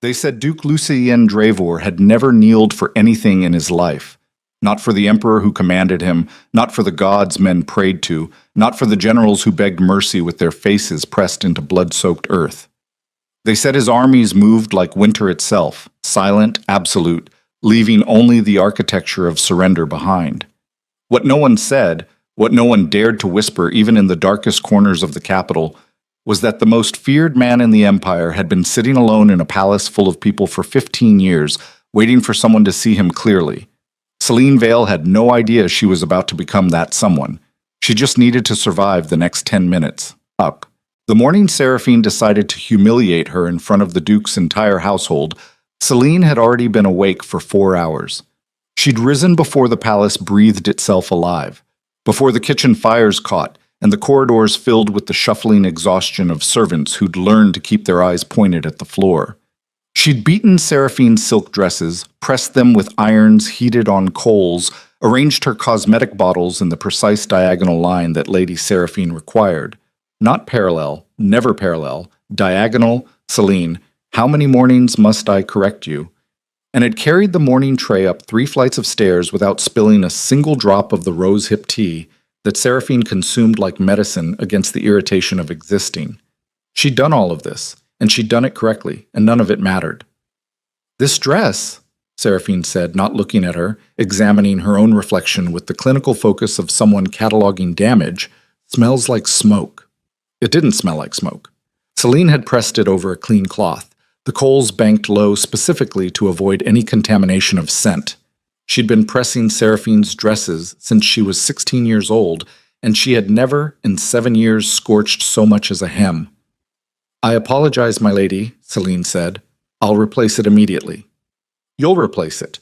They said Duke Lucien Dravor had never kneeled for anything in his life. Not for the emperor who commanded him, not for the gods men prayed to, not for the generals who begged mercy with their faces pressed into blood-soaked earth. They said his armies moved like winter itself, silent, absolute, leaving only the architecture of surrender behind. What no one said, what no one dared to whisper even in the darkest corners of the capital, was that the most feared man in the empire had been sitting alone in a palace full of people for 15 years, waiting for someone to see him clearly. Celine Vale had no idea she was about to become that someone. She just needed to survive the next 10 minutes. Up. The morning Seraphine decided to humiliate her in front of the Duke's entire household, Celine had already been awake for 4 hours. She'd risen before the palace breathed itself alive, before the kitchen fires caught, and the corridors filled with the shuffling exhaustion of servants who'd learned to keep their eyes pointed at the floor. She'd beaten Seraphine's silk dresses, pressed them with irons heated on coals, arranged her cosmetic bottles in the precise diagonal line that Lady Seraphine required. Not parallel, never parallel, diagonal, Celine, how many mornings must I correct you? And had carried the morning tray up 3 flights of stairs without spilling a single drop of the rose-hip tea that Seraphine consumed like medicine against the irritation of existing. She'd done all of this, and she'd done it correctly, and none of it mattered. "This dress," Seraphine said, not looking at her, examining her own reflection with the clinical focus of someone cataloging damage, "smells like smoke." It didn't smell like smoke. Celine had pressed it over a clean cloth, the coals banked low specifically to avoid any contamination of scent. She'd been pressing Seraphine's dresses since she was 16 years old, and she had never, in 7 years, scorched so much as a hem. "I apologize, my lady," Celine said. "I'll replace it immediately." "You'll replace it."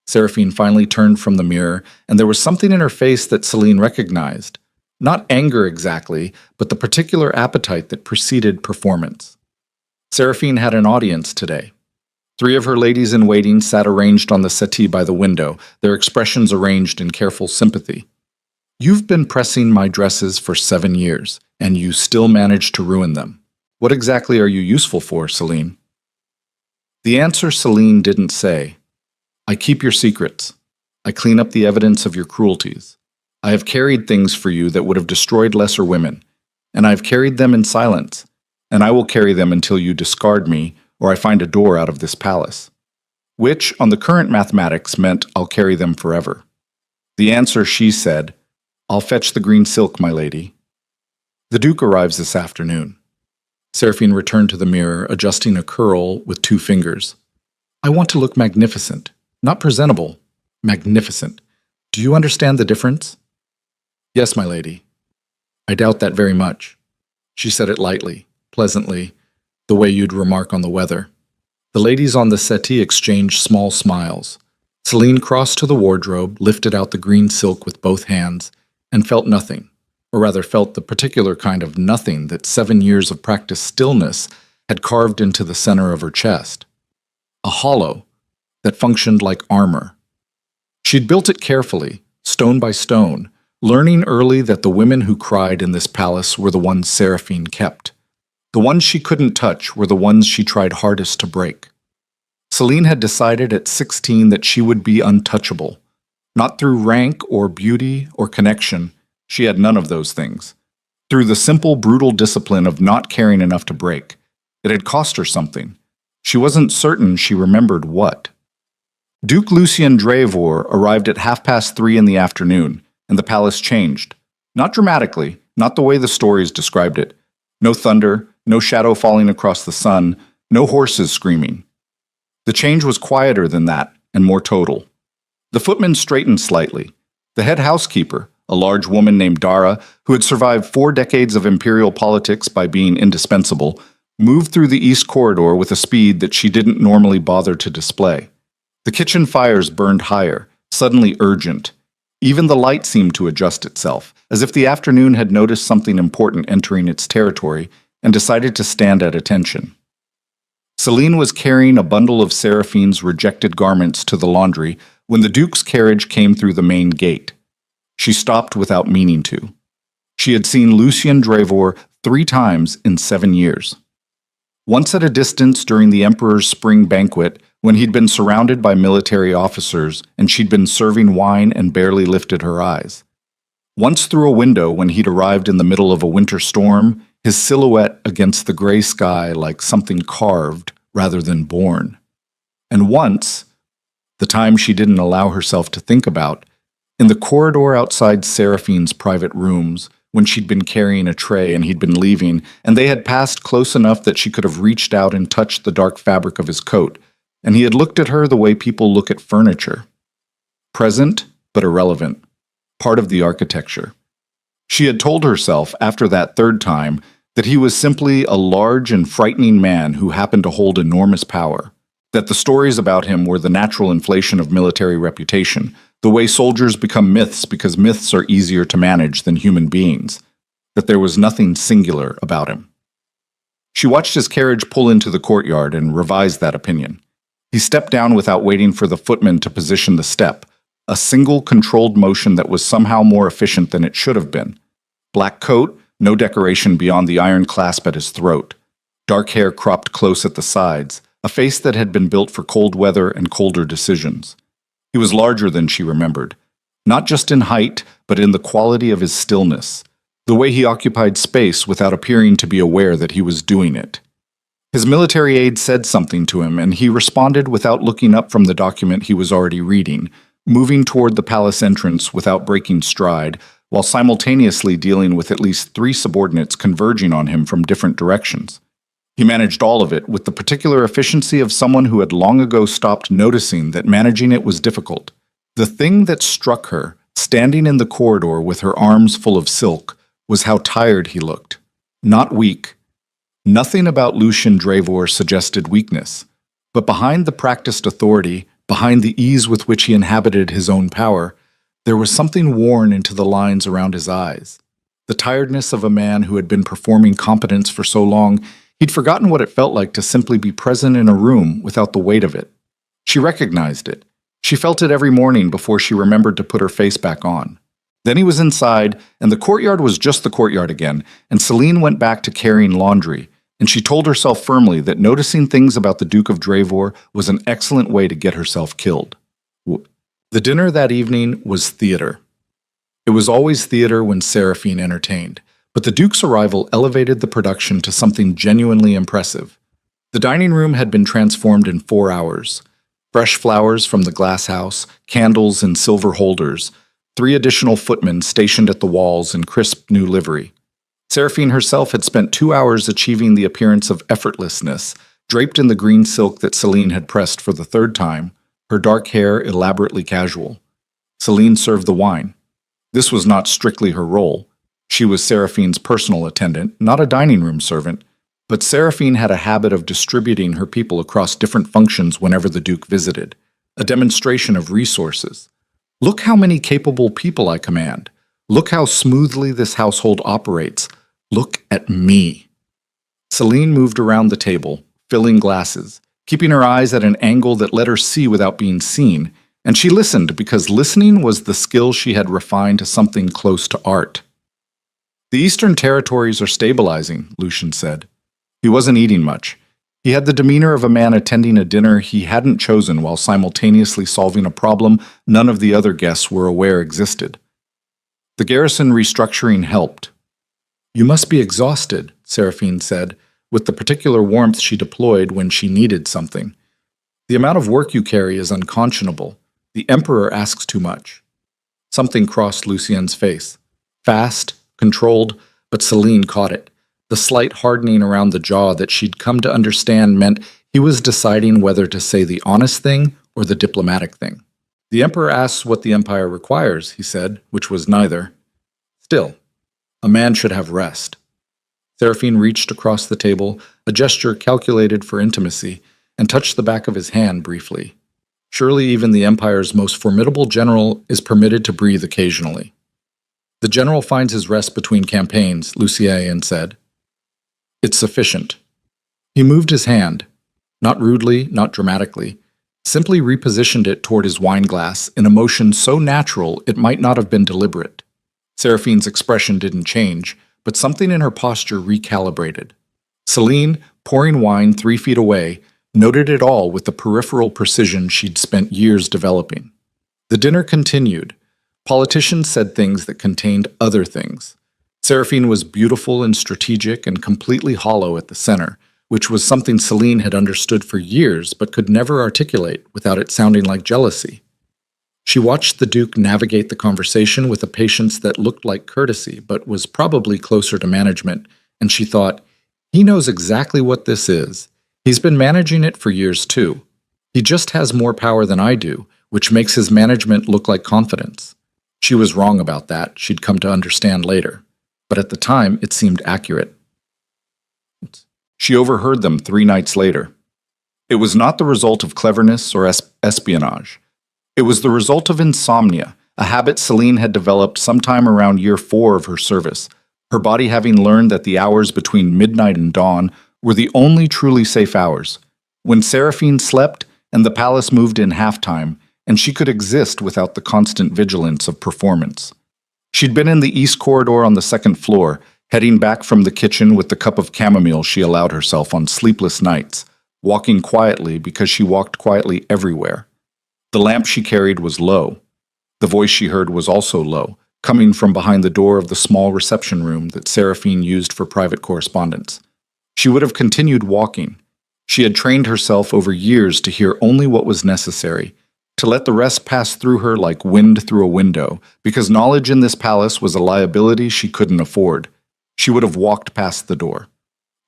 Seraphine finally turned from the mirror, and there was something in her face that Celine recognized. Not anger exactly, but the particular appetite that preceded performance. Seraphine had an audience today. 3 of her ladies-in-waiting sat arranged on the settee by the window, their expressions arranged in careful sympathy. "You've been pressing my dresses for 7 years, and you still managed to ruin them. What exactly are you useful for, Celine?" The answer Celine didn't say. "I keep your secrets. I clean up the evidence of your cruelties. I have carried things for you that would have destroyed lesser women, and I have carried them in silence, and I will carry them until you discard me or I find a door out of this palace." Which, on the current mathematics, meant I'll carry them forever. The answer, she said, "I'll fetch the green silk, my lady." "The Duke arrives this afternoon." Seraphine returned to the mirror, adjusting a curl with 2 fingers. "I want to look magnificent. Not presentable. Magnificent. Do you understand the difference?" "Yes, my lady." "I doubt that very much." She said it lightly, pleasantly, the way you'd remark on the weather. The ladies on the settee exchanged small smiles. Celine crossed to the wardrobe, lifted out the green silk with both hands, and felt nothing, or rather felt the particular kind of nothing that 7 years of practiced stillness had carved into the center of her chest. A hollow that functioned like armor. She'd built it carefully, stone by stone, learning early that the women who cried in this palace were the ones Seraphine kept. The ones she couldn't touch were the ones she tried hardest to break. Celine had decided at 16 that she would be untouchable. Not through rank or beauty or connection, she had none of those things. Through the simple, brutal discipline of not caring enough to break. It had cost her something. She wasn't certain she remembered what. Duke Lucien Dravor arrived at 3:30 in the afternoon, and the palace changed. Not dramatically, not the way the stories described it. No thunder, no shadow falling across the sun, no horses screaming. The change was quieter than that, and more total. The footmen straightened slightly. The head housekeeper, a large woman named Dara, who had survived 4 decades of imperial politics by being indispensable, moved through the east corridor with a speed that she didn't normally bother to display. The kitchen fires burned higher, suddenly urgent. Even the light seemed to adjust itself, as if the afternoon had noticed something important entering its territory and decided to stand at attention. Celine was carrying a bundle of Seraphine's rejected garments to the laundry when the Duke's carriage came through the main gate. She stopped without meaning to. She had seen Lucien Dravor 3 times in 7 years. Once at a distance during the Emperor's spring banquet, when he'd been surrounded by military officers and she'd been serving wine and barely lifted her eyes. Once through a window when he'd arrived in the middle of a winter storm, his silhouette against the gray sky like something carved rather than born. And once, the time she didn't allow herself to think about, in the corridor outside Seraphine's private rooms, when she'd been carrying a tray and he'd been leaving, and they had passed close enough that she could have reached out and touched the dark fabric of his coat, and he had looked at her the way people look at furniture. Present, but irrelevant. Part of the architecture. She had told herself, after that third time, that he was simply a large and frightening man who happened to hold enormous power, that the stories about him were the natural inflation of military reputation, the way soldiers become myths because myths are easier to manage than human beings, that there was nothing singular about him. She watched his carriage pull into the courtyard and revised that opinion. He stepped down without waiting for the footman to position the step, a single controlled motion that was somehow more efficient than it should have been. Black coat, no decoration beyond the iron clasp at his throat. Dark hair cropped close at the sides, a face that had been built for cold weather and colder decisions. He was larger than she remembered, not just in height, but in the quality of his stillness, the way he occupied space without appearing to be aware that he was doing it. His military aide said something to him, and he responded without looking up from the document he was already reading, moving toward the palace entrance without breaking stride, while simultaneously dealing with at least 3 subordinates converging on him from different directions. He managed all of it with the particular efficiency of someone who had long ago stopped noticing that managing it was difficult. The thing that struck her, standing in the corridor with her arms full of silk, was how tired he looked. Not weak. Nothing about Lucien Drevor suggested weakness, but behind the practiced authority, behind the ease with which he inhabited his own power, there was something worn into the lines around his eyes. The tiredness of a man who had been performing competence for so long, he'd forgotten what it felt like to simply be present in a room without the weight of it. She recognized it. She felt it every morning before she remembered to put her face back on. Then he was inside, and the courtyard was just the courtyard again, and Celine went back to carrying laundry, and she told herself firmly that noticing things about the Duke of Drevor was an excellent way to get herself killed. The dinner that evening was theater. It was always theater when Seraphine entertained, but the Duke's arrival elevated the production to something genuinely impressive. The dining room had been transformed in 4 hours. Fresh flowers from the glass house, candles in silver holders, 3 additional footmen stationed at the walls in crisp new livery. Seraphine herself had spent 2 hours achieving the appearance of effortlessness, draped in the green silk that Celine had pressed for the 3rd time, her dark hair elaborately casual. Celine served the wine. This was not strictly her role. She was Seraphine's personal attendant, not a dining room servant, but Seraphine had a habit of distributing her people across different functions whenever the Duke visited, a demonstration of resources. Look how many capable people I command. Look how smoothly this household operates. Look at me. Celine moved around the table, filling glasses, keeping her eyes at an angle that let her see without being seen, and she listened because listening was the skill she had refined to something close to art. The Eastern Territories are stabilizing, Lucien said. He wasn't eating much. He had the demeanor of a man attending a dinner he hadn't chosen while simultaneously solving a problem none of the other guests were aware existed. The garrison restructuring helped. You must be exhausted, Seraphine said, with the particular warmth she deployed when she needed something. The amount of work you carry is unconscionable. The Emperor asks too much. Something crossed Lucien's face. Fast, controlled, but Celine caught it. The slight hardening around the jaw that she'd come to understand meant he was deciding whether to say the honest thing or the diplomatic thing. The Emperor asks what the Empire requires, he said, which was neither. Still, a man should have rest. Seraphine reached across the table, a gesture calculated for intimacy, and touched the back of his hand briefly. Surely even the Empire's most formidable general is permitted to breathe occasionally. The general finds his rest between campaigns, Lucien said. It's sufficient. He moved his hand, not rudely, not dramatically, simply repositioned it toward his wine glass in a motion so natural it might not have been deliberate. Seraphine's expression didn't change, but something in her posture recalibrated. Celine, pouring wine 3 feet away, noted it all with the peripheral precision she'd spent years developing. The dinner continued. Politicians said things that contained other things. Seraphine was beautiful and strategic and completely hollow at the center, which was something Celine had understood for years but could never articulate without it sounding like jealousy. She watched the Duke navigate the conversation with a patience that looked like courtesy but was probably closer to management, and she thought, he knows exactly what this is. He's been managing it for years too. He just has more power than I do, which makes his management look like confidence. She was wrong about that, she'd come to understand later. But at the time, it seemed accurate. She overheard them 3 nights later. It was not the result of cleverness or espionage. It was the result of insomnia, a habit Celine had developed sometime around year 4 of her service, her body having learned that the hours between midnight and dawn were the only truly safe hours, when Seraphine slept and the palace moved in halftime, and she could exist without the constant vigilance of performance. She'd been in the east corridor on the 2nd floor, heading back from the kitchen with the cup of chamomile she allowed herself on sleepless nights, walking quietly because she walked quietly everywhere. The lamp she carried was low. The voice she heard was also low, coming from behind the door of the small reception room that Seraphine used for private correspondence. She would have continued walking. She had trained herself over years to hear only what was necessary, to let the rest pass through her like wind through a window, because knowledge in this palace was a liability she couldn't afford. She would have walked past the door.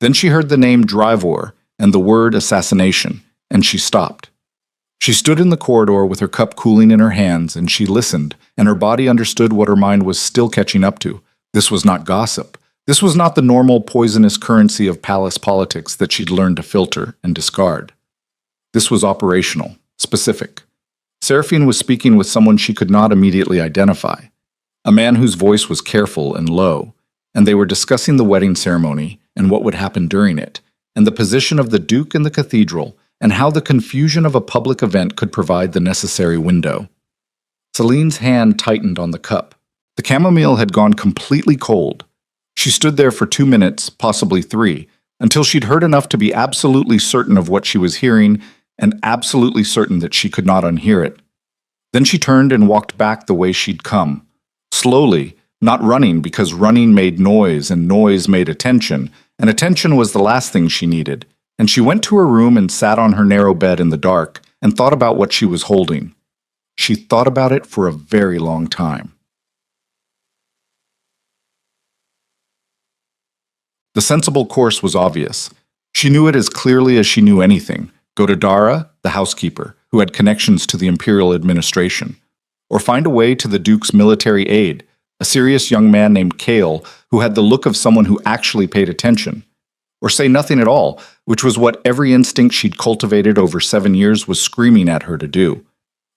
Then she heard the name Drivor and the word assassination, and she stopped. She stood in the corridor with her cup cooling in her hands, and she listened, and her body understood what her mind was still catching up to. This was not gossip. This was not the normal poisonous currency of palace politics that she'd learned to filter and discard. This was operational, specific. Seraphine was speaking with someone she could not immediately identify, a man whose voice was careful and low, and they were discussing the wedding ceremony and what would happen during it, and the position of the Duke in the cathedral, and how the confusion of a public event could provide the necessary window. Celine's hand tightened on the cup. The chamomile had gone completely cold. She stood there for 2 minutes, possibly 3, until she'd heard enough to be absolutely certain of what she was hearing and absolutely certain that she could not unhear it. Then she turned and walked back the way she'd come, slowly, not running because running made noise and noise made attention, and attention was the last thing she needed. And she went to her room and sat on her narrow bed in the dark and thought about what she was holding. She thought about it for a very long time. The sensible course was obvious. She knew it as clearly as she knew anything. Go to Dara, the housekeeper, who had connections to the imperial administration, or find a way to the Duke's military aide, a serious young man named Kale who had the look of someone who actually paid attention, or say nothing at all, which was what every instinct she'd cultivated over 7 years was screaming at her to do.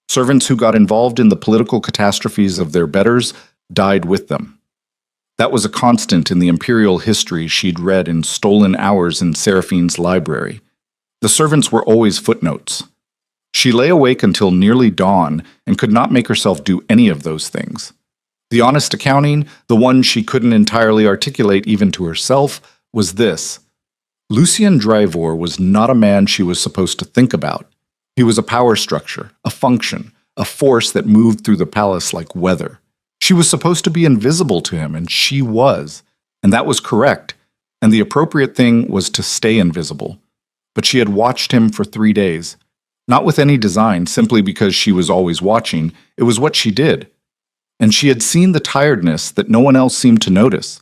Servants who got involved in the political catastrophes of their betters died with them. That was a constant in the imperial history she'd read in stolen hours in Seraphine's library. The servants were always footnotes. She lay awake until nearly dawn and could not make herself do any of those things. The honest accounting, the one she couldn't entirely articulate even to herself, was this. Lucien Drivor was not a man she was supposed to think about. He was a power structure, a function, a force that moved through the palace like weather. She was supposed to be invisible to him, and she was. And that was correct, and the appropriate thing was to stay invisible. But she had watched him for 3 days. Not with any design, simply because she was always watching. It was what she did. And she had seen the tiredness that no one else seemed to notice.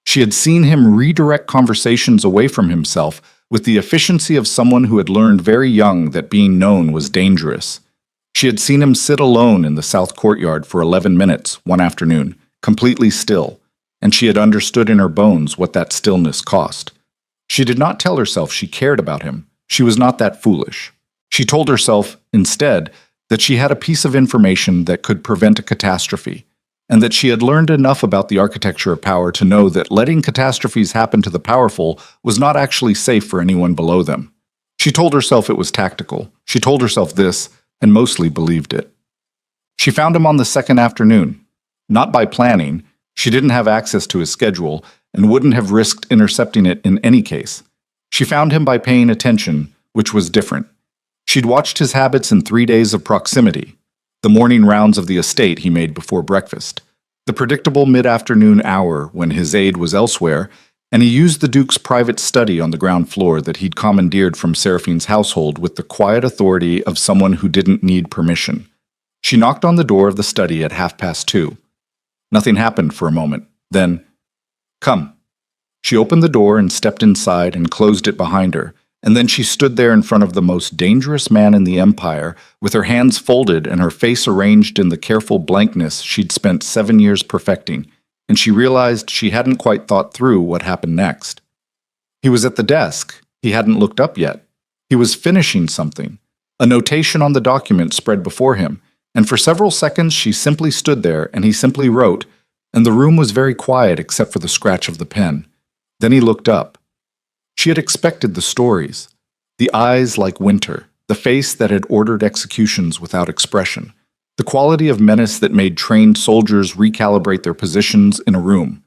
She had seen him redirect conversations away from himself with the efficiency of someone who had learned very young that being known was dangerous. She had seen him sit alone in the south courtyard for 11 minutes one afternoon, completely still, and she had understood in her bones what that stillness cost. She did not tell herself she cared about him. She was not that foolish. She told herself, instead, that she had a piece of information that could prevent a catastrophe, and that she had learned enough about the architecture of power to know that letting catastrophes happen to the powerful was not actually safe for anyone below them. She told herself it was tactical. She told herself this, and mostly believed it. She found him on the 2nd afternoon. Not by planning. She didn't have access to his schedule, and wouldn't have risked intercepting it in any case. She found him by paying attention, which was different. She'd watched his habits in 3 days of proximity, the morning rounds of the estate he made before breakfast, the predictable mid-afternoon hour when his aide was elsewhere, and he used the Duke's private study on the ground floor that he'd commandeered from Seraphine's household with the quiet authority of someone who didn't need permission. She knocked on the door of the study at 2:30. Nothing happened for a moment. Then, "Come." She opened the door and stepped inside and closed it behind her, and then she stood there in front of the most dangerous man in the empire, with her hands folded and her face arranged in the careful blankness she'd spent 7 years perfecting, and she realized she hadn't quite thought through what happened next. He was at the desk. He hadn't looked up yet. He was finishing something. A notation on the document spread before him, and for several seconds she simply stood there and he simply wrote, and the room was very quiet except for the scratch of the pen. Then he looked up. She had expected the stories. The eyes like winter, the face that had ordered executions without expression, the quality of menace that made trained soldiers recalibrate their positions in a room.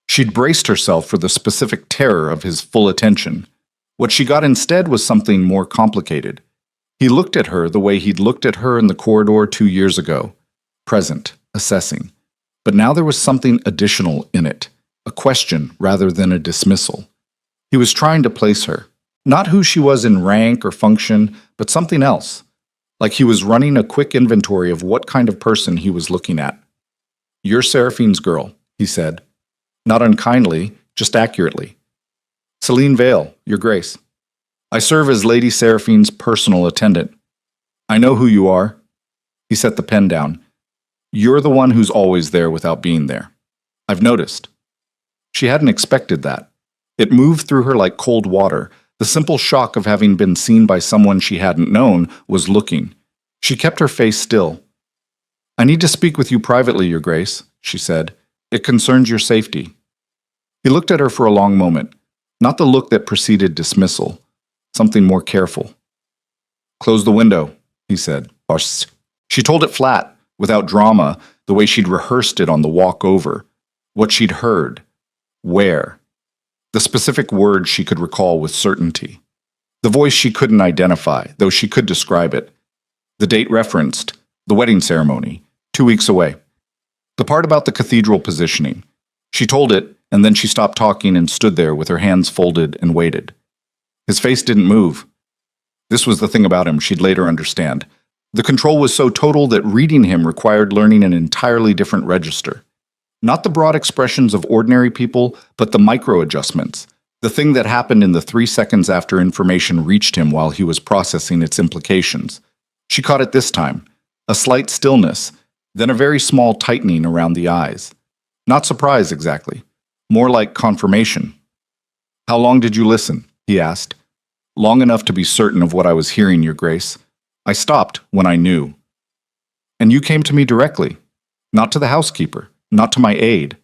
She'd braced herself for the specific terror of his full attention. What she got instead was something more complicated. He looked at her the way he'd looked at her in the corridor 2 years ago, present, assessing. But now there was something additional in it, a question rather than a dismissal. He was trying to place her, not who she was in rank or function, but something else, like he was running a quick inventory of what kind of person he was looking at. "You're Seraphine's girl," he said, not unkindly, just accurately. "Celine Vale, Your Grace. I serve as Lady Seraphine's personal attendant. I know who you are." He set the pen down. "You're the one who's always there without being there. I've noticed." She hadn't expected that. It moved through her like cold water. The simple shock of having been seen by someone she hadn't known was looking. She kept her face still. "I need to speak with you privately, Your Grace," she said. "It concerns your safety." He looked at her for a long moment, not the look that preceded dismissal, something more careful. "Close the window," he said. She told it flat, without drama, the way she'd rehearsed it on the walk over. What she'd heard. Where. The specific words she could recall with certainty. The voice she couldn't identify, though she could describe it. The date referenced, the wedding ceremony, 2 weeks away. The part about the cathedral positioning. She told it, and then she stopped talking and stood there with her hands folded and waited. His face didn't move. This was the thing about him she'd later understand. The control was so total that reading him required learning an entirely different register. Not the broad expressions of ordinary people, but the micro-adjustments, the thing that happened in the 3 seconds after information reached him while he was processing its implications. She caught it this time, a slight stillness, then a very small tightening around the eyes. Not surprise exactly, more like confirmation. "How long did you listen?" he asked. "Long enough to be certain of what I was hearing, Your Grace. I stopped when I knew." "And you came to me directly, not to the housekeeper. Not to my aide.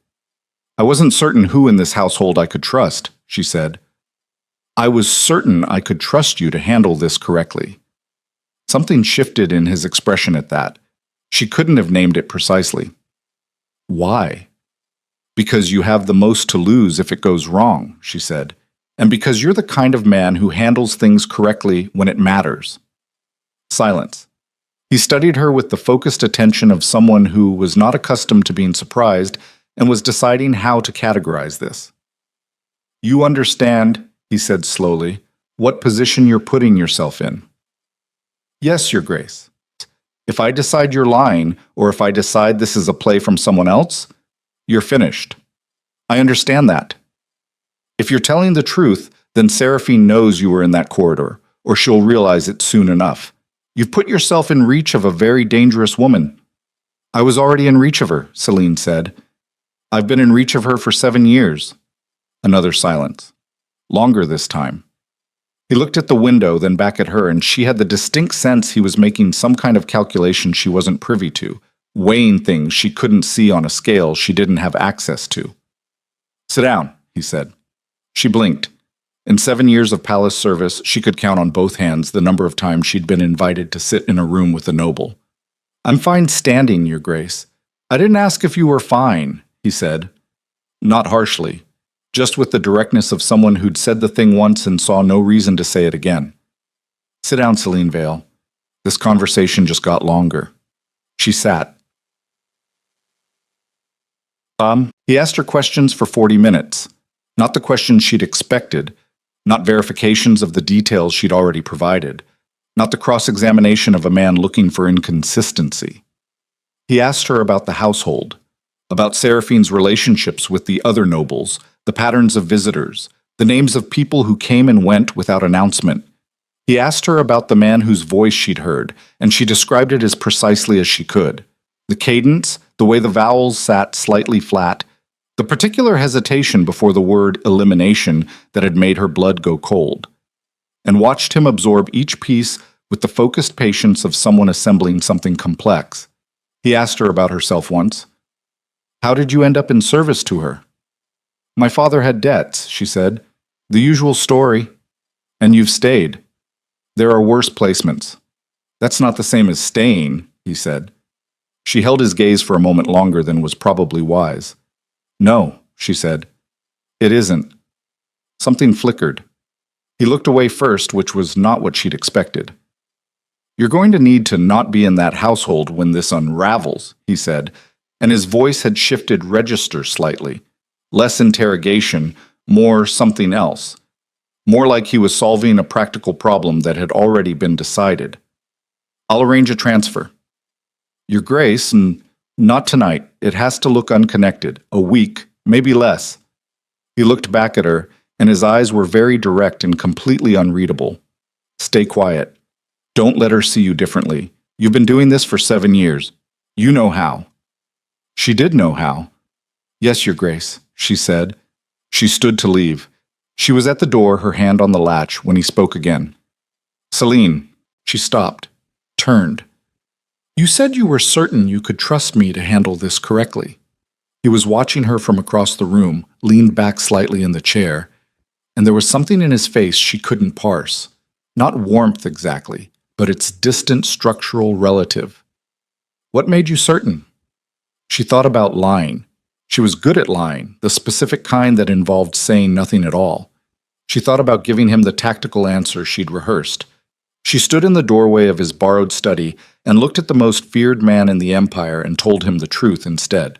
I wasn't certain who in this household I could trust," she said. "I was certain I could trust you to handle this correctly." Something shifted in his expression at that. She couldn't have named it precisely. "Why?" "Because you have the most to lose if it goes wrong," she said, "and because you're the kind of man who handles things correctly when it matters." Silence. He studied her with the focused attention of someone who was not accustomed to being surprised and was deciding how to categorize this. "You understand," he said slowly, "what position you're putting yourself in." "Yes, Your Grace. If I decide you're lying, or if I decide this is a play from someone else, you're finished. I understand that. If you're telling the truth, then Seraphine knows you were in that corridor, or she'll realize it soon enough. You've put yourself in reach of a very dangerous woman." "I was already in reach of her," Celine said. "I've been in reach of her for 7 years." Another silence. Longer this time. He looked at the window, then back at her, and she had the distinct sense he was making some kind of calculation she wasn't privy to, weighing things she couldn't see on a scale she didn't have access to. "Sit down," he said. She blinked. In 7 years of palace service, she could count on both hands the number of times she'd been invited to sit in a room with a noble. "I'm fine standing, Your Grace. I didn't ask if you were fine," he said. Not harshly. just with the directness of someone who'd said the thing once and saw no reason to say it again. Sit down, Celine Vale. This conversation just got longer. She sat. He asked her questions for 40 minutes. Not the questions she'd expected, not verifications of the details she'd already provided, not the cross-examination of a man looking for inconsistency. He asked her about the household, about Seraphine's relationships with the other nobles, the patterns of visitors, the names of people who came and went without announcement. He asked her about the man whose voice she'd heard, and she described it as precisely as she could. The cadence, the way the vowels sat slightly flat, the particular hesitation before the word elimination that had made her blood go cold, and watched him absorb each piece with the focused patience of someone assembling something complex. He asked her about herself once. How did you end up in service to her? My father had debts, she said. The usual story. And you've stayed. There are worse placements. That's not the same as staying, he said. She held his gaze for a moment longer than was probably wise. No, she said. It isn't. Something flickered. He looked away first, which was not what she'd expected. You're going to need to not be in that household when this unravels, he said, and his voice had shifted register slightly. Less interrogation, more something else. More like he was solving a practical problem that had already been decided. I'll arrange a transfer. Your Grace, and not tonight. It has to look unconnected. A week, maybe less. He looked back at her, and his eyes were very direct and completely unreadable. Stay quiet. Don't let her see you differently. You've been doing this for 7 years. You know how. She did know how. Yes, Your Grace, she said. She stood to leave. She was at the door, her hand on the latch, when he spoke again. Celine. She stopped, turned. You said you were certain you could trust me to handle this correctly. He was watching her from across the room, leaned back slightly in the chair, and there was something in his face she couldn't parse. Not warmth exactly, but its distant structural relative. What made you certain? She thought about lying. She was good at lying, the specific kind that involved saying nothing at all. She thought about giving him the tactical answer she'd rehearsed. She stood in the doorway of his borrowed study and looked at the most feared man in the empire and told him the truth instead.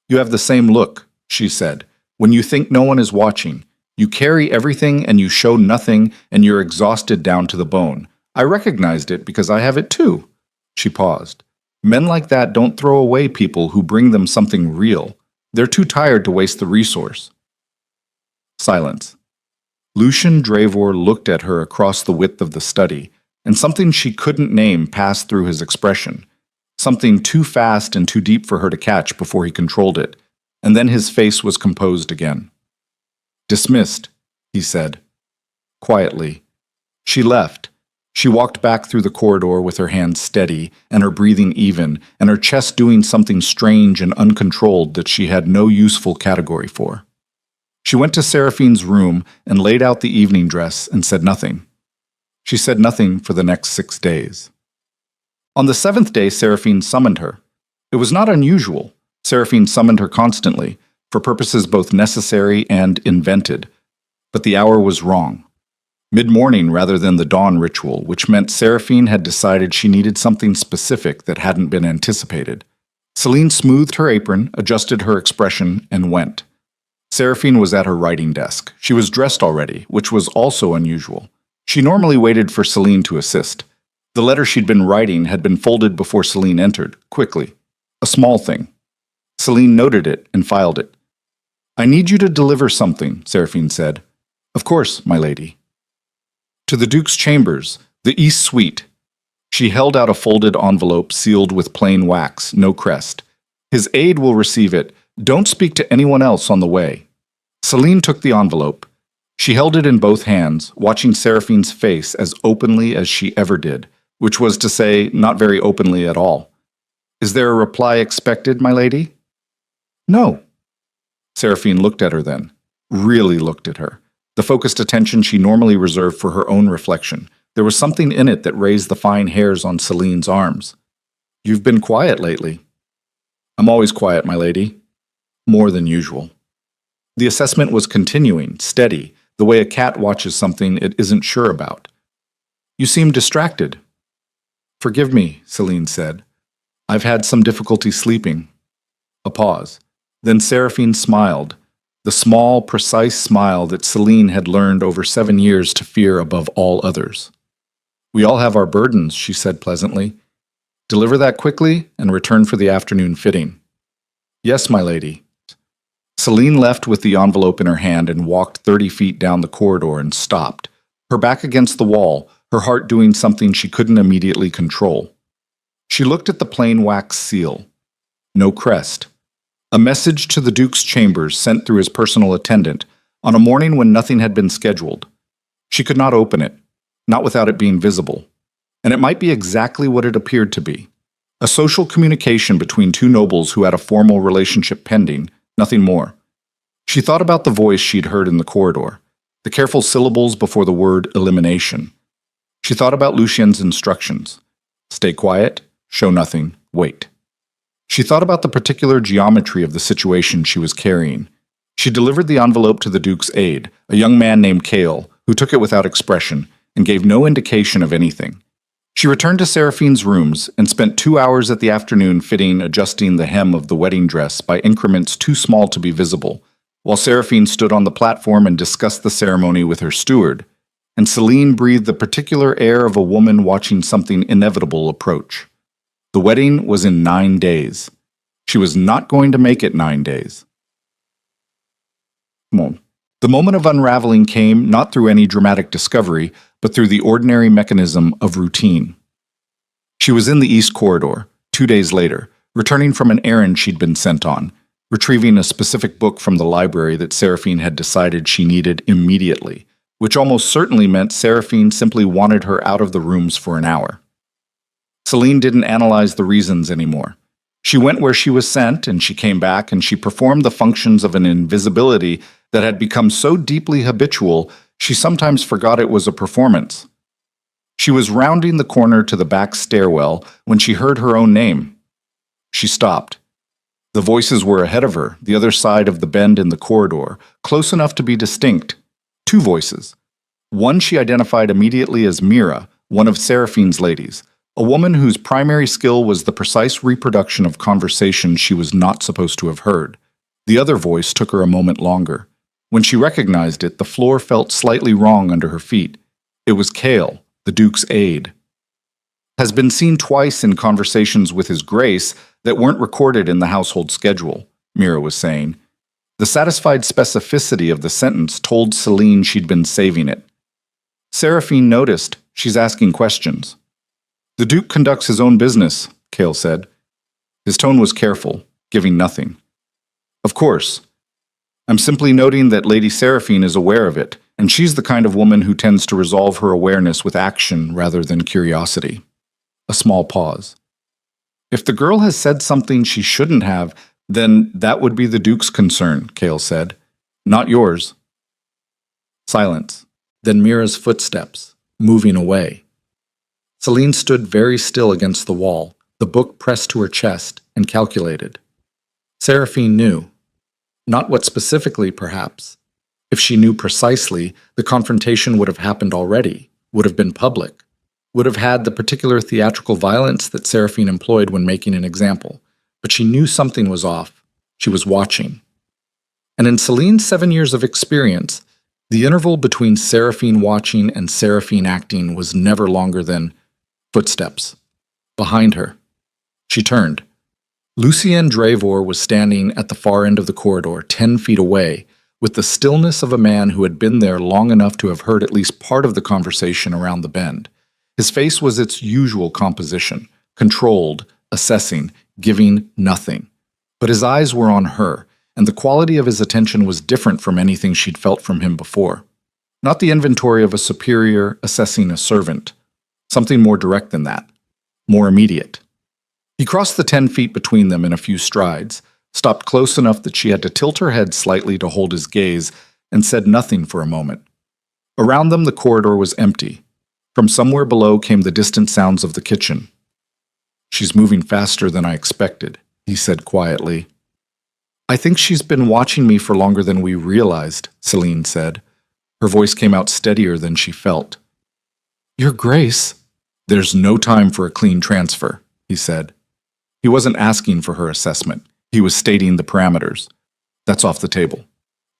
You have the same look, she said, when you think no one is watching. You carry everything and you show nothing and you're exhausted down to the bone. I recognized it because I have it too. She paused. Men like that don't throw away people who bring them something real. They're too tired to waste the resource. Silence. Lucien Dravor looked at her across the width of the study, and something she couldn't name passed through his expression. Something too fast and too deep for her to catch before he controlled it, and then his face was composed again. Dismissed, he said. Quietly. She left. She walked back through the corridor with her hands steady, and her breathing even, and her chest doing something strange and uncontrolled that she had no useful category for. She went to Seraphine's room and laid out the evening dress and said nothing. She said nothing for the next 6 days. On the 7th day, Seraphine summoned her. It was not unusual. Seraphine summoned her constantly, for purposes both necessary and invented. But the hour was wrong. Mid-morning rather than the dawn ritual, which meant Seraphine had decided she needed something specific that hadn't been anticipated. Celine smoothed her apron, adjusted her expression, and went. Seraphine was at her writing desk. She was dressed already, which was also unusual. She normally waited for Celine to assist. The letter she'd been writing had been folded before Celine entered, quickly. A small thing. Celine noted it and filed it. I need you to deliver something, Seraphine said. Of course, my lady. To the Duke's chambers, the East Suite. She held out a folded envelope sealed with plain wax, no crest. His aide will receive it. Don't speak to anyone else on the way. Celine took the envelope. She held it in both hands, watching Seraphine's face as openly as she ever did, which was to say, not very openly at all. Is there a reply expected, my lady? No. Seraphine looked at her then, really looked at her. The focused attention she normally reserved for her own reflection. There was something in it that raised the fine hairs on Celine's arms. You've been quiet lately. I'm always quiet, my lady. More than usual. The assessment was continuing, steady, the way a cat watches something it isn't sure about. "You seem distracted." "Forgive me," Celine said. "I've had some difficulty sleeping." A pause. Then Seraphine smiled, the small, precise smile that Celine had learned over 7 years to fear above all others. "We all have our burdens," she said pleasantly. "Deliver that quickly and return for the afternoon fitting." "Yes, my lady." Celine left with the envelope in her hand and walked 30 feet down the corridor and stopped, her back against the wall, her heart doing something she couldn't immediately control. She looked at the plain wax seal. No crest. A message to the Duke's chambers sent through his personal attendant on a morning when nothing had been scheduled. She could not open it, not without it being visible. And it might be exactly what it appeared to be. A social communication between two nobles who had a formal relationship pending, nothing more. She thought about the voice she'd heard in the corridor, the careful syllables before the word elimination. She thought about Lucien's instructions. Stay quiet, show nothing, wait. She thought about the particular geometry of the situation she was carrying. She delivered the envelope to the Duke's aide, a young man named Cale, who took it without expression and gave no indication of anything. She returned to Seraphine's rooms and spent 2 hours at the afternoon adjusting the hem of the wedding dress by increments too small to be visible, while Seraphine stood on the platform and discussed the ceremony with her steward, and Celine breathed the particular air of a woman watching something inevitable approach. The wedding was in 9 days. She was not going to make it 9 days. The moment of unraveling came not through any dramatic discovery, but through the ordinary mechanism of routine. She was in the East Corridor, 2 days later, returning from an errand she'd been sent on, retrieving a specific book from the library that Seraphine had decided she needed immediately, which almost certainly meant Seraphine simply wanted her out of the rooms for an hour. Celine didn't analyze the reasons anymore. She went where she was sent, and she came back, and she performed the functions of an invisibility that had become so deeply habitual she sometimes forgot it was a performance. She was rounding the corner to the back stairwell when she heard her own name. She stopped. The voices were ahead of her, the other side of the bend in the corridor, close enough to be distinct. 2 voices. One she identified immediately as Mira, one of Seraphine's ladies, a woman whose primary skill was the precise reproduction of conversation she was not supposed to have heard. The other voice took her a moment longer. When she recognized it, the floor felt slightly wrong under her feet. It was Cale, the Duke's aide. "Has been seen twice in conversations with His Grace that weren't recorded in the household schedule," Mira was saying. The satisfied specificity of the sentence told Celine she'd been saving it. Seraphine noticed. "She's asking questions." "The Duke conducts his own business," Cale said. His tone was careful, giving nothing. "Of course. I'm simply noting that Lady Seraphine is aware of it, and she's the kind of woman who tends to resolve her awareness with action rather than curiosity." A small pause. "If the girl has said something she shouldn't have, then that would be the Duke's concern," Cale said. "Not yours." Silence. Then Mira's footsteps, moving away. Celine stood very still against the wall, the book pressed to her chest, and calculated. Seraphine knew. Not what specifically, perhaps. If she knew precisely, the confrontation would have happened already, would have been public, would have had the particular theatrical violence that Seraphine employed when making an example. But she knew something was off. She was watching. And in Celine's 7 years of experience, the interval between Seraphine watching and Seraphine acting was never longer than footsteps. Behind her. She turned. Lucien Drevor was standing at the far end of the corridor, 10 feet away, with the stillness of a man who had been there long enough to have heard at least part of the conversation around the bend. His face was its usual composition, controlled, assessing, giving nothing. But his eyes were on her, and the quality of his attention was different from anything she'd felt from him before. Not the inventory of a superior assessing a servant. Something more direct than that. More immediate. He crossed the 10 feet between them in a few strides, stopped close enough that she had to tilt her head slightly to hold his gaze, and said nothing for a moment. Around them the corridor was empty. From somewhere below came the distant sounds of the kitchen. "She's moving faster than I expected," he said quietly. I think she's been watching me for longer than we realized, Celine said. Her voice came out steadier than she felt. Your Grace. There's no time for a clean transfer, he said. He wasn't asking for her assessment. He was stating the parameters. That's off the table.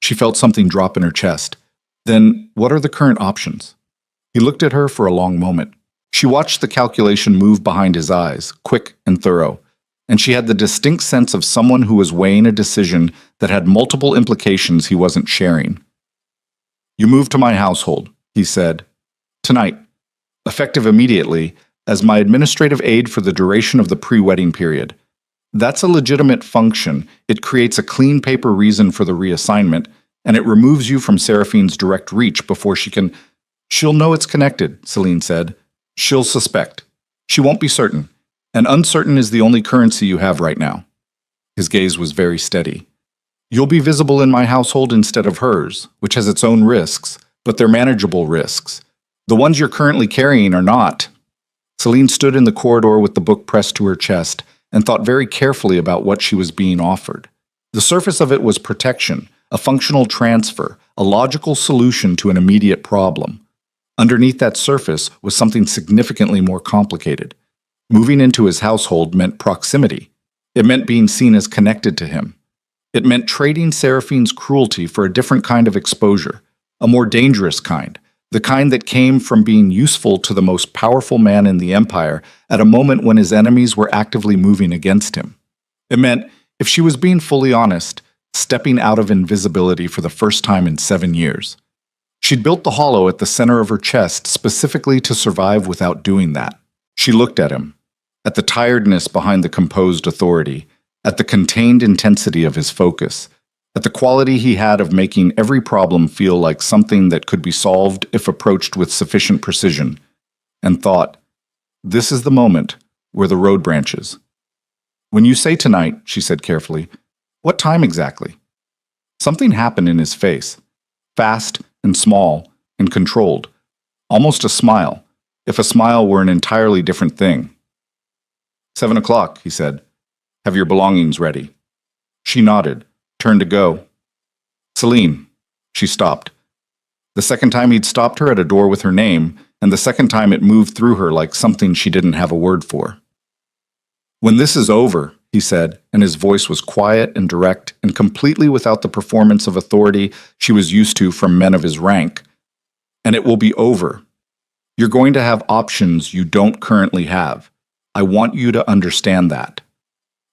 She felt something drop in her chest. Then, what are the current options? He looked at her for a long moment. She watched the calculation move behind his eyes, quick and thorough, and she had the distinct sense of someone who was weighing a decision that had multiple implications he wasn't sharing. You move to my household, he said. Tonight. Effective immediately, as my administrative aide for the duration of the pre-wedding period. That's a legitimate function. It creates a clean paper reason for the reassignment, and it removes you from Seraphine's direct reach before she can... She'll know it's connected, Celine said. She'll suspect. She won't be certain. And uncertain is the only currency you have right now. His gaze was very steady. You'll be visible in my household instead of hers, which has its own risks, but they're manageable risks. The ones you're currently carrying are not. Celine stood in the corridor with the book pressed to her chest and thought very carefully about what she was being offered. The surface of it was protection, a functional transfer, a logical solution to an immediate problem. Underneath that surface was something significantly more complicated. Moving into his household meant proximity. It meant being seen as connected to him. It meant trading Seraphine's cruelty for a different kind of exposure, a more dangerous kind, the kind that came from being useful to the most powerful man in the empire at a moment when his enemies were actively moving against him. It meant, if she was being fully honest, stepping out of invisibility for the first time in 7 years. She'd built the hollow at the center of her chest specifically to survive without doing that. She looked at him, at the tiredness behind the composed authority, at the contained intensity of his focus, at the quality he had of making every problem feel like something that could be solved if approached with sufficient precision, and thought, this is the moment where the road branches. When you say tonight, she said carefully, what time exactly? Something happened in his face, fast and small and controlled, almost a smile, if a smile were an entirely different thing. 7 o'clock, he said. Have your belongings ready. She nodded, turned to go. Celine. She stopped. The second time he'd stopped her at a door with her name, and the second time it moved through her like something she didn't have a word for. When this is over, he said, and his voice was quiet and direct and completely without the performance of authority she was used to from men of his rank. And it will be over. You're going to have options you don't currently have. I want you to understand that.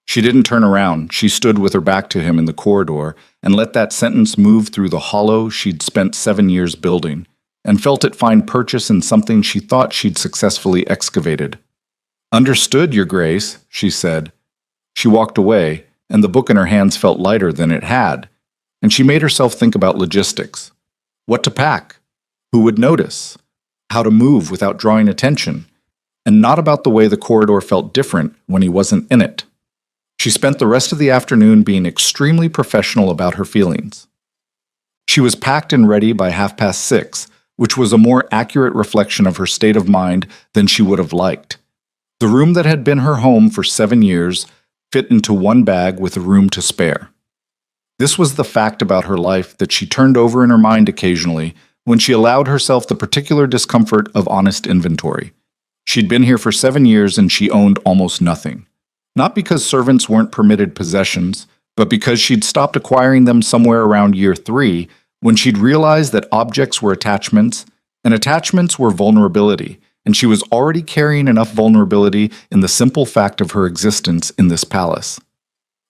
She didn't turn around. She stood with her back to him in the corridor and let that sentence move through the hollow she'd spent 7 years building, and felt it find purchase in something she thought she'd successfully excavated. Understood, Your Grace, she said. She walked away, and the book in her hands felt lighter than it had, and she made herself think about logistics. What to pack? Who would notice? How to move without drawing attention? And not about the way the corridor felt different when he wasn't in it. She spent the rest of the afternoon being extremely professional about her feelings. She was packed and ready by 6:30, which was a more accurate reflection of her state of mind than she would have liked. The room that had been her home for 7 years fit into one bag with a room to spare. This was the fact about her life that she turned over in her mind occasionally when she allowed herself the particular discomfort of honest inventory. She'd been here for 7 years and she owned almost nothing. Not because servants weren't permitted possessions, but because she'd stopped acquiring them somewhere around year 3 when she'd realized that objects were attachments and attachments were vulnerability, and she was already carrying enough vulnerability in the simple fact of her existence in this palace.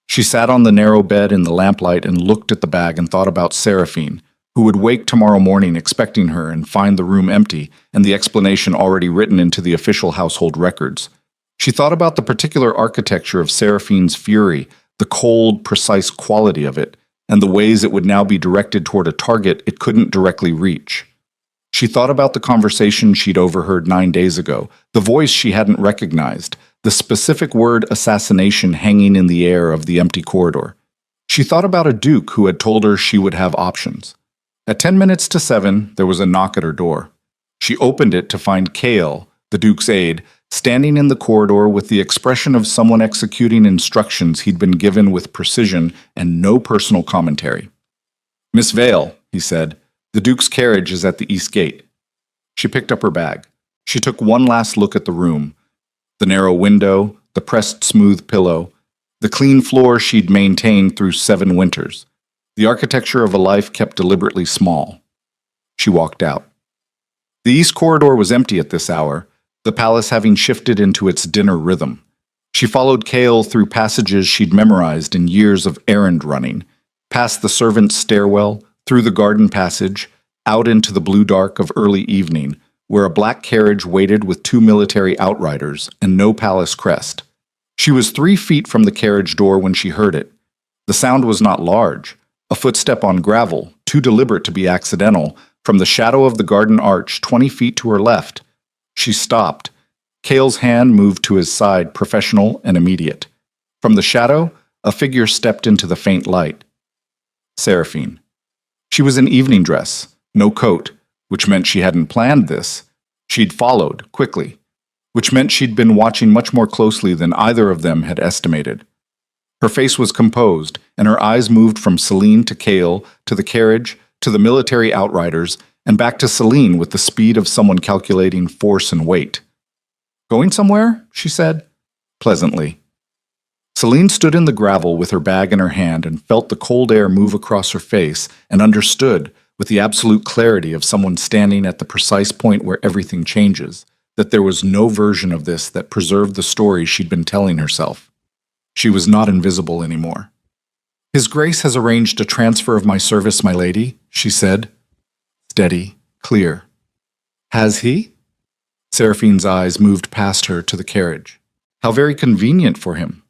She sat on the narrow bed in the lamplight and looked at the bag and thought about Seraphine, who would wake tomorrow morning expecting her and find the room empty and the explanation already written into the official household records. She thought about the particular architecture of Seraphine's fury, the cold, precise quality of it, and the ways it would now be directed toward a target it couldn't directly reach. She thought about the conversation she'd overheard 9 days ago, the voice she hadn't recognized, the specific word assassination hanging in the air of the empty corridor. She thought about a duke who had told her she would have options. At 10 minutes to 7, there was a knock at her door. She opened it to find Kale, the duke's aide, standing in the corridor with the expression of someone executing instructions he'd been given with precision and no personal commentary. "Miss Vale," he said, "the Duke's carriage is at the east gate." She picked up her bag. She took one last look at the room. The narrow window, the pressed smooth pillow, the clean floor she'd maintained through 7 winters. The architecture of a life kept deliberately small. She walked out. The east corridor was empty at this hour, the palace having shifted into its dinner rhythm. She followed Kale through passages she'd memorized in years of errand running, past the servants' stairwell, through the garden passage, out into the blue dark of early evening, where a black carriage waited with 2 military outriders and no palace crest. She was 3 feet from the carriage door when she heard it. The sound was not large, a footstep on gravel, too deliberate to be accidental, from the shadow of the garden arch 20 feet to her left. She stopped. Kale's hand moved to his side, professional and immediate. From the shadow, a figure stepped into the faint light. Seraphine. She was in evening dress, no coat, which meant she hadn't planned this. She'd followed, quickly, which meant she'd been watching much more closely than either of them had estimated. Her face was composed, and her eyes moved from Celine to Kale, to the carriage, to the military outriders, and back to Celine with the speed of someone calculating force and weight. "Going somewhere?" she said, pleasantly. Celine stood in the gravel with her bag in her hand and felt the cold air move across her face and understood, with the absolute clarity of someone standing at the precise point where everything changes, that there was no version of this that preserved the story she'd been telling herself. She was not invisible anymore. "His Grace has arranged a transfer of my service, my lady," she said. Steady, clear. "Has he?" Seraphine's eyes moved past her to the carriage. How very convenient for him.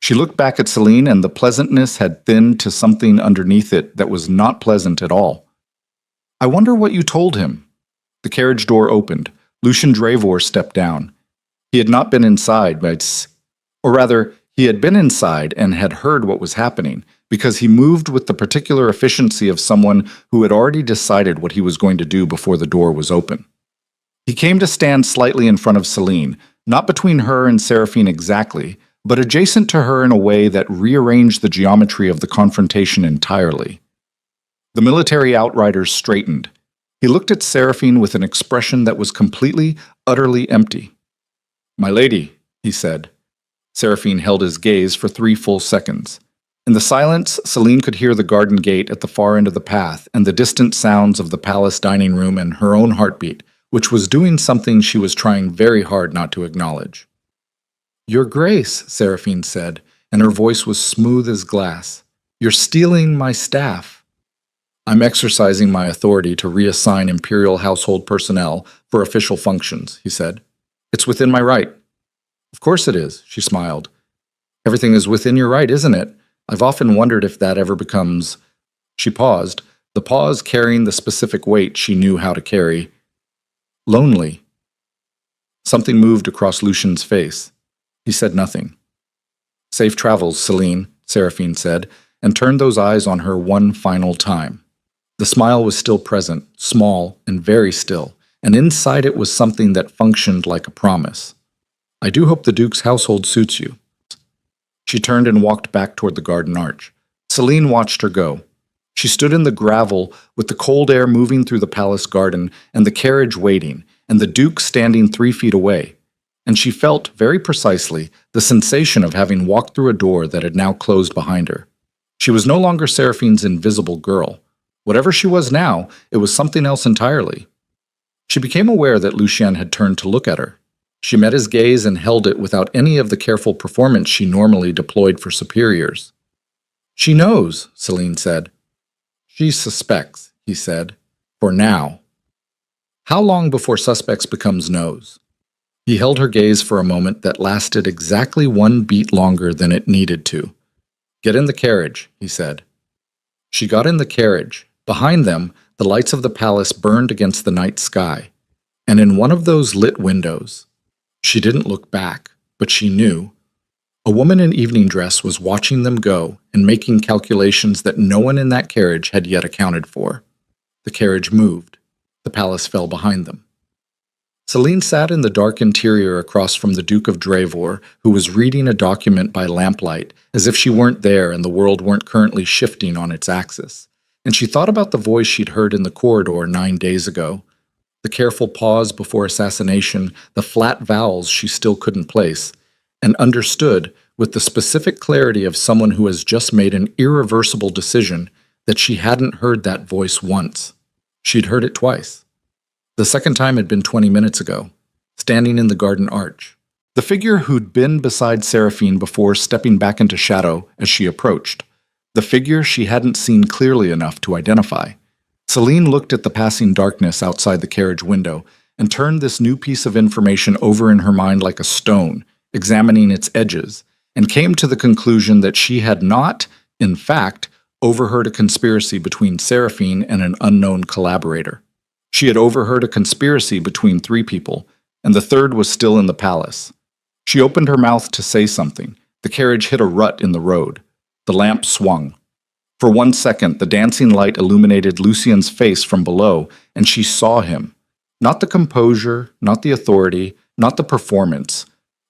She looked back at Celine, and the pleasantness had thinned to something underneath it that was not pleasant at all. "I wonder what you told him." The carriage door opened. Lucien Drevor stepped down. He had not been inside, or rather, he had been inside and had heard what was happening, because he moved with the particular efficiency of someone who had already decided what he was going to do before the door was open. He came to stand slightly in front of Celine, not between her and Seraphine exactly, but adjacent to her in a way that rearranged the geometry of the confrontation entirely. The military outriders straightened. He looked at Seraphine with an expression that was completely, utterly empty. "My lady," he said. Seraphine held his gaze for 3 full seconds. In the silence, Celine could hear the garden gate at the far end of the path and the distant sounds of the palace dining room and her own heartbeat, which was doing something she was trying very hard not to acknowledge. "Your Grace," Seraphine said, and her voice was smooth as glass. "You're stealing my staff." "I'm exercising my authority to reassign imperial household personnel for official functions," he said. "It's within my right." "Of course it is," she smiled. "Everything is within your right, isn't it? I've often wondered if that ever becomes—" She paused, the pause carrying the specific weight she knew how to carry. "Lonely." Something moved across Lucien's face. He said nothing. "Safe travels, Celine," Seraphine said, and turned those eyes on her one final time. The smile was still present, small and very still, and inside it was something that functioned like a promise. "I do hope the Duke's household suits you." She turned and walked back toward the garden arch. Celine watched her go. She stood in the gravel with the cold air moving through the palace garden and the carriage waiting, and the Duke standing 3 feet away. And she felt, very precisely, the sensation of having walked through a door that had now closed behind her. She was no longer Seraphine's invisible girl. Whatever she was now, it was something else entirely. She became aware that Lucien had turned to look at her. She met his gaze and held it without any of the careful performance she normally deployed for superiors. "She knows," Celine said. "She suspects," he said. "For now." How long before suspects becomes knows? He held her gaze for a moment that lasted exactly 1 beat longer than it needed to. "Get in the carriage," he said. She got in the carriage. Behind them, the lights of the palace burned against the night sky. And in one of those lit windows, she didn't look back, but she knew, a woman in evening dress was watching them go and making calculations that no one in that carriage had yet accounted for. The carriage moved. The palace fell behind them. Celine sat in the dark interior across from the Duke of Drevor, who was reading a document by lamplight, as if she weren't there and the world weren't currently shifting on its axis. And she thought about the voice she'd heard in the corridor 9 days ago. The careful pause before assassination, the flat vowels she still couldn't place, and understood, with the specific clarity of someone who has just made an irreversible decision, that she hadn't heard that voice once. She'd heard it twice. The second time had been 20 minutes ago, standing in the garden arch. The figure who'd been beside Seraphine before stepping back into shadow as she approached. The figure she hadn't seen clearly enough to identify. Celine looked at the passing darkness outside the carriage window and turned this new piece of information over in her mind like a stone, examining its edges, and came to the conclusion that she had not, in fact, overheard a conspiracy between Seraphine and an unknown collaborator. She had overheard a conspiracy between 3 people, and the third was still in the palace. She opened her mouth to say something. The carriage hit a rut in the road. The lamp swung. For 1 second, the dancing light illuminated Lucien's face from below, and she saw him. Not the composure, not the authority, not the performance,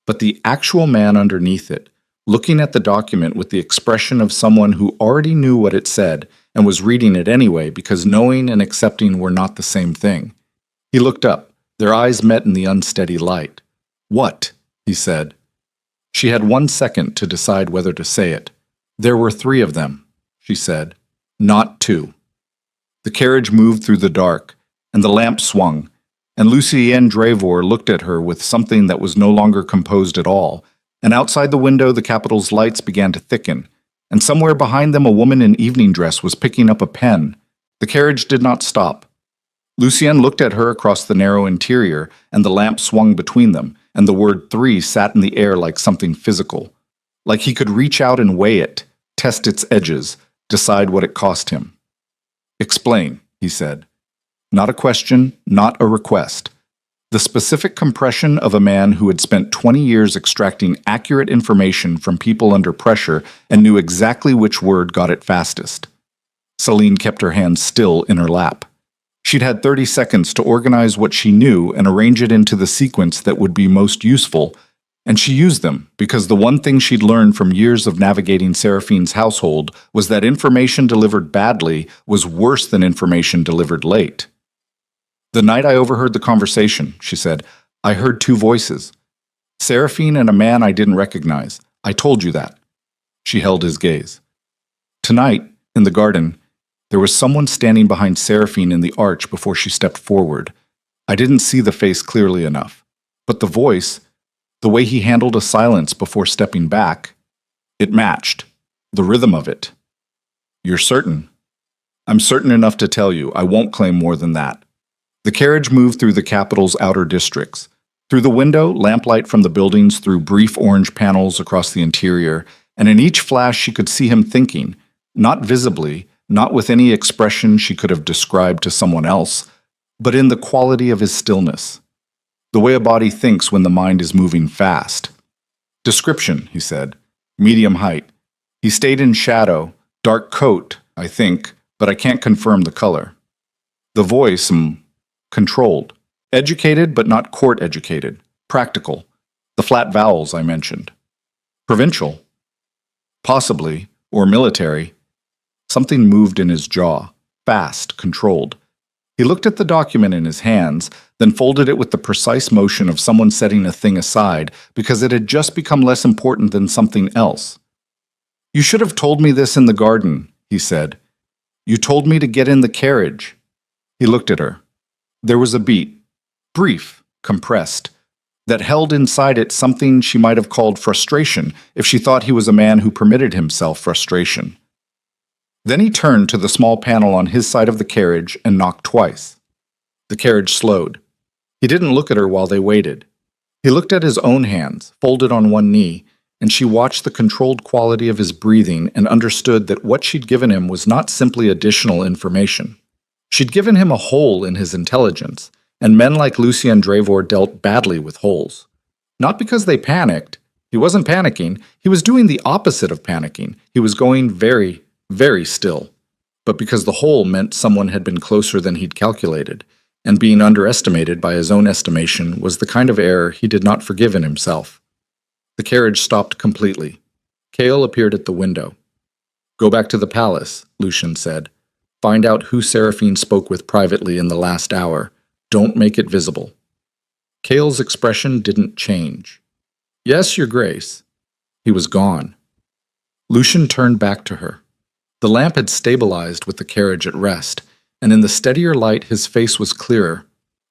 but the actual man underneath it, looking at the document with the expression of someone who already knew what it said and was reading it anyway because knowing and accepting were not the same thing. He looked up. Their eyes met in the unsteady light. "What?" he said. She had 1 second to decide whether to say it. "There were 3 of them," she said, "not 2. The carriage moved through the dark, and the lamp swung, and Lucienne Drevor looked at her with something that was no longer composed at all, and outside the window the capital's lights began to thicken, and somewhere behind them a woman in evening dress was picking up a pen. The carriage did not stop. Lucienne looked at her across the narrow interior, and the lamp swung between them, and the word 3 sat in the air like something physical, like he could reach out and weigh it, test its edges, decide what it cost him. "Explain," he said. Not a question, not a request. The specific compression of a man who had spent 20 years extracting accurate information from people under pressure and knew exactly which word got it fastest. Celine kept her hands still in her lap. She'd had 30 seconds to organize what she knew and arrange it into the sequence that would be most useful, and she used them because the one thing she'd learned from years of navigating Seraphine's household was that information delivered badly was worse than information delivered late. "The night I overheard the conversation," she said, "I heard 2 voices. Seraphine and a man I didn't recognize. I told you that." She held his gaze. "Tonight, in the garden, there was someone standing behind Seraphine in the arch before she stepped forward. I didn't see the face clearly enough. But the voice, the way he handled a silence before stepping back, it matched. The rhythm of it." "You're certain?" "I'm certain enough to tell you. I won't claim more than that." The carriage moved through the capital's outer districts. Through the window, lamplight from the buildings threw brief orange panels across the interior, and in each flash she could see him thinking, not visibly, not with any expression she could have described to someone else, but in the quality of his stillness. The way a body thinks when the mind is moving fast. "Description," he said. "Medium height. He stayed in shadow, dark coat, I think, but I can't confirm the color. The voice, controlled. Educated, but not court-educated. Practical. The flat vowels I mentioned. Provincial. Possibly, or military." Something moved in his jaw. Fast, controlled. He looked at the document in his hands, then folded it with the precise motion of someone setting a thing aside because it had just become less important than something else. "You should have told me this in the garden," he said. "You told me to get in the carriage." He looked at her. There was a beat, brief, compressed, that held inside it something she might have called frustration if she thought he was a man who permitted himself frustration. Then he turned to the small panel on his side of the carriage and knocked twice. The carriage slowed. He didn't look at her while they waited. He looked at his own hands, folded on one knee, and she watched the controlled quality of his breathing and understood that what she'd given him was not simply additional information. She'd given him a hole in his intelligence, and men like Lucienne Drevor dealt badly with holes. Not because they panicked. He wasn't panicking. He was doing the opposite of panicking. He was going very, very still. But because the hole meant someone had been closer than he'd calculated, and being underestimated by his own estimation was the kind of error he did not forgive in himself. The carriage stopped completely. Kale appeared at the window. "Go back to the palace," Lucian said. "Find out who Seraphine spoke with privately in the last hour. Don't make it visible." Kale's expression didn't change. "Yes, Your Grace." He was gone. Lucian turned back to her. The lamp had stabilized with the carriage at rest, and in the steadier light his face was clearer,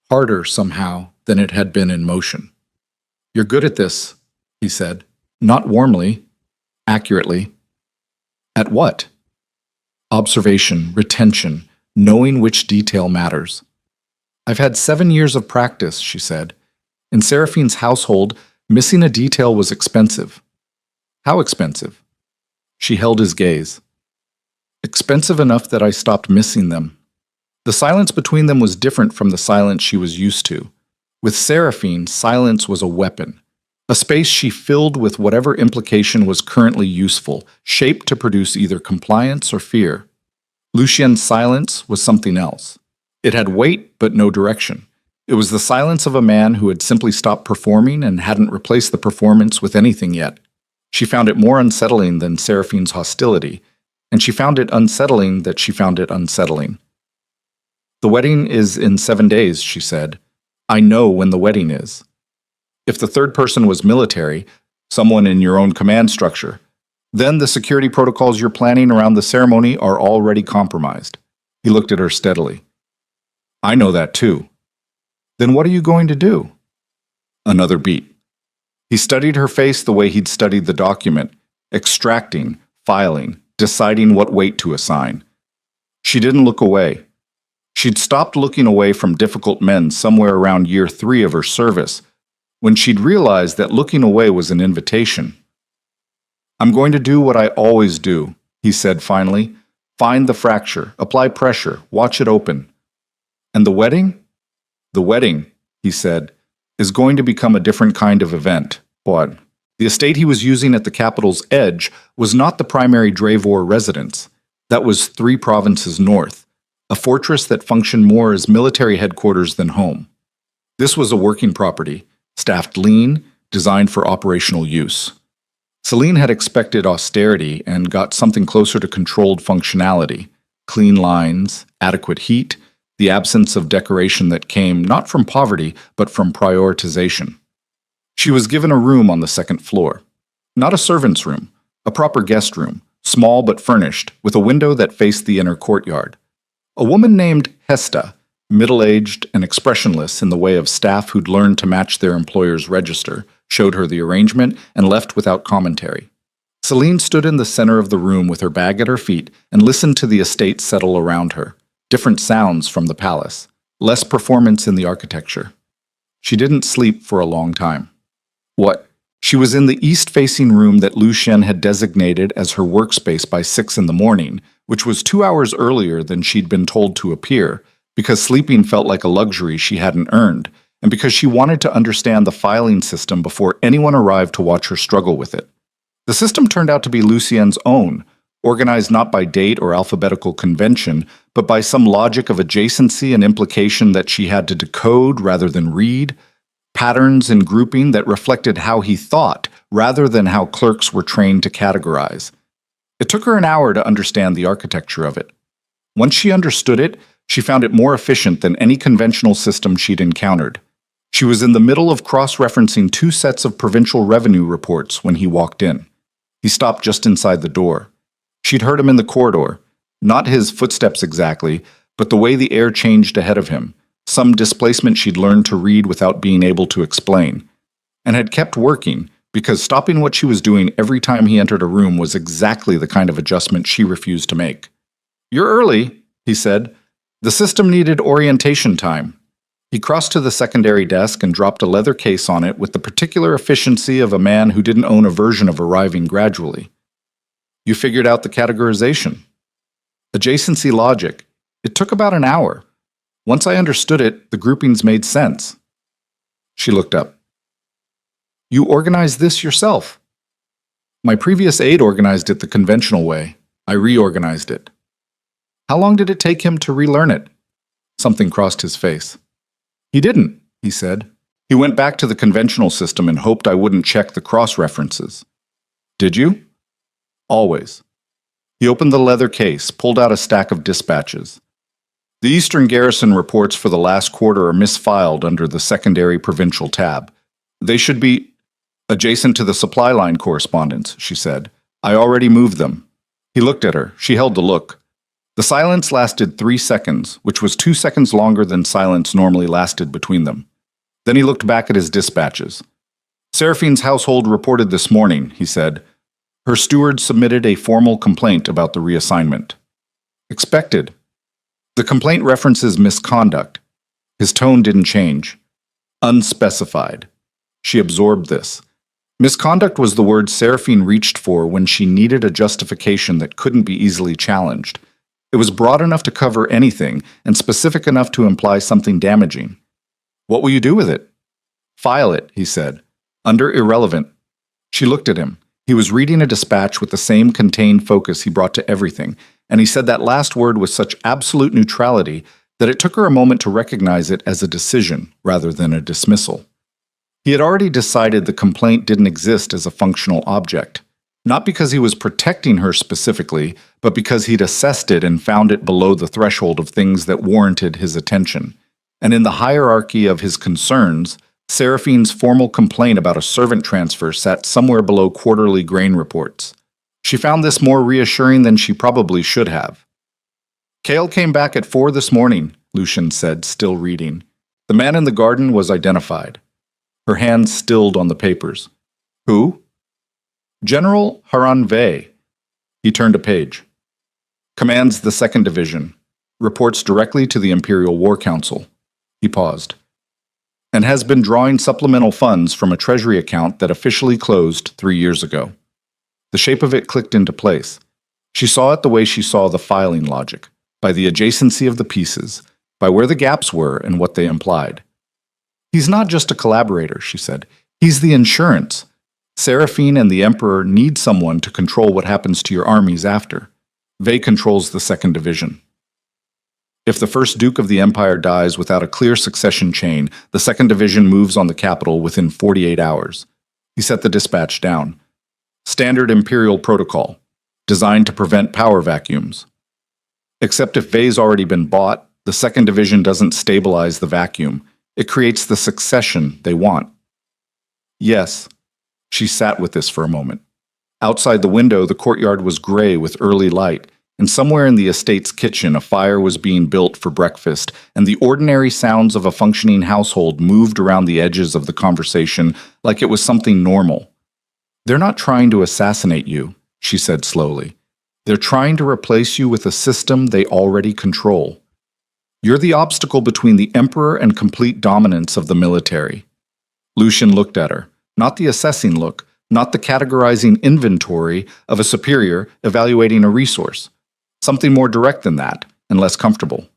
harder somehow than it had been in motion. "You're good at this," he said. Not warmly, accurately. "At what?" "Observation, retention, knowing which detail matters." "I've had 7 years of practice," she said. "In Seraphine's household, missing a detail was expensive." "How expensive?" She held his gaze. "Expensive enough that I stopped missing them." The silence between them was different from the silence she was used to. With Seraphine, silence was a weapon, a space she filled with whatever implication was currently useful, shaped to produce either compliance or fear. Lucien's silence was something else. It had weight, but no direction. It was the silence of a man who had simply stopped performing and hadn't replaced the performance with anything yet. She found it more unsettling than Seraphine's hostility, and she found it unsettling that she found it unsettling. "The wedding is in 7 days," she said. "I know when the wedding is." If the third person was military, someone in your own command structure, then the security protocols you're planning around the ceremony are already compromised. He looked at her steadily. "I know that too." "Then what are you going to do?" Another beat. He studied her face the way he'd studied the document, extracting, filing, deciding what weight to assign. She didn't look away. She'd stopped looking away from difficult men somewhere around year 3 of her service, when she'd realized that looking away was an invitation. "I'm going to do what I always do," he said finally. "Find the fracture, apply pressure, watch it open." "And the wedding?" "The wedding," he said, "is going to become a different kind of event." What? The estate he was using at the capital's edge was not the primary Dravor residence. That was 3 provinces north, a fortress that functioned more as military headquarters than home. This was a working property, staffed lean, designed for operational use. Celine had expected austerity and got something closer to controlled functionality, clean lines, adequate heat, the absence of decoration that came not from poverty but from prioritization. She was given a room on the 2nd floor. Not a servant's room, a proper guest room, small but furnished, with a window that faced the inner courtyard. A woman named Hesta, middle-aged and expressionless in the way of staff who'd learned to match their employer's register, showed her the arrangement and left without commentary. Celine stood in the center of the room with her bag at her feet and listened to the estate settle around her. Different sounds from the palace, less performance in the architecture. She didn't sleep for a long time. What? She was in the east-facing room that Lucien had designated as her workspace by 6 in the morning, which was 2 hours earlier than she'd been told to appear, because sleeping felt like a luxury she hadn't earned, and because she wanted to understand the filing system before anyone arrived to watch her struggle with it. The system turned out to be Lucien's own, organized not by date or alphabetical convention, but by some logic of adjacency and implication that she had to decode rather than read, patterns in grouping that reflected how he thought rather than how clerks were trained to categorize. It took her an hour to understand the architecture of it. Once she understood it, she found it more efficient than any conventional system she'd encountered. She was in the middle of cross-referencing 2 sets of provincial revenue reports when he walked in. He stopped just inside the door. She'd heard him in the corridor, not his footsteps exactly, but the way the air changed ahead of him, some displacement she'd learned to read without being able to explain, and had kept working because stopping what she was doing every time he entered a room was exactly the kind of adjustment she refused to make. "You're early," he said. "The system needed orientation time." He crossed to the secondary desk and dropped a leather case on it with the particular efficiency of a man who didn't own a version of arriving gradually. "You figured out the categorization." "Adjacency logic. It took about an hour. Once I understood it, the groupings made sense." She looked up. "You organized this yourself?" "My previous aide organized it the conventional way. I reorganized it." "How long did it take him to relearn it?" Something crossed his face. He didn't, he said. He went back to the conventional system and hoped I wouldn't check the cross-references. Did you? Always. He opened the leather case, pulled out a stack of dispatches. The Eastern Garrison reports for the last quarter are misfiled under the secondary provincial tab. They should be adjacent to the supply line correspondence, she said. I already moved them. He looked at her. She held the look. The silence lasted 3 seconds, which was 2 seconds longer than silence normally lasted between them. Then he looked back at his dispatches. Seraphine's household reported this morning, he said. Her steward submitted a formal complaint about the reassignment. Expected. The complaint references misconduct. His tone didn't change. Unspecified. She absorbed this. Misconduct was the word Seraphine reached for when she needed a justification that couldn't be easily challenged. It was broad enough to cover anything and specific enough to imply something damaging. What will you do with it? File it, he said. Under irrelevant. She looked at him. He was reading a dispatch with the same contained focus he brought to everything, and he said that last word with such absolute neutrality that it took her a moment to recognize it as a decision rather than a dismissal. He had already decided the complaint didn't exist as a functional object, not because he was protecting her specifically, but because he'd assessed it and found it below the threshold of things that warranted his attention. And in the hierarchy of his concerns, Seraphine's formal complaint about a servant transfer sat somewhere below quarterly grain reports. She found this more reassuring than she probably should have. Cale came back at 4 this morning, Lucian said, still reading. The man in the garden was identified. Her hand stilled on the papers. Who? General Haran Vey. He turned a page. Commands the 2nd Division. Reports directly to the Imperial War Council. He paused. And has been drawing supplemental funds from a treasury account that officially closed 3 years ago. The shape of it clicked into place. She saw it the way she saw the filing logic, by the adjacency of the pieces, by where the gaps were and what they implied. He's not just a collaborator, she said. He's the insurance. Seraphine and the Emperor need someone to control what happens to your armies after. Vey controls the 2nd Division. If the first Duke of the Empire dies without a clear succession chain, the 2nd Division moves on the capital within 48 hours. He set the dispatch down. Standard Imperial protocol, designed to prevent power vacuums. Except if Vey's already been bought, the 2nd Division doesn't stabilize the vacuum. It creates the succession they want. Yes. She sat with this for a moment. Outside the window, the courtyard was gray with early light, and somewhere in the estate's kitchen a fire was being built for breakfast, and the ordinary sounds of a functioning household moved around the edges of the conversation like it was something normal. They're not trying to assassinate you, she said slowly. They're trying to replace you with a system they already control. You're the obstacle between the Emperor and complete dominance of the military. Lucian looked at her. Not the assessing look, not the categorizing inventory of a superior evaluating a resource. Something more direct than that, and less comfortable.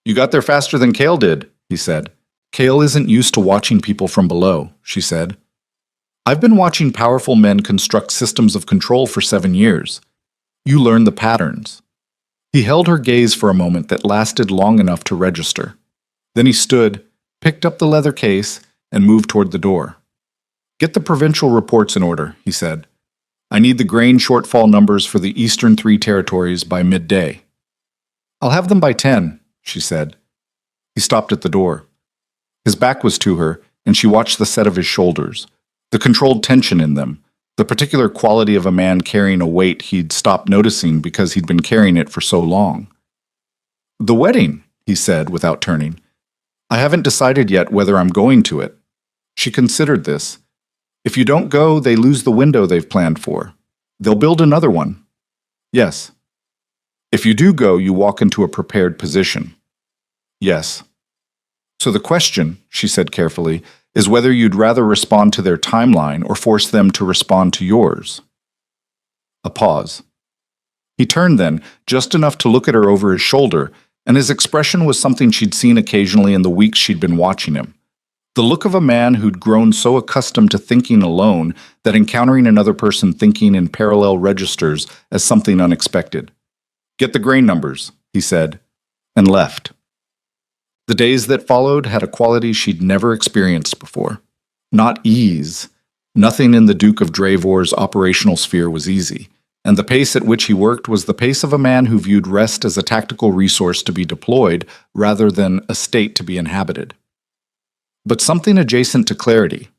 You got there faster than Cale did, he said. Cale isn't used to watching people from below, she said. I've been watching powerful men construct systems of control for 7 years. You learn the patterns. He held her gaze for a moment that lasted long enough to register. Then he stood, picked up the leather case, and moved toward the door. Get the provincial reports in order, he said. I need the grain shortfall numbers for the eastern 3 territories by midday. I'll have them by 10, she said. He stopped at the door. His back was to her, and she watched the set of his shoulders, the controlled tension in them, the particular quality of a man carrying a weight he'd stopped noticing because he'd been carrying it for so long. The wedding, he said without turning. I haven't decided yet whether I'm going to it. She considered this. If you don't go, they lose the window they've planned for. They'll build another one. Yes. If you do go, you walk into a prepared position. Yes. So the question, she said carefully, is whether you'd rather respond to their timeline or force them to respond to yours. A pause. He turned then, just enough to look at her over his shoulder, and his expression was something she'd seen occasionally in the weeks she'd been watching him. The look of a man who'd grown so accustomed to thinking alone that encountering another person thinking in parallel registers as something unexpected. Get the grain numbers, he said, and left. The days that followed had a quality she'd never experienced before. Not ease. Nothing in the Duke of Dravor's operational sphere was easy, and the pace at which he worked was the pace of a man who viewed rest as a tactical resource to be deployed rather than a state to be inhabited. But something adjacent to clarity.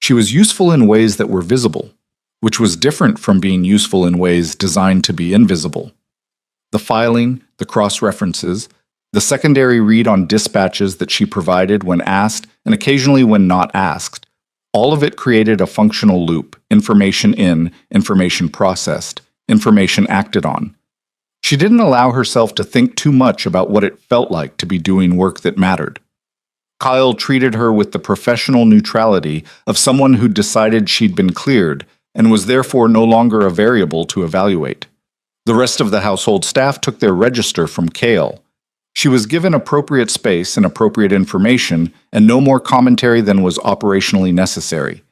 She was useful in ways that were visible, which was different from being useful in ways designed to be invisible. The filing, the cross-references, the secondary read on dispatches that she provided when asked and occasionally when not asked, all of it created a functional loop: information in, information processed, information acted on. She didn't allow herself to think too much about what it felt like to be doing work that mattered. Kyle treated her with the professional neutrality of someone who'd decided she'd been cleared and was therefore no longer a variable to evaluate. The rest of the household staff took their register from Kale. She was given appropriate space and appropriate information, and no more commentary than was operationally necessary.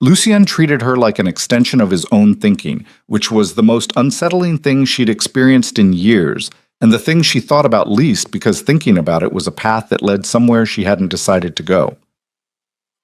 Lucien treated her like an extension of his own thinking, which was the most unsettling thing she'd experienced in years, and the thing she thought about least because thinking about it was a path that led somewhere she hadn't decided to go.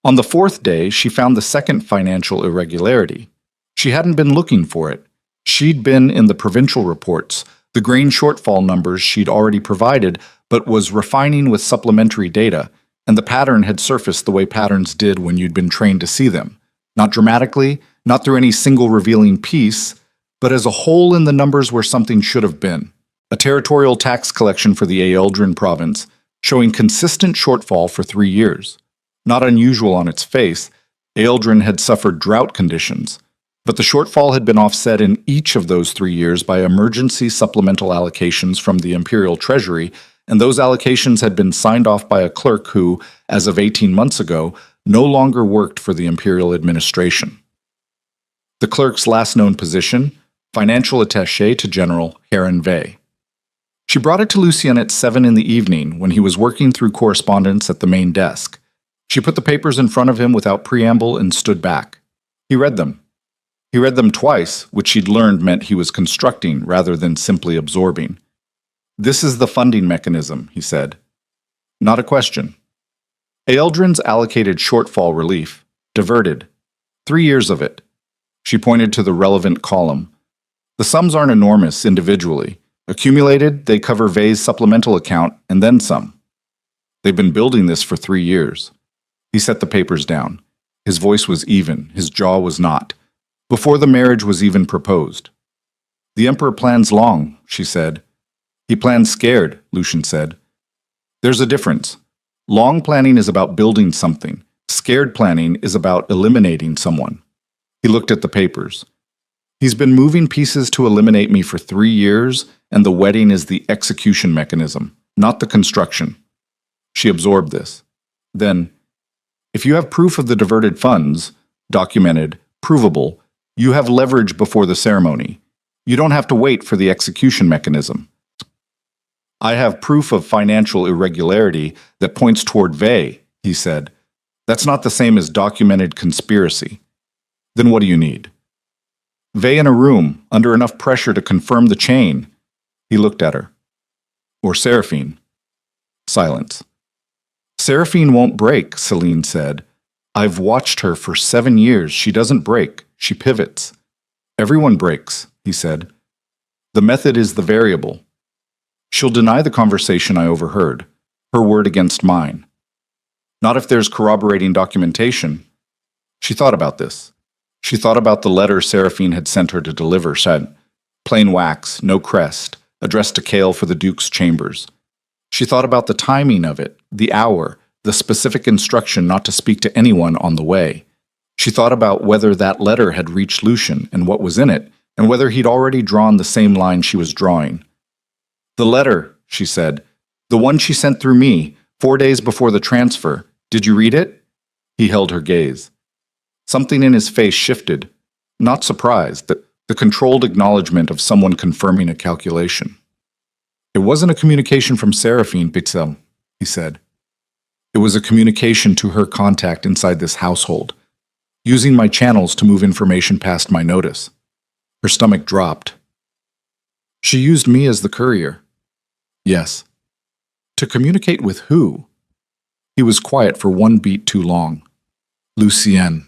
On the fourth day, she found the second financial irregularity. She hadn't been looking for it. She'd been in the provincial reports, the grain shortfall numbers she'd already provided, but was refining with supplementary data, and the pattern had surfaced the way patterns did when you'd been trained to see them. Not dramatically, not through any single revealing piece, but as a hole in the numbers where something should have been. A territorial tax collection for the Eildrin province, showing consistent shortfall for 3 years. Not unusual on its face, Eildrin had suffered drought conditions, but the shortfall had been offset in each of those 3 years by emergency supplemental allocations from the Imperial Treasury, and those allocations had been signed off by a clerk who, as of 18 months ago, no longer worked for the Imperial administration. The clerk's last known position, financial attaché to General Heron Vey. She brought it to Lucien at 7 in the evening when he was working through correspondence at the main desk. She put the papers in front of him without preamble and stood back. He read them. He read them twice, which she'd learned meant he was constructing rather than simply absorbing. "This is the funding mechanism," he said. Not a question. Eildrin's allocated shortfall relief, diverted. 3 years of it. She pointed to the relevant column. The sums aren't enormous individually. Accumulated, they cover Vey's supplemental account and then some. They've been building this for 3 years. He set the papers down. His voice was even, his jaw was not. Before the marriage was even proposed. "The Emperor plans long," she said. "He plans scared," Lucien said. "There's a difference. Long planning is about building something. Scared planning is about eliminating someone." He looked at the papers. "He's been moving pieces to eliminate me for 3 years, and the wedding is the execution mechanism, not the construction." She absorbed this. Then, "If you have proof of the diverted funds, documented, provable, you have leverage before the ceremony. You don't have to wait for the execution mechanism." "I have proof of financial irregularity that points toward Vey," he said. "That's not the same as documented conspiracy." "Then what do you need?" "Vey in a room, under enough pressure to confirm the chain." He looked at her. "Or Seraphine." Silence. "Seraphine won't break," Celine said. "I've watched her for 7 years. She doesn't break. She pivots." "Everyone breaks," he said. "The method is the variable." "She'll deny the conversation I overheard. Her word against mine." "Not if there's corroborating documentation." She thought about this. She thought about the letter Seraphine had sent her to deliver, said, plain wax, no crest, addressed to Kale for the Duke's chambers. She thought about the timing of it, the hour, the specific instruction not to speak to anyone on the way. She thought about whether that letter had reached Lucien and what was in it, and whether he'd already drawn the same line she was drawing. "The letter," she said, "the one she sent through me, 4 days before the transfer. Did you read it?" He held her gaze. Something in his face shifted, not surprised, the controlled acknowledgement of someone confirming a calculation. "It wasn't a communication from Seraphine, Pitzel," he said. "It was a communication to her contact inside this household, using my channels to move information past my notice." Her stomach dropped. "She used me as the courier." "Yes." To communicate with who? He was quiet for one beat too long. Lucien.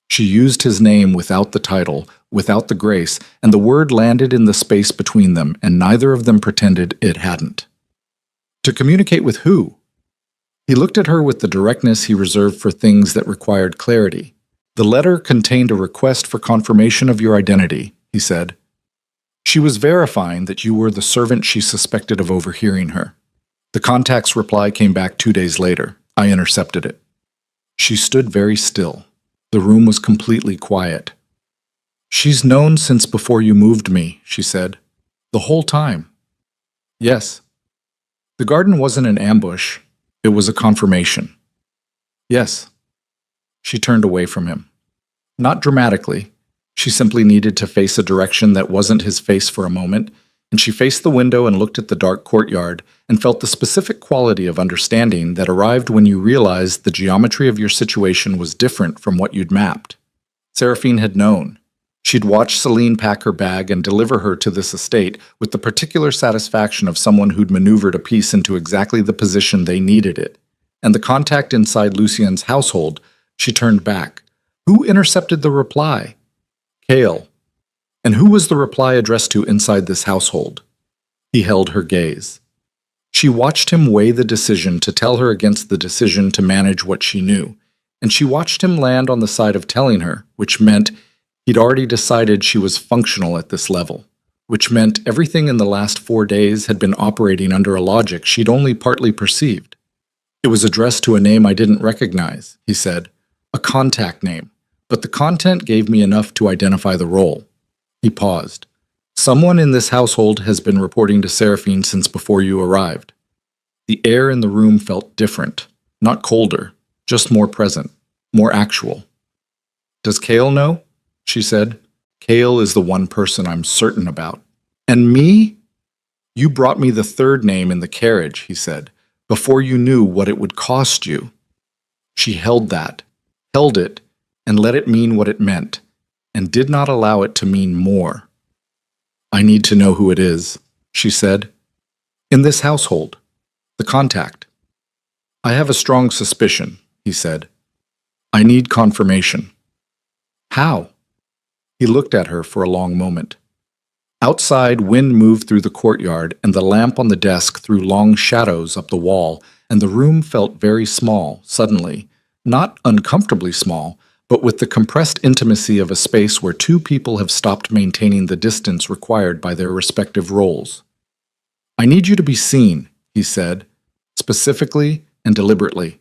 She used his name without the title, without the grace, and the word landed in the space between them, and neither of them pretended it hadn't. To communicate with who? He looked at her with the directness he reserved for things that required clarity. The letter contained a request for confirmation of your identity, he said. She was verifying that you were the servant she suspected of overhearing her. The contact's reply came back 2 days later. I intercepted it. She stood very still. The room was completely quiet. She's known since before you moved me, she said. The whole time. Yes. The garden wasn't an ambush. It was a confirmation. Yes. She turned away from him. Not dramatically. She simply needed to face a direction that wasn't his face for a moment, and she faced the window and looked at the dark courtyard and felt the specific quality of understanding that arrived when you realized the geometry of your situation was different from what you'd mapped. Seraphine had known. She'd watched Celine pack her bag and deliver her to this estate with the particular satisfaction of someone who'd maneuvered a piece into exactly the position they needed it. And the contact inside Lucien's household, she turned back. Who intercepted the reply? Cale. And who was the reply addressed to inside this household? He held her gaze. She watched him weigh the decision to tell her against the decision to manage what she knew, and she watched him land on the side of telling her, which meant he'd already decided she was functional at this level, which meant everything in the last 4 days had been operating under a logic she'd only partly perceived. It was addressed to a name I didn't recognize, he said, a contact name, but the content gave me enough to identify the role. He paused. Someone in this household has been reporting to Seraphine since before you arrived. The air in the room felt different, not colder, just more present, more actual. Does Cale know? She said. Cale is the one person I'm certain about. And me? You brought me the third name in the carriage, he said, before you knew what it would cost you. She held it, and let it mean what it meant, and did not allow it to mean more. I need to know who it is, she said. In this household, the contact. I have a strong suspicion, he said. I need confirmation. How? He looked at her for a long moment. Outside, wind moved through the courtyard, and the lamp on the desk threw long shadows up the wall, and the room felt very small, suddenly. Not uncomfortably small, but with the compressed intimacy of a space where two people have stopped maintaining the distance required by their respective roles. I need you to be seen, he said, specifically and deliberately.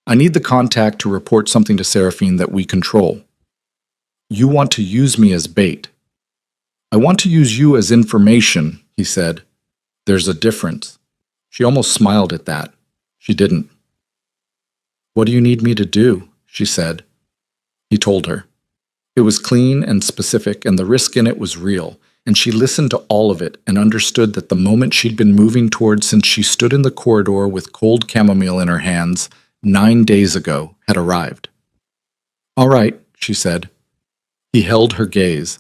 I need the contact to report something to Seraphine that we control. You want to use me as bait. I want to use you as information, he said. There's a difference. She almost smiled at that. She didn't. What do you need me to do? She said. He told her. It was clean and specific, and the risk in it was real, and she listened to all of it and understood that the moment she'd been moving toward since she stood in the corridor with cold chamomile in her hands 9 days ago had arrived. All right, she said. He held her gaze.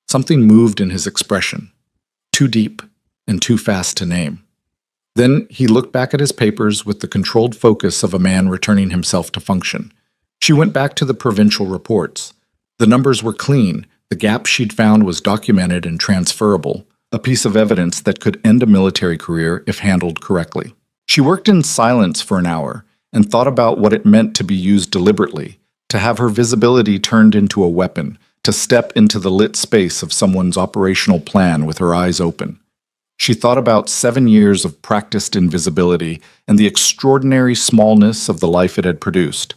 Something moved in his expression, too deep and too fast to name. Then he looked back at his papers with the controlled focus of a man returning himself to function. She went back to the provincial reports. The numbers were clean. The gap she'd found was documented and transferable, a piece of evidence that could end a military career if handled correctly. She worked in silence for an hour and thought about what it meant to be used deliberately, to have her visibility turned into a weapon, to step into the lit space of someone's operational plan with her eyes open. She thought about 7 years of practiced invisibility and the extraordinary smallness of the life it had produced.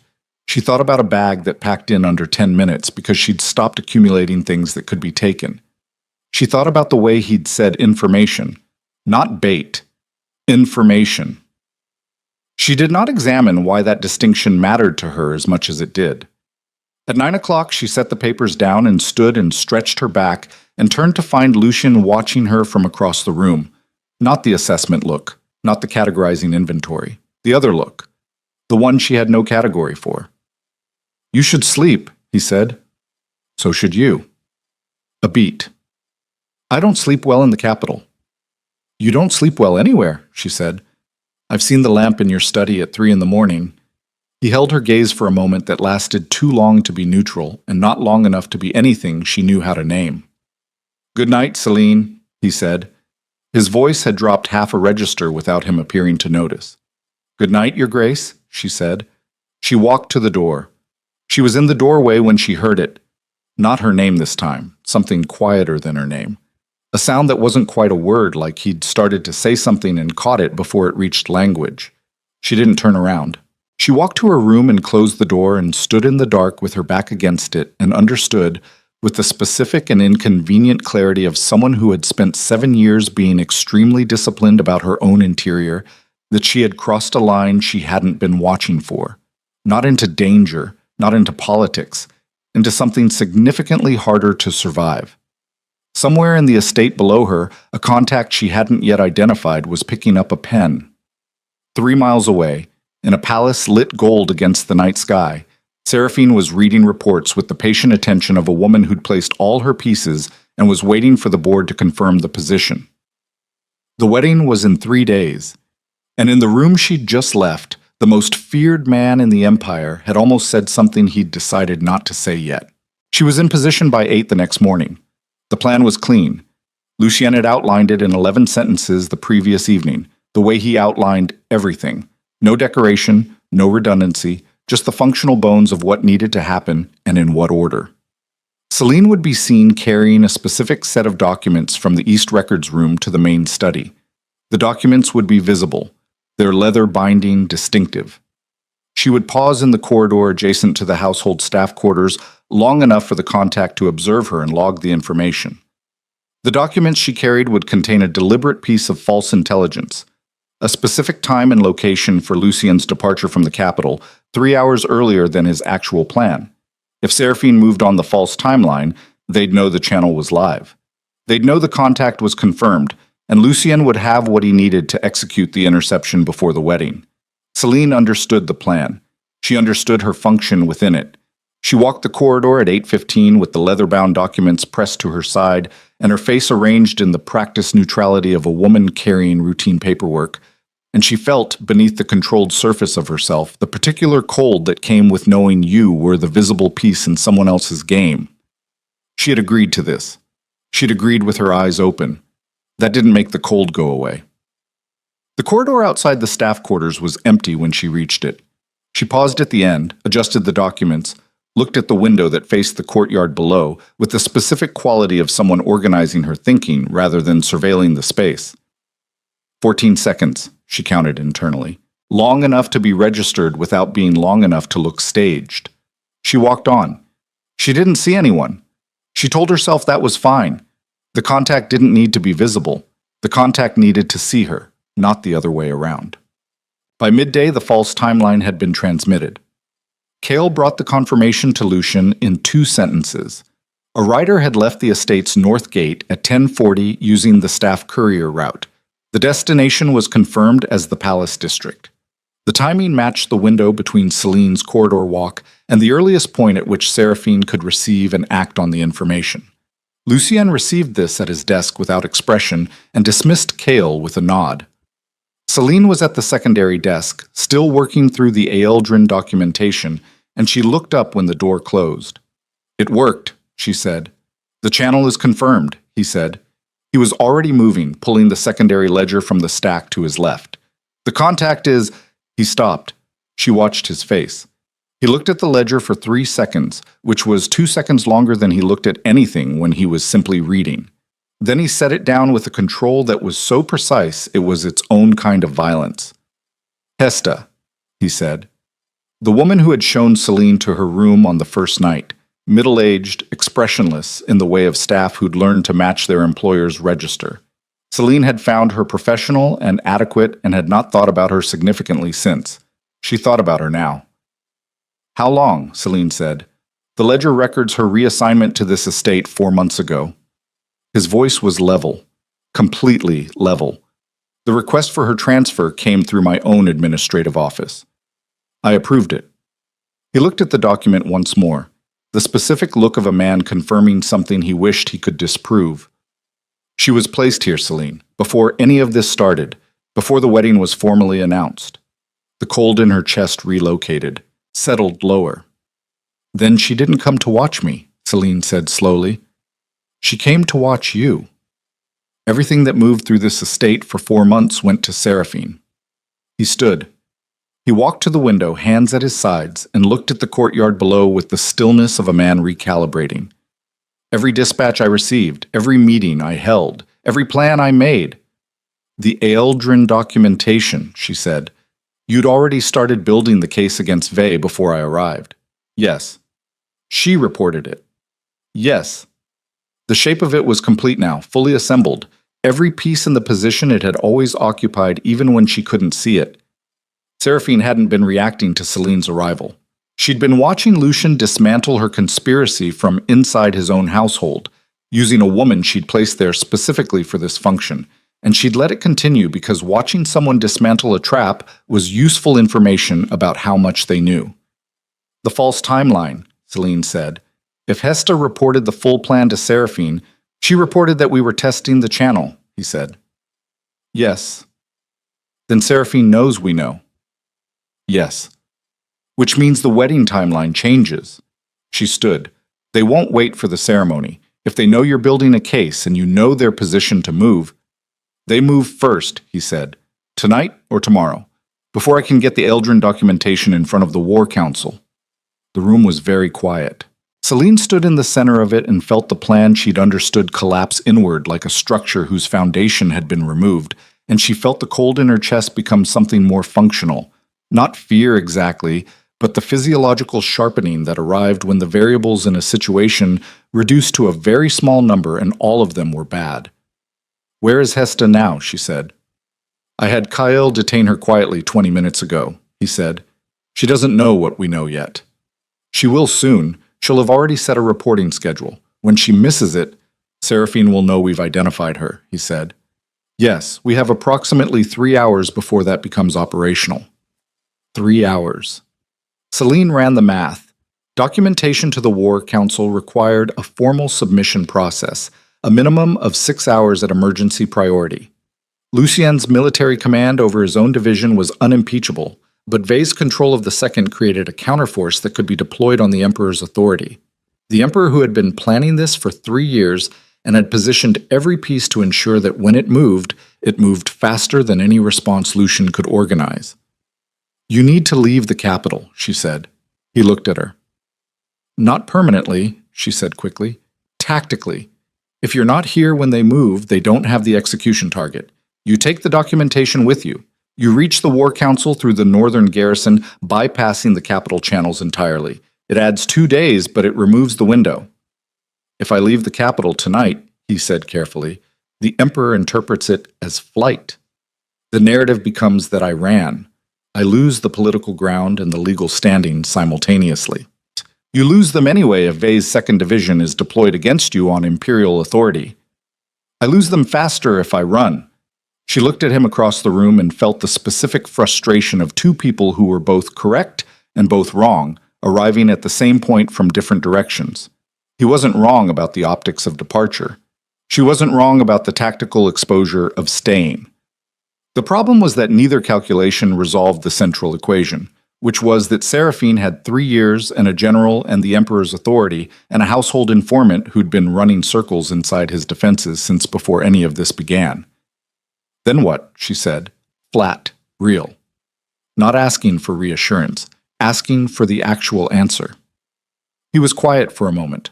She thought about a bag that packed in under 10 minutes because she'd stopped accumulating things that could be taken. She thought about the way he'd said information, not bait, information. She did not examine why that distinction mattered to her as much as it did. At 9 o'clock, she set the papers down and stood and stretched her back and turned to find Lucien watching her from across the room. Not the assessment look, not the categorizing inventory, the other look, the one she had no category for. You should sleep, he said. So should you. A beat. I don't sleep well in the capital. You don't sleep well anywhere, she said. I've seen the lamp in your study at 3 in the morning. He held her gaze for a moment that lasted too long to be neutral and not long enough to be anything she knew how to name. Good night, Celine, he said. His voice had dropped half a register without him appearing to notice. Good night, Your Grace, she said. She walked to the door. She was in the doorway when she heard it. Not her name this time, something quieter than her name. A sound that wasn't quite a word, like he'd started to say something and caught it before it reached language. She didn't turn around. She walked to her room and closed the door and stood in the dark with her back against it and understood, with the specific and inconvenient clarity of someone who had spent 7 years being extremely disciplined about her own interior, that she had crossed a line she hadn't been watching for. Not into danger, not into politics, into something significantly harder to survive. Somewhere in the estate below her, a contact she hadn't yet identified was picking up a pen. 3 miles away, in a palace lit gold against the night sky, Seraphine was reading reports with the patient attention of a woman who'd placed all her pieces and was waiting for the board to confirm the position. The wedding was in 3 days, and in the room she'd just left, the most feared man in the empire had almost said something he'd decided not to say yet. She was in position by 8 the next morning. The plan was clean. Lucien had outlined it in 11 sentences the previous evening, the way he outlined everything. No decoration, no redundancy, just the functional bones of what needed to happen and in what order. Celine would be seen carrying a specific set of documents from the East Records room to the main study. The documents would be visible, their leather binding distinctive. She would pause in the corridor adjacent to the household staff quarters long enough for the contact to observe her and log the information. The documents she carried would contain a deliberate piece of false intelligence, a specific time and location for Lucien's departure from the capital 3 hours earlier than his actual plan. If Seraphine moved on the false timeline, they'd know the channel was live. They'd know the contact was confirmed, and Lucien would have what he needed to execute the interception before the wedding. Celine understood the plan. She understood her function within it. She walked the corridor at 8:15 with the leather-bound documents pressed to her side and her face arranged in the practiced neutrality of a woman carrying routine paperwork, and she felt, beneath the controlled surface of herself, the particular cold that came with knowing you were the visible piece in someone else's game. She had agreed to this. She'd agreed with her eyes open. That didn't make the cold go away. The corridor outside the staff quarters was empty when she reached it. She paused at the end, adjusted the documents, looked at the window that faced the courtyard below with the specific quality of someone organizing her thinking rather than surveilling the space. 14 seconds, she counted internally. Long enough to be registered without being long enough to look staged. She walked on. She didn't see anyone. She told herself that was fine. The contact didn't need to be visible. The contact needed to see her, not the other way around. By midday, the false timeline had been transmitted. Cale brought the confirmation to Lucien in 2 sentences. A rider had left the estate's north gate at 10:40 using the staff courier route. The destination was confirmed as the Palace District. The timing matched the window between Celine's corridor walk and the earliest point at which Seraphine could receive and act on the information. Lucien received this at his desk without expression and dismissed Cale with a nod. Celine was at the secondary desk, still working through the Aeldrin documentation, and she looked up when the door closed. "It worked," she said. "The channel is confirmed," he said. He was already moving, pulling the secondary ledger from the stack to his left. "The contact is—" He stopped. She watched his face. He looked at the ledger for 3 seconds, which was 2 seconds longer than he looked at anything when he was simply reading. Then he set it down with a control that was so precise it was its own kind of violence. "Hesta," he said. The woman who had shown Celine to her room on the first night, middle-aged, expressionless in the way of staff who'd learned to match their employer's register. Celine had found her professional and adequate and had not thought about her significantly since. She thought about her now. "How long?" Celine said. "The ledger records her reassignment to this estate 4 months ago." His voice was level, completely level. The request for her transfer came through my own administrative office. I approved it. He looked at the document once more, the specific look of a man confirming something he wished he could disprove. "She was placed here, Celine, before any of this started. before the wedding was formally announced. The cold in her chest relocated, settled lower. Then she didn't come to watch me, Celine said slowly. She came to watch you. Everything that moved through this estate for 4 months went to Seraphine. He stood. He walked to the window, hands at his sides, and looked at the courtyard below with the stillness of a man recalibrating. Every dispatch I received, every meeting I held, every plan I made. The Eldrin documentation, she said. You'd already started building the case against Vey before I arrived. Yes. She reported it. Yes. The shape of it was complete now, fully assembled. Every piece in the position it had always occupied even when she couldn't see it. Seraphine hadn't been reacting to Celine's arrival. She'd been watching Lucian dismantle her conspiracy from inside his own household, using a woman she'd placed there specifically for this function, and she'd let it continue because watching someone dismantle a trap was useful information about how much they knew. The false timeline, Celine said. If Hesta reported the full plan to Seraphine, she reported that we were testing the channel, he said. Yes. Then Seraphine knows we know. Yes. Which means the wedding timeline changes. She stood. They won't wait for the ceremony. If they know you're building a case and you know their position to move, they move first, he said. Tonight or tomorrow, before I can get the Eldrin documentation in front of the War Council. The room was very quiet. Celine stood in the center of it and felt the plan she'd understood collapse inward like a structure whose foundation had been removed, and she felt the cold in her chest become something more functional. Not fear exactly, but the physiological sharpening that arrived when the variables in a situation reduced to a very small number and all of them were bad. Where is Hesta now? She said. I had Kyle detain her quietly 20 minutes ago, he said. She doesn't know what we know yet. She will soon. She'll have already set a reporting schedule. When she misses it, Seraphine will know we've identified her, he said. Yes, we have approximately 3 hours before that becomes operational. 3 hours. Celine ran the math. Documentation to the War Council required a formal submission process, a minimum of 6 hours at emergency priority. Lucien's military command over his own division was unimpeachable, but Vey's control of the second created a counterforce that could be deployed on the Emperor's authority. The Emperor, who had been planning this for 3 years and had positioned every piece to ensure that when it moved faster than any response Lucian could organize. You need to leave the capital, she said. He looked at her. Not permanently, she said quickly. Tactically. If you're not here when they move, they don't have the execution target. You take the documentation with you. You reach the War Council through the northern garrison, bypassing the capital channels entirely. It adds 2 days, but it removes the window. If I leave the capital tonight, he said carefully, the Emperor interprets it as flight. The narrative becomes that I ran. I lose the political ground and the legal standing simultaneously. You lose them anyway if Vey's 2nd Division is deployed against you on Imperial authority. I lose them faster if I run. She looked at him across the room and felt the specific frustration of 2 people who were both correct and both wrong, arriving at the same point from different directions. He wasn't wrong about the optics of departure. She wasn't wrong about the tactical exposure of staying. The problem was that neither calculation resolved the central equation, which was that Seraphine had 3 years and a general and the Emperor's authority and a household informant who'd been running circles inside his defenses since before any of this began. Then what? She said. Flat. Real. Not asking for reassurance. Asking for the actual answer. He was quiet for a moment.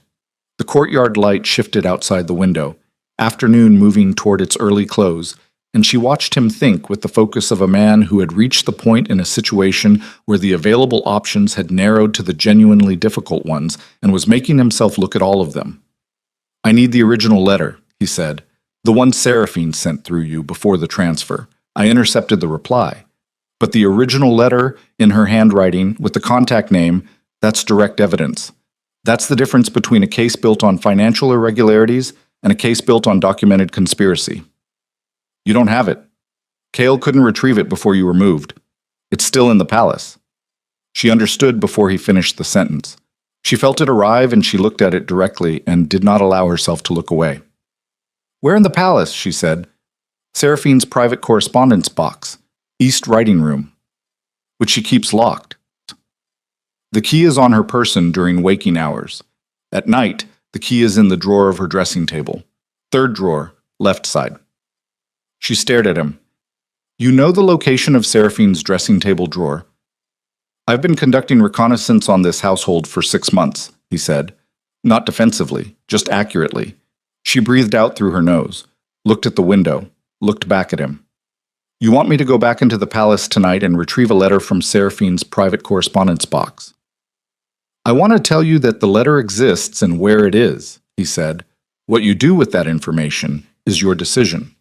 The courtyard light shifted outside the window, afternoon moving toward its early close, and she watched him think with the focus of a man who had reached the point in a situation where the available options had narrowed to the genuinely difficult ones and was making himself look at all of them. I need the original letter, he said. The one Seraphine sent through you before the transfer. I intercepted the reply. But the original letter, in her handwriting, with the contact name, that's direct evidence. That's the difference between a case built on financial irregularities and a case built on documented conspiracy. You don't have it. Cale couldn't retrieve it before you were moved. It's still in the palace. She understood before he finished the sentence. She felt it arrive and she looked at it directly and did not allow herself to look away. Where in the palace? She said. Seraphine's private correspondence box, East Writing Room, which she keeps locked. The key is on her person during waking hours. At night, the key is in the drawer of her dressing table. Third drawer, left side. She stared at him. You know the location of Seraphine's dressing table drawer? I've been conducting reconnaissance on this household for 6 months, he said. Not defensively, just accurately. She breathed out through her nose, looked at the window, looked back at him. You want me to go back into the palace tonight and retrieve a letter from Seraphine's private correspondence box? I want to tell you that the letter exists and where it is, he said. What you do with that information is your decision.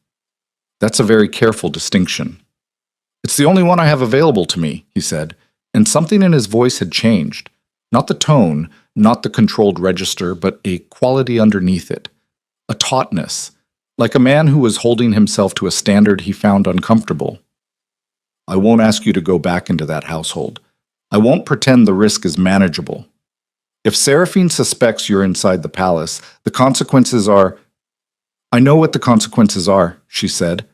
That's a very careful distinction. It's the only one I have available to me, he said, and something in his voice had changed. Not the tone, not the controlled register, but a quality underneath it. A tautness, like a man who was holding himself to a standard he found uncomfortable. I won't ask you to go back into that household. I won't pretend the risk is manageable. If Seraphine suspects you're inside the palace, the consequences are— I know what the consequences are, she said.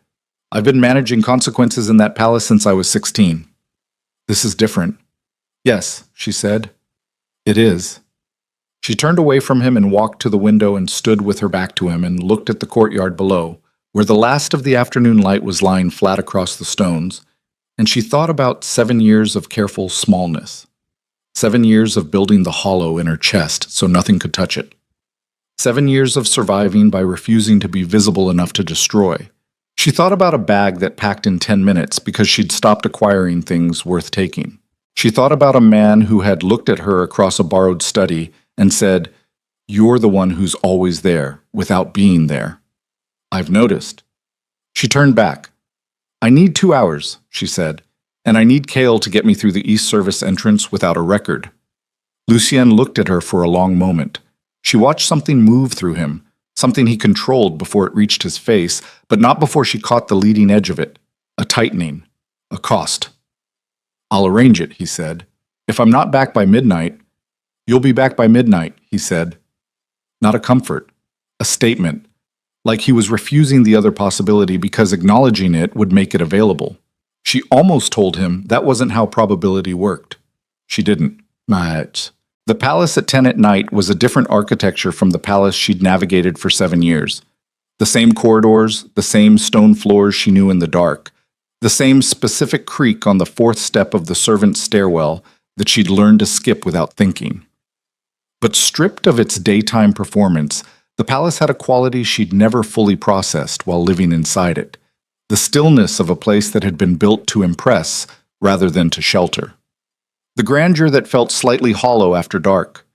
I've been managing consequences in that palace since I was 16. This is different. Yes, she said. It is. She turned away from him and walked to the window and stood with her back to him and looked at the courtyard below, where the last of the afternoon light was lying flat across the stones, and she thought about 7 years of careful smallness. 7 years of building the hollow in her chest so nothing could touch it. 7 years of surviving by refusing to be visible enough to destroy. She thought about a bag that packed in 10 minutes because she'd stopped acquiring things worth taking. She thought about a man who had looked at her across a borrowed study and said, "You're the one who's always there, without being there. I've noticed." She turned back. "I need 2 hours," she said, "and I need Kale to get me through the East Service entrance without a record." Lucien looked at her for a long moment. She watched something move through him, something he controlled before it reached his face, but not before she caught the leading edge of it. A tightening. A cost. "I'll arrange it," he said. "If I'm not back by midnight—" "You'll be back by midnight," he said. Not a comfort. A statement. Like he was refusing the other possibility because acknowledging it would make it available. She almost told him that wasn't how probability worked. She didn't. Much. The palace at 10 at night was a different architecture from the palace she'd navigated for 7 years. The same corridors, the same stone floors she knew in the dark, the same specific creak on the 4th step of the servant's stairwell that she'd learned to skip without thinking. But stripped of its daytime performance, the palace had a quality she'd never fully processed while living inside it. The stillness of a place that had been built to impress rather than to shelter. The grandeur that felt slightly hollow after dark.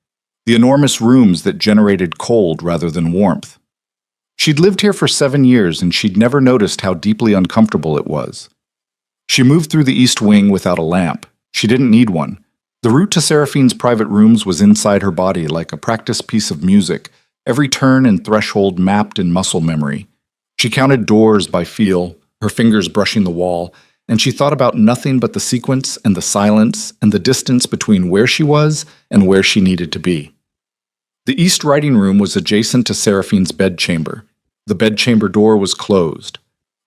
The enormous rooms that generated cold rather than warmth. She'd lived here for 7 years and she'd never noticed how deeply uncomfortable it was. She moved through the east wing without a lamp. She didn't need one. The route to Seraphine's private rooms was inside her body like a practiced piece of music, every turn and threshold mapped in muscle memory. She counted doors by feel, her fingers brushing the wall, and she thought about nothing but the sequence and the silence and the distance between where she was and where she needed to be. The East Writing Room was adjacent to Seraphine's bedchamber. The bedchamber door was closed.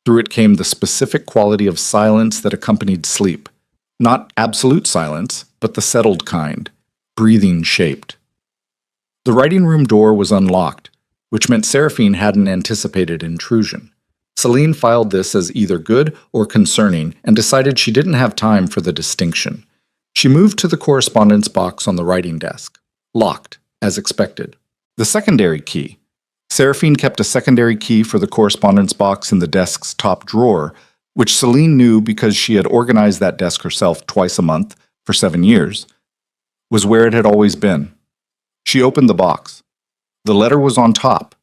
Through it came the specific quality of silence that accompanied sleep. Not absolute silence, but the settled kind, breathing-shaped. The writing room door was unlocked, which meant Seraphine hadn't anticipated intrusion. Celine filed this as either good or concerning and decided she didn't have time for the distinction. She moved to the correspondence box on the writing desk. Locked, as expected. The secondary key. Seraphine kept a secondary key for the correspondence box in the desk's top drawer, which Celine knew because she had organized that desk herself twice a month for 7 years, was where it had always been. She opened the box. The letter was on top.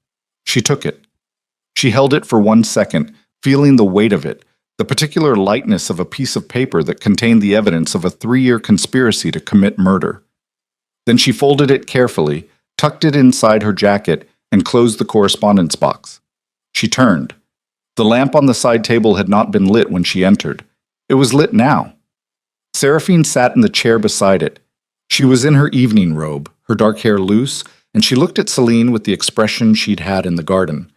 She took it. She held it for 1 second, feeling the weight of it, the particular lightness of a piece of paper that contained the evidence of a 3-year conspiracy to commit murder. Then she folded it carefully, tucked it inside her jacket, and closed the correspondence box. She turned. The lamp on the side table had not been lit when she entered. It was lit now. Seraphine sat in the chair beside it. She was in her evening robe, her dark hair loose, and she looked at Celine with the expression she'd had in the garden.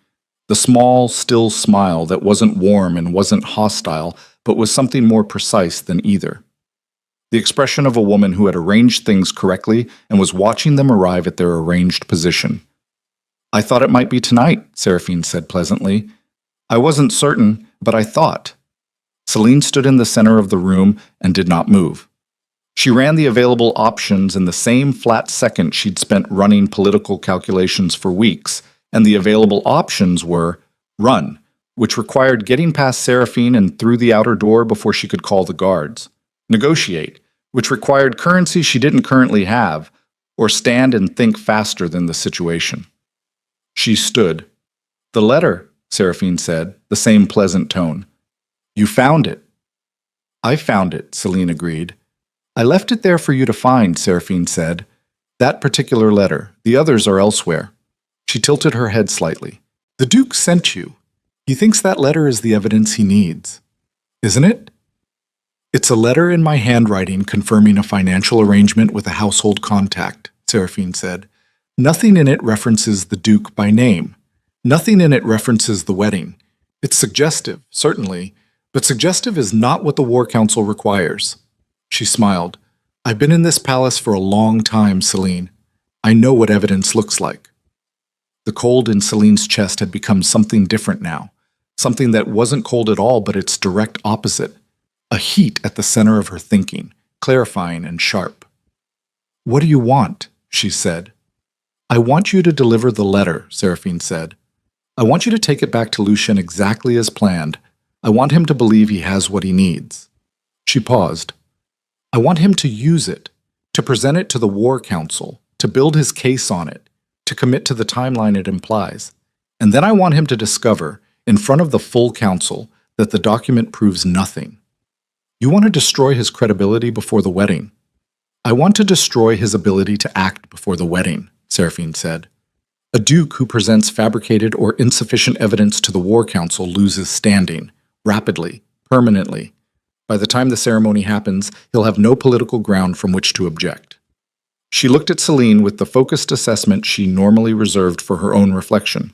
The small, still smile that wasn't warm and wasn't hostile, but was something more precise than either. The expression of a woman who had arranged things correctly and was watching them arrive at their arranged position. "I thought it might be tonight," Seraphine said pleasantly. "I wasn't certain, but I thought." Celine stood in the center of the room and did not move. She ran the available options in the same flat second she'd spent running political calculations for weeks, and the available options were run, which required getting past Seraphine and through the outer door before she could call the guards; negotiate, which required currency she didn't currently have; or stand and think faster than the situation. She stood. "The letter," Seraphine said, the same pleasant tone. "You found it." "I found it," Celine agreed. "I left it there for you to find," Seraphine said. "That particular letter. The others are elsewhere." She tilted her head slightly. "The Duke sent you. He thinks that letter is the evidence he needs. Isn't it?" "It's a letter in my handwriting confirming a financial arrangement with a household contact," Seraphine said. "Nothing in it references the Duke by name. Nothing in it references the wedding. It's suggestive, certainly, but suggestive is not what the War Council requires." She smiled. "I've been in this palace for a long time, Celine. I know what evidence looks like." The cold in Celine's chest had become something different now, something that wasn't cold at all but its direct opposite, a heat at the center of her thinking, clarifying and sharp. "What do you want?" she said. "I want you to deliver the letter," Seraphine said. "I want you to take it back to Lucien exactly as planned. I want him to believe he has what he needs." She paused. "I want him to use it, to present it to the War Council, to build his case on it, to commit to the timeline it implies. And then I want him to discover, in front of the full council, that the document proves nothing. You want to destroy his credibility before the wedding." "I want to destroy his ability to act before the wedding," Seraphine said. "A duke who presents fabricated or insufficient evidence to the War Council loses standing, rapidly, permanently. By the time the ceremony happens, he'll have no political ground from which to object." She looked at Celine with the focused assessment she normally reserved for her own reflection.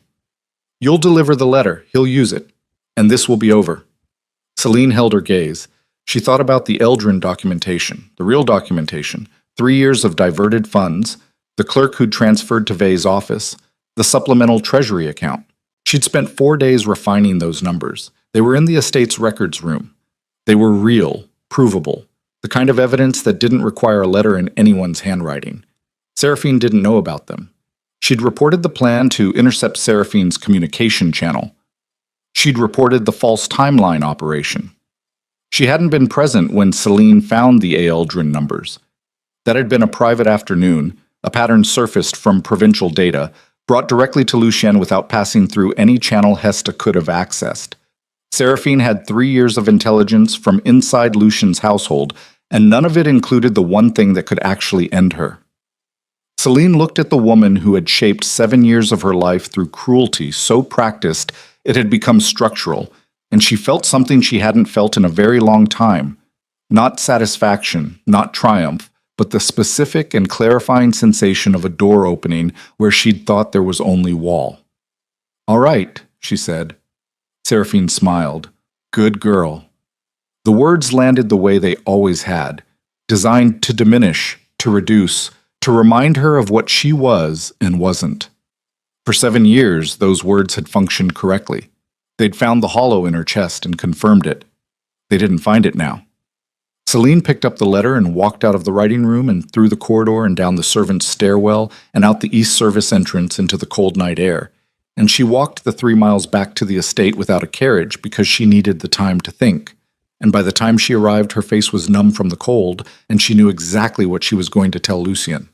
"You'll deliver the letter, he'll use it, and this will be over." Celine held her gaze. She thought about the Eldrin documentation, the real documentation, 3 years of diverted funds, the clerk who'd transferred to Vey's office, the supplemental treasury account. She'd spent 4 days refining those numbers. They were in the estate's records room. They were real, provable, the kind of evidence that didn't require a letter in anyone's handwriting. Seraphine didn't know about them. She'd reported the plan to intercept Seraphine's communication channel. She'd reported the false timeline operation. She hadn't been present when Celine found the Eldrin numbers. That had been a private afternoon, a pattern surfaced from provincial data, brought directly to Lucien without passing through any channel Hesta could have accessed. Seraphine had 3 years of intelligence from inside Lucien's household, and none of it included the one thing that could actually end her. Celine looked at the woman who had shaped 7 years of her life through cruelty so practiced it had become structural, and she felt something she hadn't felt in a very long time. Not satisfaction, not triumph, but the specific and clarifying sensation of a door opening where she'd thought there was only wall. "All right," she said. Seraphine smiled. "Good girl." The words landed the way they always had, designed to diminish, to reduce, to remind her of what she was and wasn't. For 7 years, those words had functioned correctly. They'd found the hollow in her chest and confirmed it. They didn't find it now. Celine picked up the letter and walked out of the writing room and through the corridor and down the servants' stairwell and out the east service entrance into the cold night air. And she walked the 3 miles back to the estate without a carriage because she needed the time to think. And by the time she arrived, her face was numb from the cold, and she knew exactly what she was going to tell Lucien.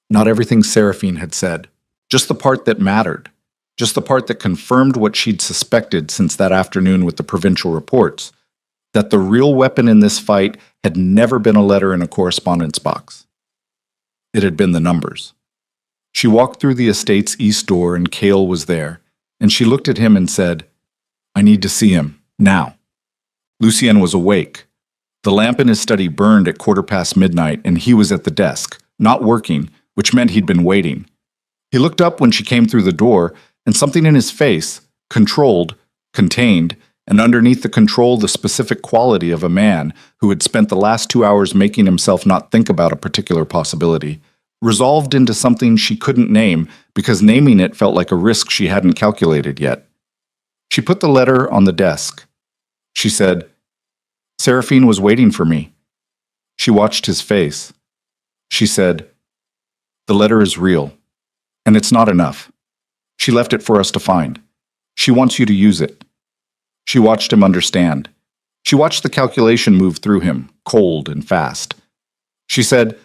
Not everything Seraphine had said. Just the part that mattered. Just the part that confirmed what she'd suspected since that afternoon with the provincial reports. That the real weapon in this fight had never been a letter in a correspondence box. It had been the numbers. She walked through the estate's east door and Cale was there, and she looked at him and said, "I need to see him, now." Lucien was awake. The lamp in his study burned at midnight, and he was at the desk, not working, which meant he'd been waiting. He looked up when she came through the door, and something in his face, controlled, contained, and underneath the control the specific quality of a man who had spent the last 2 hours making himself not think about a particular possibility, resolved into something she couldn't name because naming it felt like a risk she hadn't calculated yet. She put the letter on the desk. She said, "Seraphine was waiting for me." She watched his face. She said, "The letter is real, and it's not enough. She left it for us to find. She wants you to use it." She watched him understand. She watched the calculation move through him, cold and fast. She said,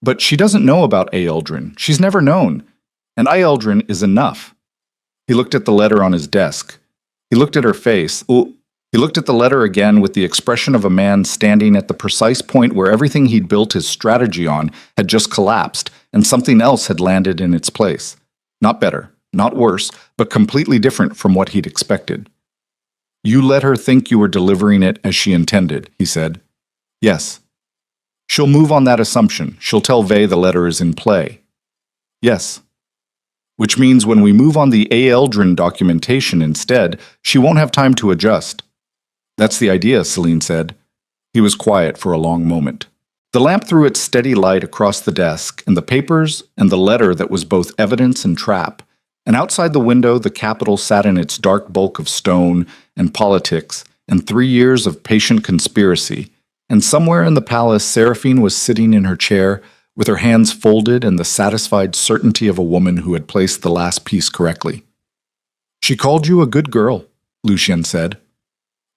"But she doesn't know about Eldrin. She's never known. And Eldrin is enough." He looked at the letter on his desk. He looked at her face. He looked at the letter again with the expression of a man standing at the precise point where everything he'd built his strategy on had just collapsed and something else had landed in its place. Not better, not worse, but completely different from what he'd expected. "You let her think you were delivering it as she intended," he said. "Yes." "She'll move on that assumption. She'll tell Vey the letter is in play." "Yes." "Which means when we move on the Eldrin documentation instead, she won't have time to adjust." "That's the idea," Celine said. He was quiet for a long moment. The lamp threw its steady light across the desk and the papers and the letter that was both evidence and trap, and outside the window the Capitol sat in its dark bulk of stone and politics and 3 years of patient conspiracy, and somewhere in the palace Seraphine was sitting in her chair with her hands folded and the satisfied certainty of a woman who had placed the last piece correctly. "She called you a good girl," Lucien said.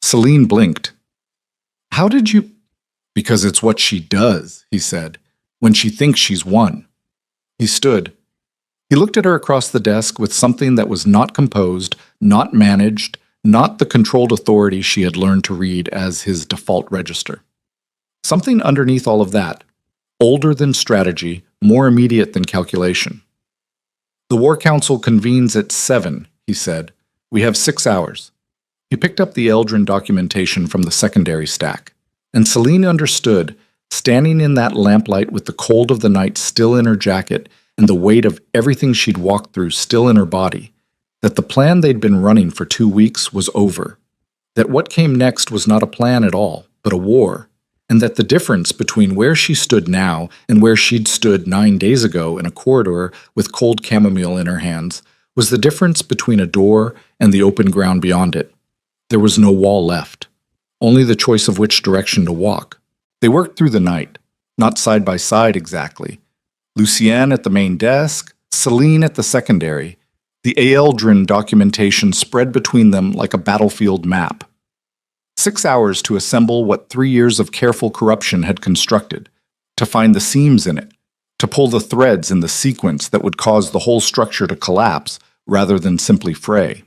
Celine blinked. "How did you—" "Because it's what she does," he said, "when she thinks she's won." He stood. He looked at her across the desk with something that was not composed, not managed, not the controlled authority she had learned to read as his default register. Something underneath all of that, older than strategy, more immediate than calculation. "The War Council convenes at 7, he said. "We have 6 hours." He picked up the Eldrin documentation from the secondary stack, and Celine understood, standing in that lamplight with the cold of the night still in her jacket and the weight of everything she'd walked through still in her body, that the plan they'd been running for 2 weeks was over, that what came next was not a plan at all, but a war, and that the difference between where she stood now and where she'd stood 9 days ago in a corridor with cold chamomile in her hands was the difference between a door and the open ground beyond it. There was no wall left, only the choice of which direction to walk. They worked through the night, not side by side exactly. Lucienne at the main desk, Celine at the secondary. The Eldrin documentation spread between them like a battlefield map. 6 hours to assemble what 3 years of careful corruption had constructed, to find the seams in it, to pull the threads in the sequence that would cause the whole structure to collapse rather than simply fray.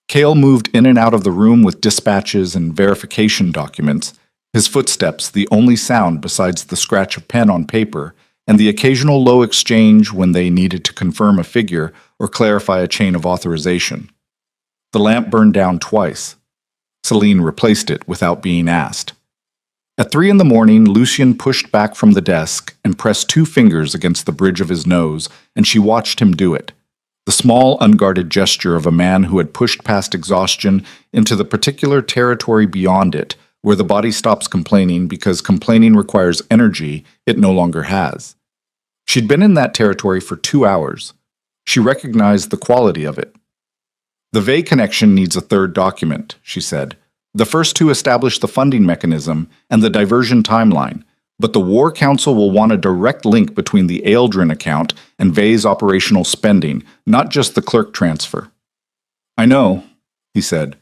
Cale moved in and out of the room with dispatches and verification documents, his footsteps the only sound besides the scratch of pen on paper and the occasional low exchange when they needed to confirm a figure or clarify a chain of authorization. The lamp burned down twice. Celine replaced it without being asked. At 3 in the morning, Lucien pushed back from the desk and pressed 2 fingers against the bridge of his nose, and she watched him do it. The small, unguarded gesture of a man who had pushed past exhaustion into the particular territory beyond it, where the body stops complaining because complaining requires energy it no longer has. She'd been in that territory for 2 hours. She recognized the quality of it. "The Vey connection needs a third document," she said. "The first 2 establish the funding mechanism and the diversion timeline, but the War Council will want a direct link between the Eldrin account and Vey's operational spending, not just the clerk transfer." "I know," he said.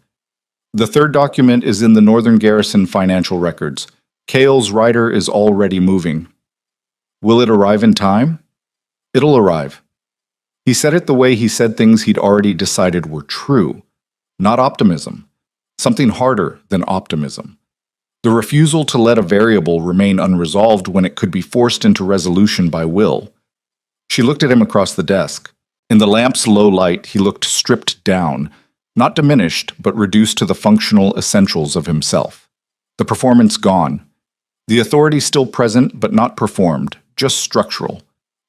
"The third document is in the Northern Garrison financial records. Cale's rider is already moving." "Will it arrive in time?" "It'll arrive." He said it the way he said things he'd already decided were true, not optimism, something harder than optimism. The refusal to let a variable remain unresolved when it could be forced into resolution by will. She looked at him across the desk. In the lamp's low light, he looked stripped down, not diminished, but reduced to the functional essentials of himself. The performance gone. The authority still present, but not performed, just structural.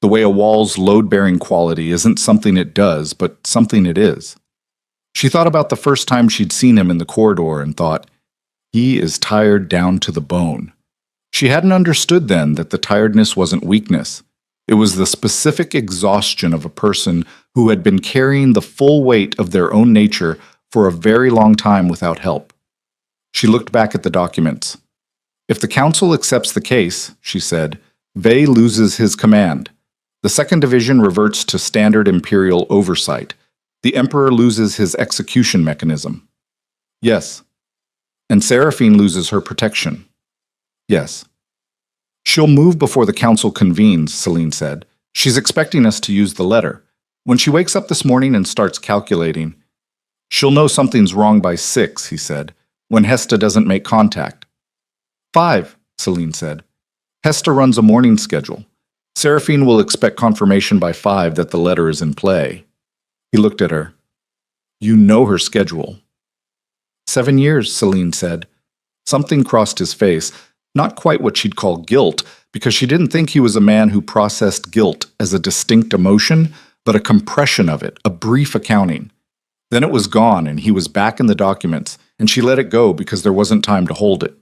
The way a wall's load-bearing quality isn't something it does, but something it is. She thought about the first time she'd seen him in the corridor and thought, he is tired down to the bone. She hadn't understood then that the tiredness wasn't weakness. It was the specific exhaustion of a person who had been carrying the full weight of their own nature for a very long time without help. She looked back at the documents. If the council accepts the case, she said, Vey loses his command. The Second Division reverts to standard imperial oversight. The Emperor loses his execution mechanism. Yes. And Seraphine loses her protection. Yes. She'll move before the council convenes, Celine said. She's expecting us to use the letter. When she wakes up this morning and starts calculating, she'll know something's wrong by 6, he said, when Hesta doesn't make contact. 5, Celine said. Hesta runs a morning schedule. Seraphine will expect confirmation by 5 that the letter is in play. He looked at her. You know her schedule. 7 years, Celine said. Something crossed his face, not quite what she'd call guilt, because she didn't think he was a man who processed guilt as a distinct emotion, but a compression of it, a brief accounting. Then it was gone, and he was back in the documents, and she let it go because there wasn't time to hold it.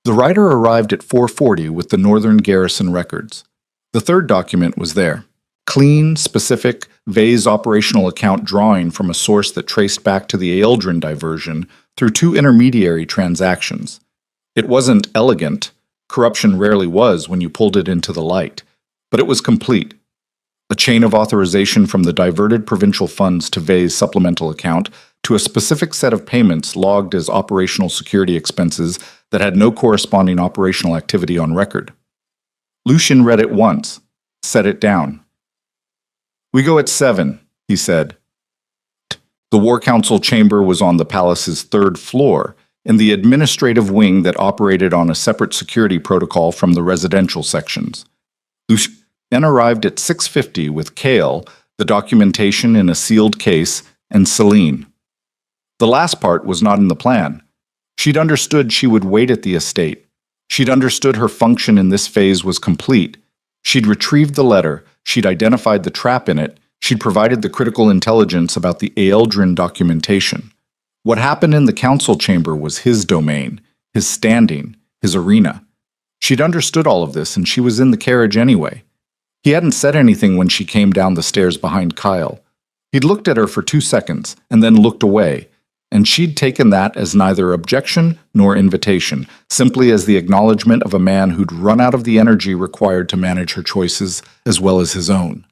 The writer arrived at 4:40 with the Northern Garrison records. The third document was there. Clean, specific, Vey's operational account drawing from a source that traced back to the Aeldrin diversion through 2 intermediary transactions. It wasn't elegant. Corruption rarely was when you pulled it into the light. But it was complete. A chain of authorization from the diverted provincial funds to Vey's supplemental account to a specific set of payments logged as operational security expenses that had no corresponding operational activity on record. Lucien read it once, set it down. We go at 7, he said. The War Council chamber was on the palace's 3rd floor, in the administrative wing that operated on a separate security protocol from the residential sections. Lucien arrived at 6:50 with Kale, the documentation in a sealed case, and Celine. The last part was not in the plan. She'd understood she would wait at the estate. She'd understood her function in this phase was complete. She'd retrieved the letter, she'd identified the trap in it, she'd provided the critical intelligence about the Aeldrin documentation. What happened in the council chamber was his domain, his standing, his arena. She'd understood all of this, and she was in the carriage anyway. He hadn't said anything when she came down the stairs behind Kyle. He'd looked at her for 2 seconds, and then looked away, and she'd taken that as neither objection nor invitation, simply as the acknowledgement of a man who'd run out of the energy required to manage her choices as well as his own.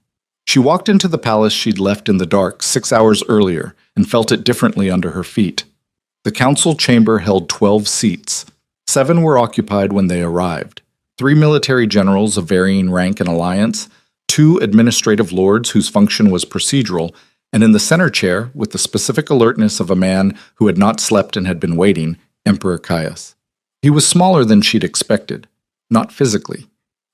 She walked into the palace she'd left in the dark 6 hours earlier and felt it differently under her feet. The council chamber held 12 seats. 7 were occupied when they arrived. 3 military generals of varying rank and alliance, 2 administrative lords whose function was procedural, and in the center chair, with the specific alertness of a man who had not slept and had been waiting, Emperor Caius. He was smaller than she'd expected, not physically.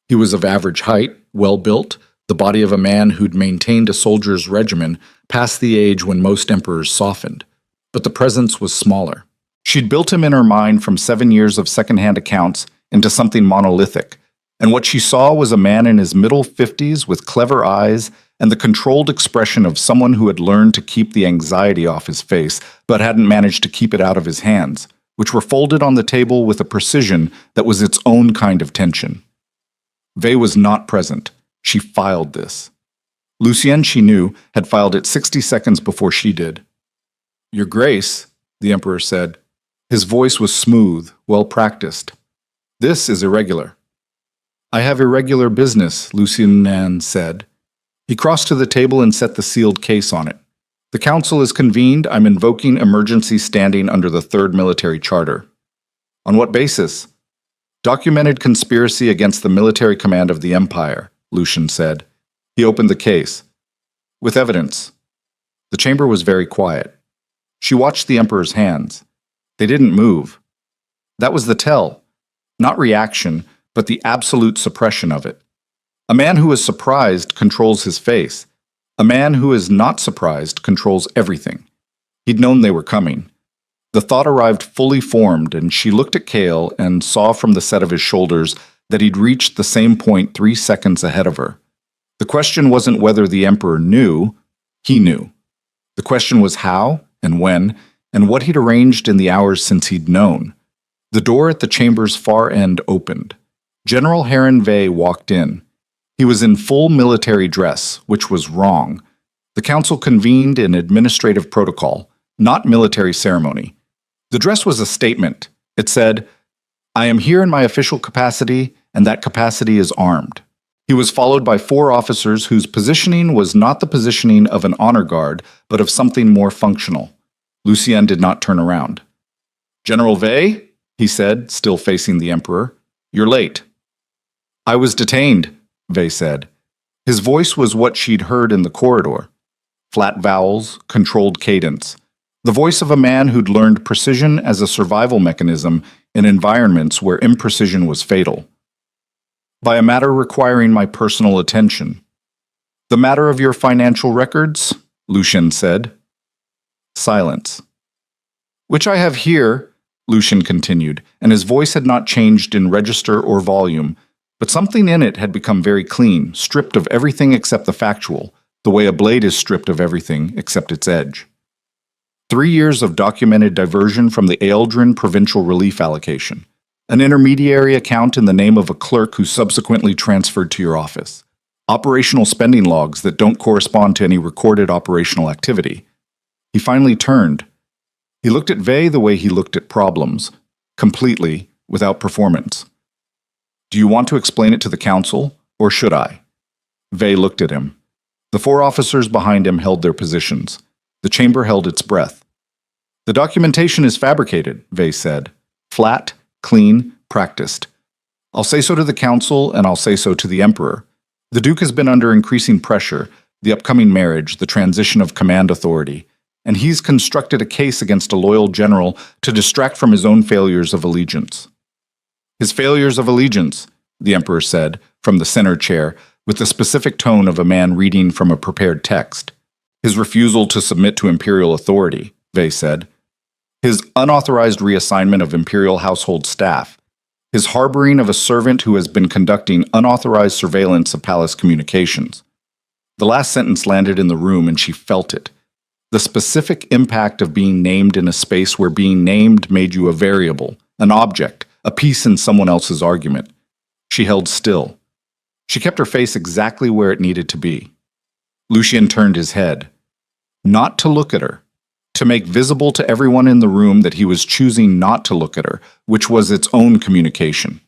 He was of average height, well-built, the body of a man who'd maintained a soldier's regimen past the age when most emperors softened. But the presence was smaller. She'd built him in her mind from 7 years of second-hand accounts into something monolithic, and what she saw was a man in his middle 50s with clever eyes and the controlled expression of someone who had learned to keep the anxiety off his face, but hadn't managed to keep it out of his hands, which were folded on the table with a precision that was its own kind of tension. Vey was not present. She filed this. Lucien, she knew, had filed it 60 seconds before she did. Your Grace, the Emperor said. His voice was smooth, well-practiced. This is irregular. I have irregular business, Lucien said. He crossed to the table and set the sealed case on it. The council is convened. I'm invoking emergency standing under the 3rd Military Charter. On what basis? Documented conspiracy against the military command of the Empire, Lucien said. He opened the case. With evidence. The chamber was very quiet. She watched the Emperor's hands. They didn't move. That was the tell. Not reaction, but the absolute suppression of it. A man who is surprised controls his face. A man who is not surprised controls everything. He'd known they were coming. The thought arrived fully formed, and she looked at Kale and saw from the set of his shoulders that he'd reached the same point 3 seconds ahead of her. The question wasn't whether the Emperor knew. He knew. The question was how and when, and what he'd arranged in the hours since he'd known. The door at the chamber's far end opened. General Heron Vey walked in. He was in full military dress, which was wrong. The council convened in administrative protocol, not military ceremony. The dress was a statement. It said, "I am here in my official capacity, and that capacity is armed." He was followed by 4 officers whose positioning was not the positioning of an honor guard, but of something more functional. Lucien did not turn around. "General Vey," he said, still facing the Emperor, "you're late." "I was detained," Vey said. His voice was what she'd heard in the corridor. Flat vowels, controlled cadence. The voice of a man who'd learned precision as a survival mechanism in environments where imprecision was fatal. "By a matter requiring my personal attention." "The matter of your financial records?" Lucien said. Silence. "Which I have here," Lucien continued, and his voice had not changed in register or volume, but something in it had become very clean, stripped of everything except the factual, the way a blade is stripped of everything except its edge. 3 years of documented diversion from the Ealdrin Provincial Relief Allocation. An intermediary account in the name of a clerk who subsequently transferred to your office. Operational spending logs that don't correspond to any recorded operational activity. He finally turned. He looked at Vey the way he looked at problems, completely, without performance. "Do you want to explain it to the council, or should I?" Vey looked at him. The 4 officers behind him held their positions. The chamber held its breath. "The documentation is fabricated," Vey said. "Flat, clean, practiced. I'll say so to the council, and I'll say so to the Emperor. The Duke has been under increasing pressure, the upcoming marriage, the transition of command authority, and he's constructed a case against a loyal general to distract from his own failures of allegiance." "His failures of allegiance," the Emperor said, from the center chair, with the specific tone of a man reading from a prepared text. "His refusal to submit to imperial authority," Vey said. "His unauthorized reassignment of imperial household staff. His harboring of a servant who has been conducting unauthorized surveillance of palace communications." The last sentence landed in the room and she felt it. The specific impact of being named in a space where being named made you a variable, an object, a piece in someone else's argument. She held still. She kept her face exactly where it needed to be. Lucien turned his head. Not to look at her. To make visible to everyone in the room that he was choosing not to look at her, which was its own communication.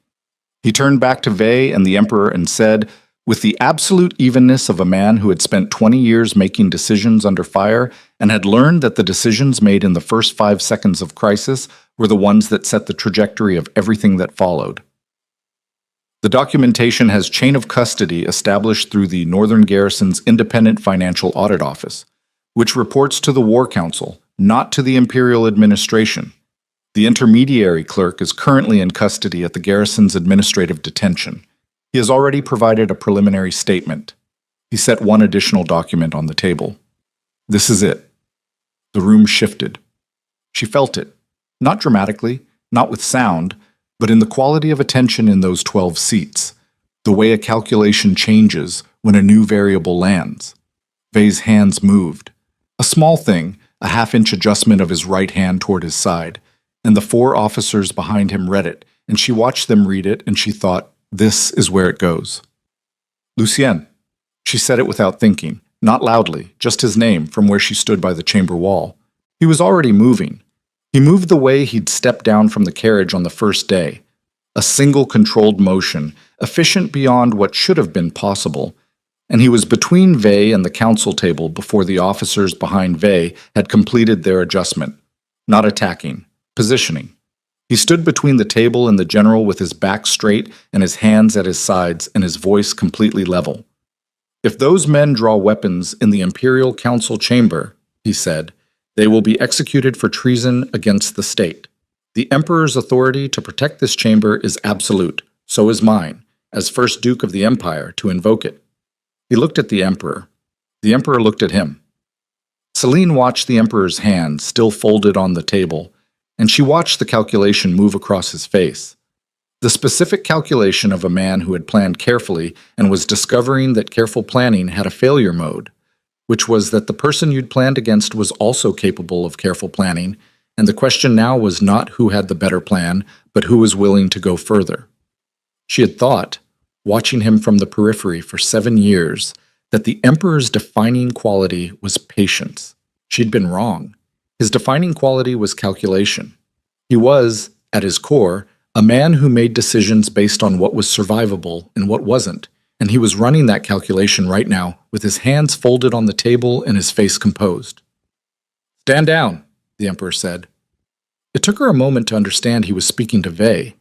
He turned back to Vey and the Emperor and said, with the absolute evenness of a man who had spent 20 years making decisions under fire and had learned that the decisions made in the first 5 seconds of crisis were the ones that set the trajectory of everything that followed. "The documentation has chain of custody established through the Northern Garrison's Independent Financial Audit Office, which reports to the War Council, not to the Imperial Administration. The intermediary clerk is currently in custody at the Garrison's administrative detention. He has already provided a preliminary statement." He set one additional document on the table. "This is it." The room shifted. She felt it, not dramatically, not with sound, but in the quality of attention in those 12 seats, the way a calculation changes when a new variable lands. Vey's hands moved. A small thing, a half-inch adjustment of his right hand toward his side, and the 4 officers behind him read it, and she watched them read it, and she thought, this is where it goes. "Lucien." She said it without thinking, not loudly, just his name from where she stood by the chamber wall. He was already moving. He moved the way he'd stepped down from the carriage on the first day. A single controlled motion, efficient beyond what should have been possible, and he was between Vey and the council table before the officers behind Vey had completed their adjustment. Not attacking, positioning. He stood between the table and the general with his back straight and his hands at his sides and his voice completely level. "If those men draw weapons in the Imperial Council chamber," he said, "they will be executed for treason against the state. The Emperor's authority to protect this chamber is absolute, so is mine, as First Duke of the Empire, to invoke it." He looked at the Emperor. The Emperor looked at him. Celine watched the Emperor's hand still folded on the table, and she watched the calculation move across his face. The specific calculation of a man who had planned carefully and was discovering that careful planning had a failure mode, which was that the person you'd planned against was also capable of careful planning, and the question now was not who had the better plan, but who was willing to go further. She had thought, watching him from the periphery for 7 years, that the Emperor's defining quality was patience. She'd been wrong. His defining quality was calculation. He was, at his core, a man who made decisions based on what was survivable and what wasn't, and he was running that calculation right now with his hands folded on the table and his face composed. "Stand down," the Emperor said. It took her a moment to understand he was speaking to Vey.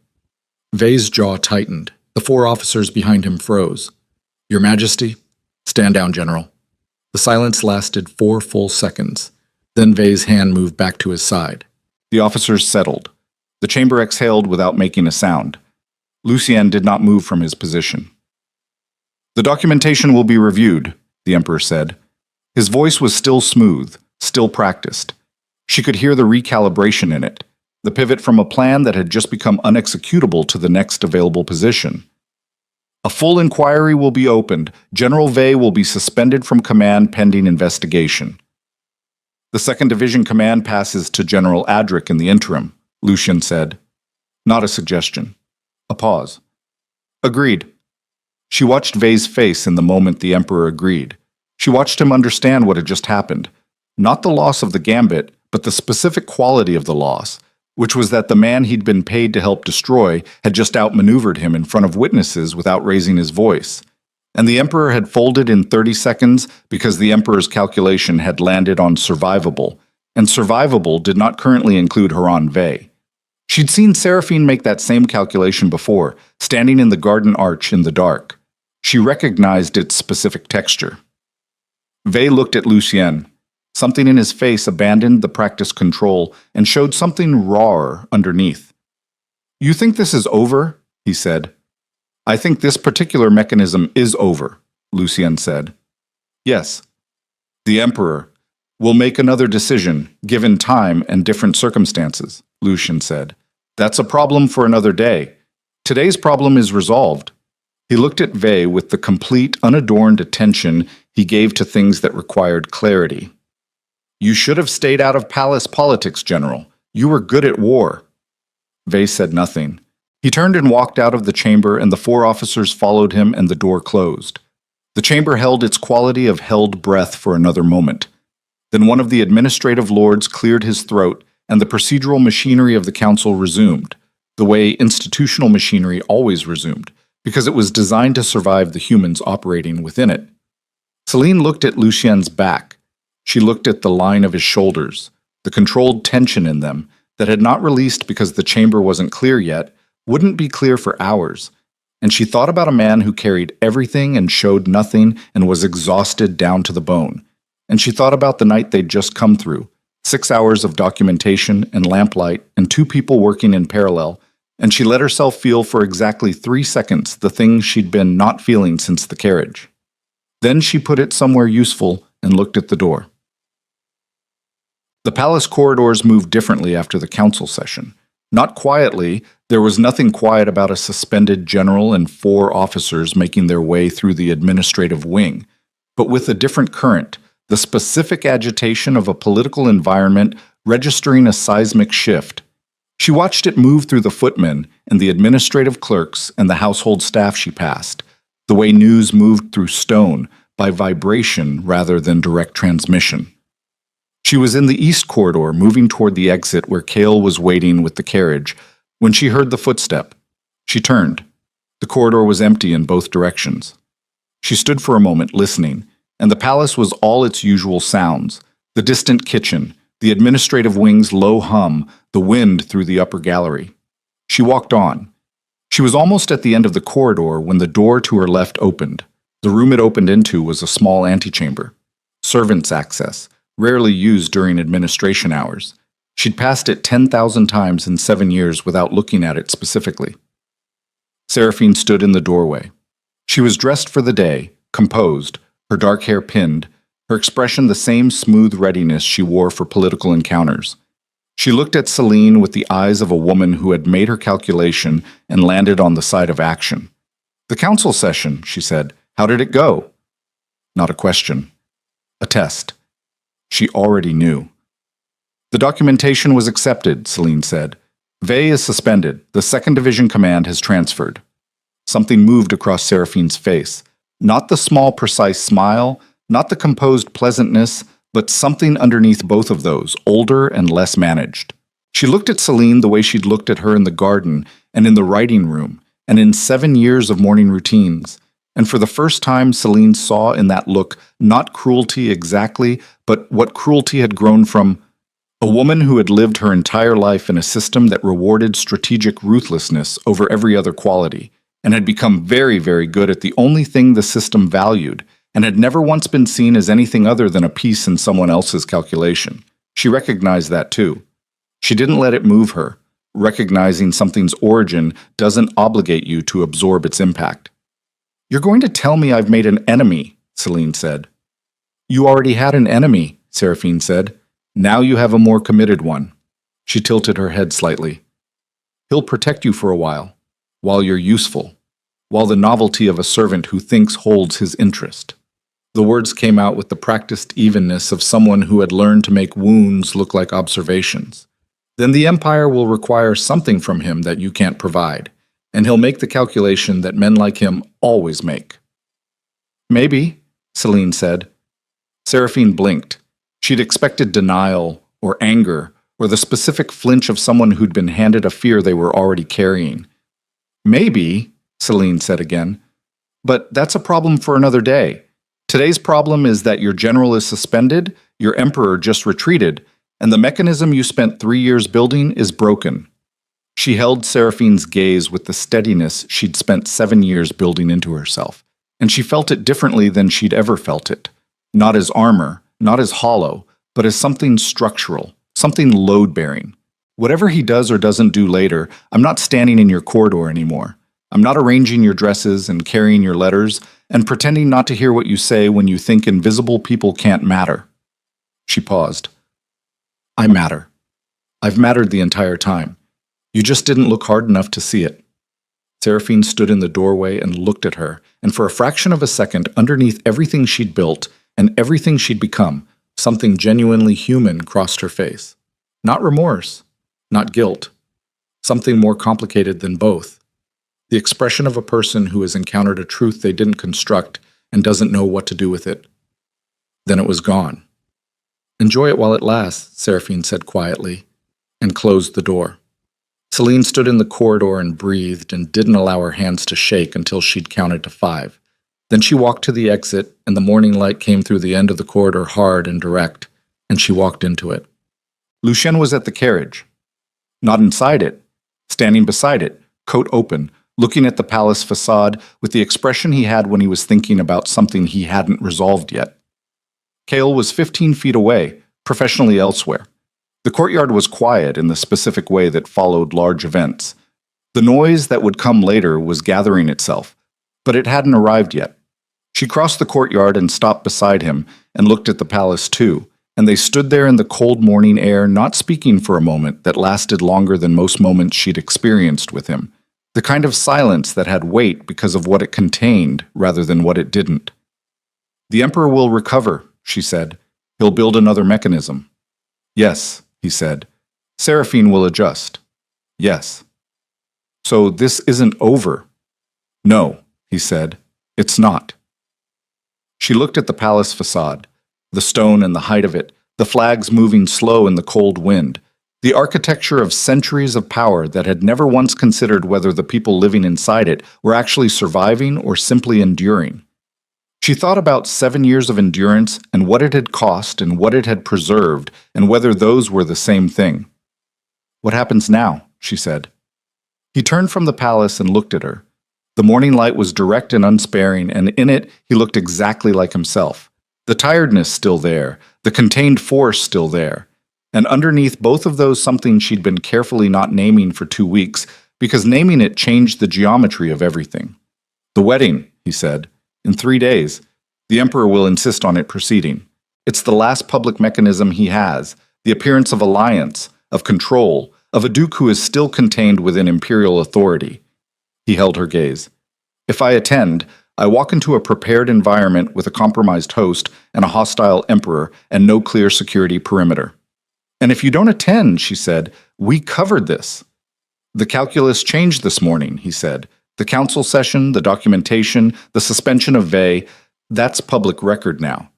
Vey's jaw tightened. The 4 officers behind him froze. "Your Majesty?" "Stand down, General." The silence lasted 4 full seconds. Then Vey's hand moved back to his side. The officers settled. The chamber exhaled without making a sound. Lucien did not move from his position. "The documentation will be reviewed," the Emperor said. His voice was still smooth, still practiced. She could hear the recalibration in it, the pivot from a plan that had just become unexecutable to the next available position. "A full inquiry will be opened. General Vey will be suspended from command pending investigation. The 2nd Division command passes to General Adric in the interim," Lucien said. Not a suggestion. A pause. "Agreed." She watched Vey's face in the moment the Emperor agreed. She watched him understand what had just happened. Not the loss of the gambit, but the specific quality of the loss, which was that the man he'd been paid to help destroy had just outmaneuvered him in front of witnesses without raising his voice. And the Emperor had folded in 30 seconds because the Emperor's calculation had landed on survivable, and survivable did not currently include Haran Vey. She'd seen Seraphine make that same calculation before, standing in the garden arch in the dark. She recognized its specific texture. Vey looked at Lucien. Something in his face abandoned the practiced control and showed something rawer underneath. "You think this is over?" he said. "I think this particular mechanism is over," Lucien said. "Yes." "The Emperor will make another decision, given time and different circumstances," Lucien said. "That's a problem for another day. Today's problem is resolved." He looked at Vey with the complete, unadorned attention he gave to things that required clarity. "You should have stayed out of palace politics, General. You were good at war." Vey said nothing. He turned and walked out of the chamber, and the 4 officers followed him, and the door closed. The chamber held its quality of held breath for another moment. Then one of the administrative lords cleared his throat, and the procedural machinery of the council resumed, the way institutional machinery always resumed, because it was designed to survive the humans operating within it. Celine looked at Lucien's back. She looked at the line of his shoulders, the controlled tension in them that had not released because the chamber wasn't clear yet, wouldn't be clear for hours, and she thought about a man who carried everything and showed nothing and was exhausted down to the bone. And she thought about the night they'd just come through, 6 hours of documentation and lamplight and 2 people working in parallel, and she let herself feel for exactly 3 seconds the things she'd been not feeling since the carriage. Then she put it somewhere useful and looked at the door. The palace corridors moved differently after the council session. Not quietly, there was nothing quiet about a suspended general and 4 officers making their way through the administrative wing, but with a different current, the specific agitation of a political environment registering a seismic shift. She watched it move through the footmen and the administrative clerks and the household staff she passed, the way news moved through stone by vibration rather than direct transmission. She was in the east corridor, moving toward the exit where Cale was waiting with the carriage, when she heard the footstep. She turned. The corridor was empty in both directions. She stood for a moment, listening, and the palace was all its usual sounds: the distant kitchen, the administrative wing's low hum, the wind through the upper gallery. She walked on. She was almost at the end of the corridor when the door to her left opened. The room it opened into was a small antechamber. Servants' access, rarely used during administration hours. She'd passed it 10,000 times in 7 years without looking at it specifically. Seraphine stood in the doorway. She was dressed for the day, composed, her dark hair pinned, her expression the same smooth readiness she wore for political encounters. She looked at Celine with the eyes of a woman who had made her calculation and landed on the side of action. "The council session," she said. "How did it go?" Not a question. A test. She already knew. The documentation was accepted, Celine said. Vey is suspended. The 2nd Division command has transferred. Something moved across Seraphine's face. Not the small, precise smile, not the composed pleasantness, but something underneath both of those, older and less managed. She looked at Celine the way she'd looked at her in the garden and in the writing room and in 7 years of morning routines. And for the first time, Celine saw in that look not cruelty exactly, but what cruelty had grown from a woman who had lived her entire life in a system that rewarded strategic ruthlessness over every other quality, and had become very, very good at the only thing the system valued, and had never once been seen as anything other than a piece in someone else's calculation. She recognized that too. She didn't let it move her. Recognizing something's origin doesn't obligate you to absorb its impact. You're going to tell me I've made an enemy, Celine said. You already had an enemy, Seraphine said. Now you have a more committed one. She tilted her head slightly. He'll protect you for a while you're useful, while the novelty of a servant who thinks holds his interest. The words came out with the practiced evenness of someone who had learned to make wounds look like observations. Then the Empire will require something from him that you can't provide, and he'll make the calculation that men like him always make. Maybe, Celine said. Seraphine blinked. She'd expected denial or anger or the specific flinch of someone who'd been handed a fear they were already carrying. Maybe, Celine said again, but that's a problem for another day. Today's problem is that your general is suspended, your emperor just retreated, and the mechanism you spent 3 years building is broken. She held Seraphine's gaze with the steadiness she'd spent 7 years building into herself, and she felt it differently than she'd ever felt it. Not as armor, not as hollow, but as something structural, something load-bearing. Whatever he does or doesn't do later, I'm not standing in your corridor anymore. I'm not arranging your dresses and carrying your letters and pretending not to hear what you say when you think invisible people can't matter. She paused. I matter. I've mattered the entire time. You just didn't look hard enough to see it. Seraphine stood in the doorway and looked at her, and for a fraction of a second, underneath everything she'd built and everything she'd become, something genuinely human crossed her face. Not remorse, not guilt. Something more complicated than both. The expression of a person who has encountered a truth they didn't construct and doesn't know what to do with it. Then it was gone. Enjoy it while it lasts, Seraphine said quietly, and closed the door. Celine stood in the corridor and breathed and didn't allow her hands to shake until she'd counted to 5. Then she walked to the exit, and the morning light came through the end of the corridor hard and direct, and she walked into it. Lucien was at the carriage. Not inside it, standing beside it, coat open, looking at the palace facade with the expression he had when he was thinking about something he hadn't resolved yet. Cale was 15 feet away, professionally elsewhere. The courtyard was quiet in the specific way that followed large events. The noise that would come later was gathering itself, but it hadn't arrived yet. She crossed the courtyard and stopped beside him and looked at the palace too, and they stood there in the cold morning air, not speaking for a moment that lasted longer than most moments she'd experienced with him. The kind of silence that had weight because of what it contained rather than what it didn't. The Emperor will recover, she said. He'll build another mechanism. Yes, he said. Seraphine will adjust. Yes. So this isn't over. No, he said. It's not. She looked at the palace facade, the stone and the height of it, the flags moving slow in the cold wind, the architecture of centuries of power that had never once considered whether the people living inside it were actually surviving or simply enduring. She thought about 7 years of endurance and what it had cost and what it had preserved and whether those were the same thing. What happens now? She said. He turned from the palace and looked at her. The morning light was direct and unsparing, and in it he looked exactly like himself. The tiredness still there, the contained force still there. And underneath both of those something she'd been carefully not naming for 2 weeks, because naming it changed the geometry of everything. The wedding, he said. In 3 days. The Emperor will insist on it proceeding. It's the last public mechanism he has, the appearance of alliance, of control, of a duke who is still contained within imperial authority. He held her gaze. If I attend, I walk into a prepared environment with a compromised host and a hostile emperor and no clear security perimeter. And if you don't attend, she said, we covered this. The calculus changed this morning, he said. The council session, the documentation, the suspension of Vey, that's public record now.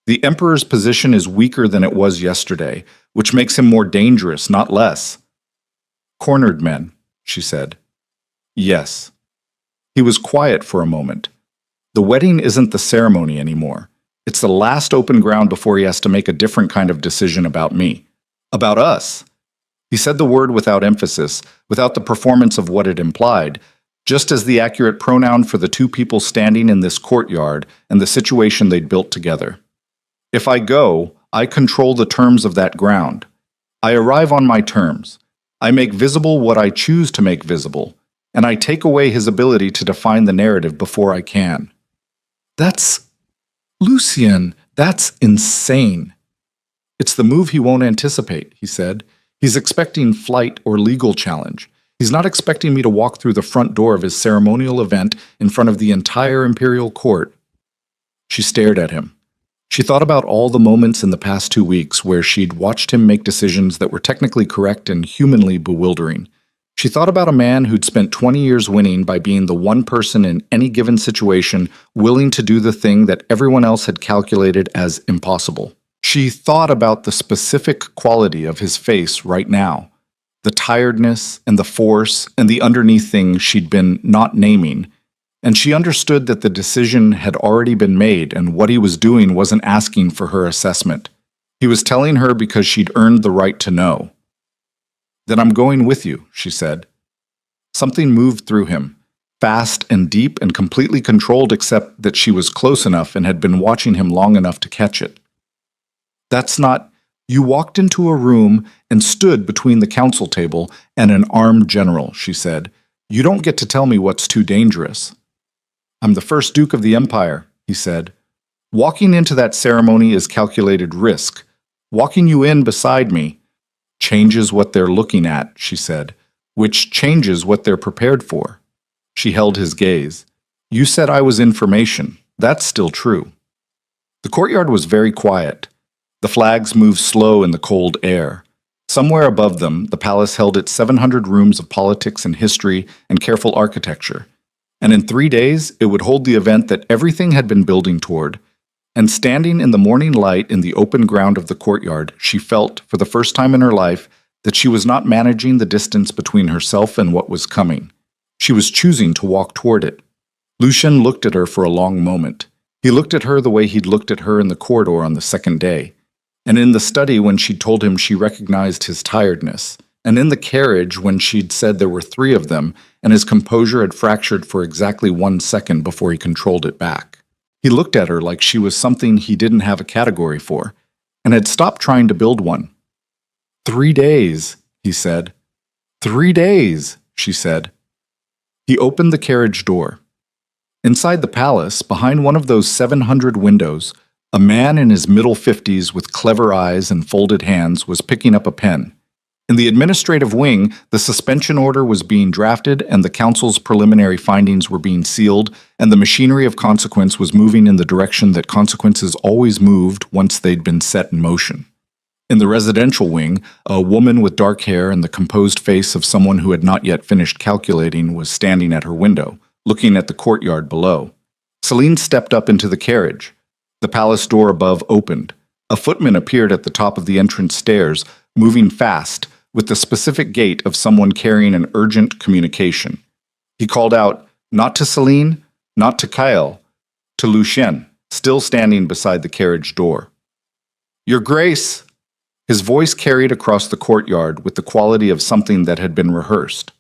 The emperor's position is weaker than it was yesterday, which makes him more dangerous, not less. Cornered men, she said. Yes. He was quiet for a moment. The wedding isn't the ceremony anymore. It's the last open ground before he has to make a different kind of decision about me. About us. He said the word without emphasis, without the performance of what it implied, just as the accurate pronoun for the two people standing in this courtyard and the situation they'd built together. If I go, I control the terms of that ground. I arrive on my terms. I make visible what I choose to make visible, and I take away his ability to define the narrative before I can. Lucien, that's insane. It's the move he won't anticipate, he said. He's expecting flight or legal challenge. He's not expecting me to walk through the front door of his ceremonial event in front of the entire imperial court. She stared at him. She thought about all the moments in the past 2 weeks where she'd watched him make decisions that were technically correct and humanly bewildering. She thought about a man who'd spent 20 years winning by being the one person in any given situation willing to do the thing that everyone else had calculated as impossible. She thought about the specific quality of his face right now, the tiredness and the force and the underneath thing she'd been not naming, and she understood that the decision had already been made and what he was doing wasn't asking for her assessment. He was telling her because she'd earned the right to know. Then I'm going with you, she said. Something moved through him, fast and deep and completely controlled except that she was close enough and had been watching him long enough to catch it. That's not... You walked into a room and stood between the council table and an armed general, she said. You don't get to tell me what's too dangerous. I'm the first Duke of the Empire, he said. Walking into that ceremony is calculated risk. Walking you in beside me changes what they're looking at, she said, which changes what they're prepared for. She held his gaze. You said I was information. That's still true. The courtyard was very quiet. The flags moved slow in the cold air. Somewhere above them, the palace held its 700 rooms of politics and history and careful architecture. And in 3 days, it would hold the event that everything had been building toward. And standing in the morning light in the open ground of the courtyard, she felt, for the first time in her life, that she was not managing the distance between herself and what was coming. She was choosing to walk toward it. Lucien looked at her for a long moment. He looked at her the way he'd looked at her in the corridor on the second day. And in the study when she'd told him she recognized his tiredness, and in the carriage when she'd said there were 3 of them, and his composure had fractured for exactly 1 second before he controlled it back. He looked at her like she was something he didn't have a category for, and had stopped trying to build one. 3 days, he said. 3 days, she said. He opened the carriage door. Inside the palace, behind one of those 700 windows, a man in his middle 50s with clever eyes and folded hands was picking up a pen. In the administrative wing, the suspension order was being drafted and the council's preliminary findings were being sealed, and the machinery of consequence was moving in the direction that consequences always moved once they'd been set in motion. In the residential wing, a woman with dark hair and the composed face of someone who had not yet finished calculating was standing at her window, looking at the courtyard below. Celine stepped up into the carriage. The palace door above opened. A footman appeared at the top of the entrance stairs, moving fast, with the specific gait of someone carrying an urgent communication. He called out, not to Celine, not to Kyle, to Lucien, still standing beside the carriage door. Your Grace! His voice carried across the courtyard with the quality of something that had been rehearsed.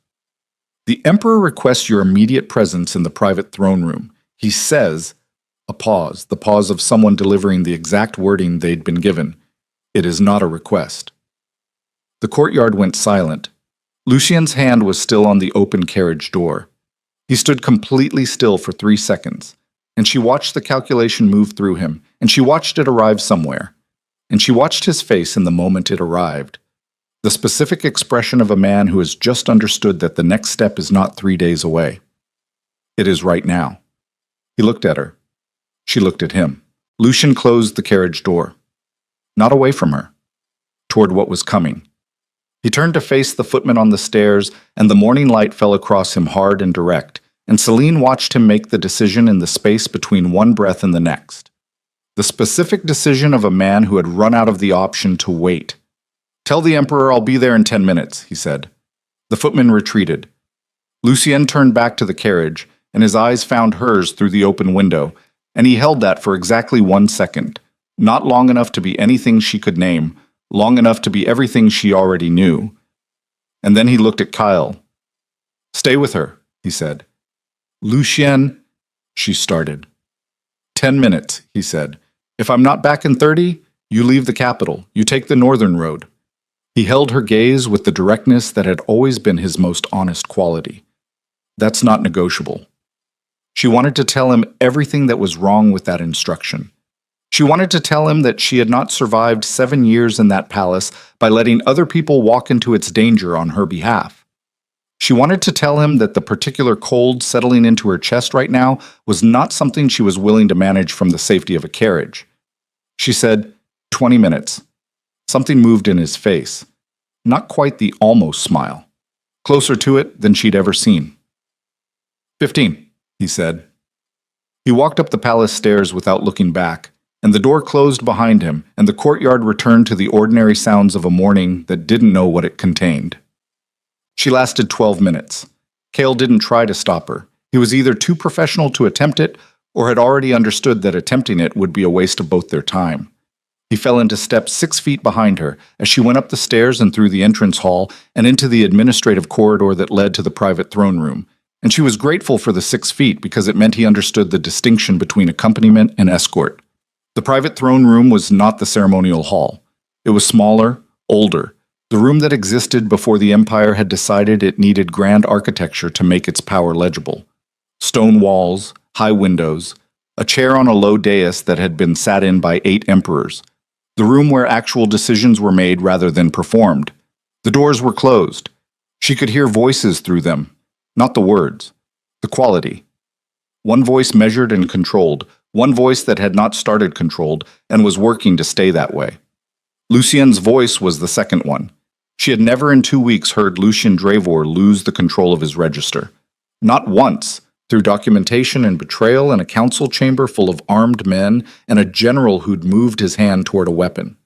The Emperor requests your immediate presence in the private throne room. He says... A pause, the pause of someone delivering the exact wording they'd been given. It is not a request. The courtyard went silent. Lucien's hand was still on the open carriage door. He stood completely still for 3 seconds, and she watched the calculation move through him, and she watched it arrive somewhere, and she watched his face in the moment it arrived. The specific expression of a man who has just understood that the next step is not 3 days away. It is right now. He looked at her. She looked at him. Lucian closed the carriage door. Not away from her. Toward what was coming. He turned to face the footman on the stairs, and the morning light fell across him hard and direct, and Celine watched him make the decision in the space between one breath and the next. The specific decision of a man who had run out of the option to wait. "Tell the Emperor I'll be there in 10 minutes, he said. The footman retreated. Lucien turned back to the carriage, and his eyes found hers through the open window, and he held that for exactly 1 second, not long enough to be anything she could name, long enough to be everything she already knew. And then he looked at Kyle. "Stay with her," he said. "Lucien," she started. 10 minutes, he said. "If I'm not back in 30, you leave the capital. You take the northern road." He held her gaze with the directness that had always been his most honest quality. That's not negotiable. She wanted to tell him everything that was wrong with that instruction. She wanted to tell him that she had not survived 7 years in that palace by letting other people walk into its danger on her behalf. She wanted to tell him that the particular cold settling into her chest right now was not something she was willing to manage from the safety of a carriage. She said, 20 minutes. Something moved in his face. Not quite the almost smile. Closer to it than she'd ever seen. 15, he said. He walked up the palace stairs without looking back, and the door closed behind him, and the courtyard returned to the ordinary sounds of a morning that didn't know what it contained. She lasted 12 minutes. Cale didn't try to stop her. He was either too professional to attempt it, or had already understood that attempting it would be a waste of both their time. He fell into step 6 feet behind her as she went up the stairs and through the entrance hall and into the administrative corridor that led to the private throne room, and she was grateful for the 6 feet because it meant he understood the distinction between accompaniment and escort. The private throne room was not the ceremonial hall. It was smaller, older, the room that existed before the Empire had decided it needed grand architecture to make its power legible. Stone walls, high windows, a chair on a low dais that had been sat in by 8 emperors, the room where actual decisions were made rather than performed. The doors were closed. She could hear voices through them, not the words, the quality. One voice measured and controlled, one voice that had not started controlled and was working to stay that way. Lucien's voice was the second one. She had never in 2 weeks heard Lucien Drevor lose the control of his register. Not once, through documentation and betrayal in a council chamber full of armed men and a general who'd moved his hand toward a weapon.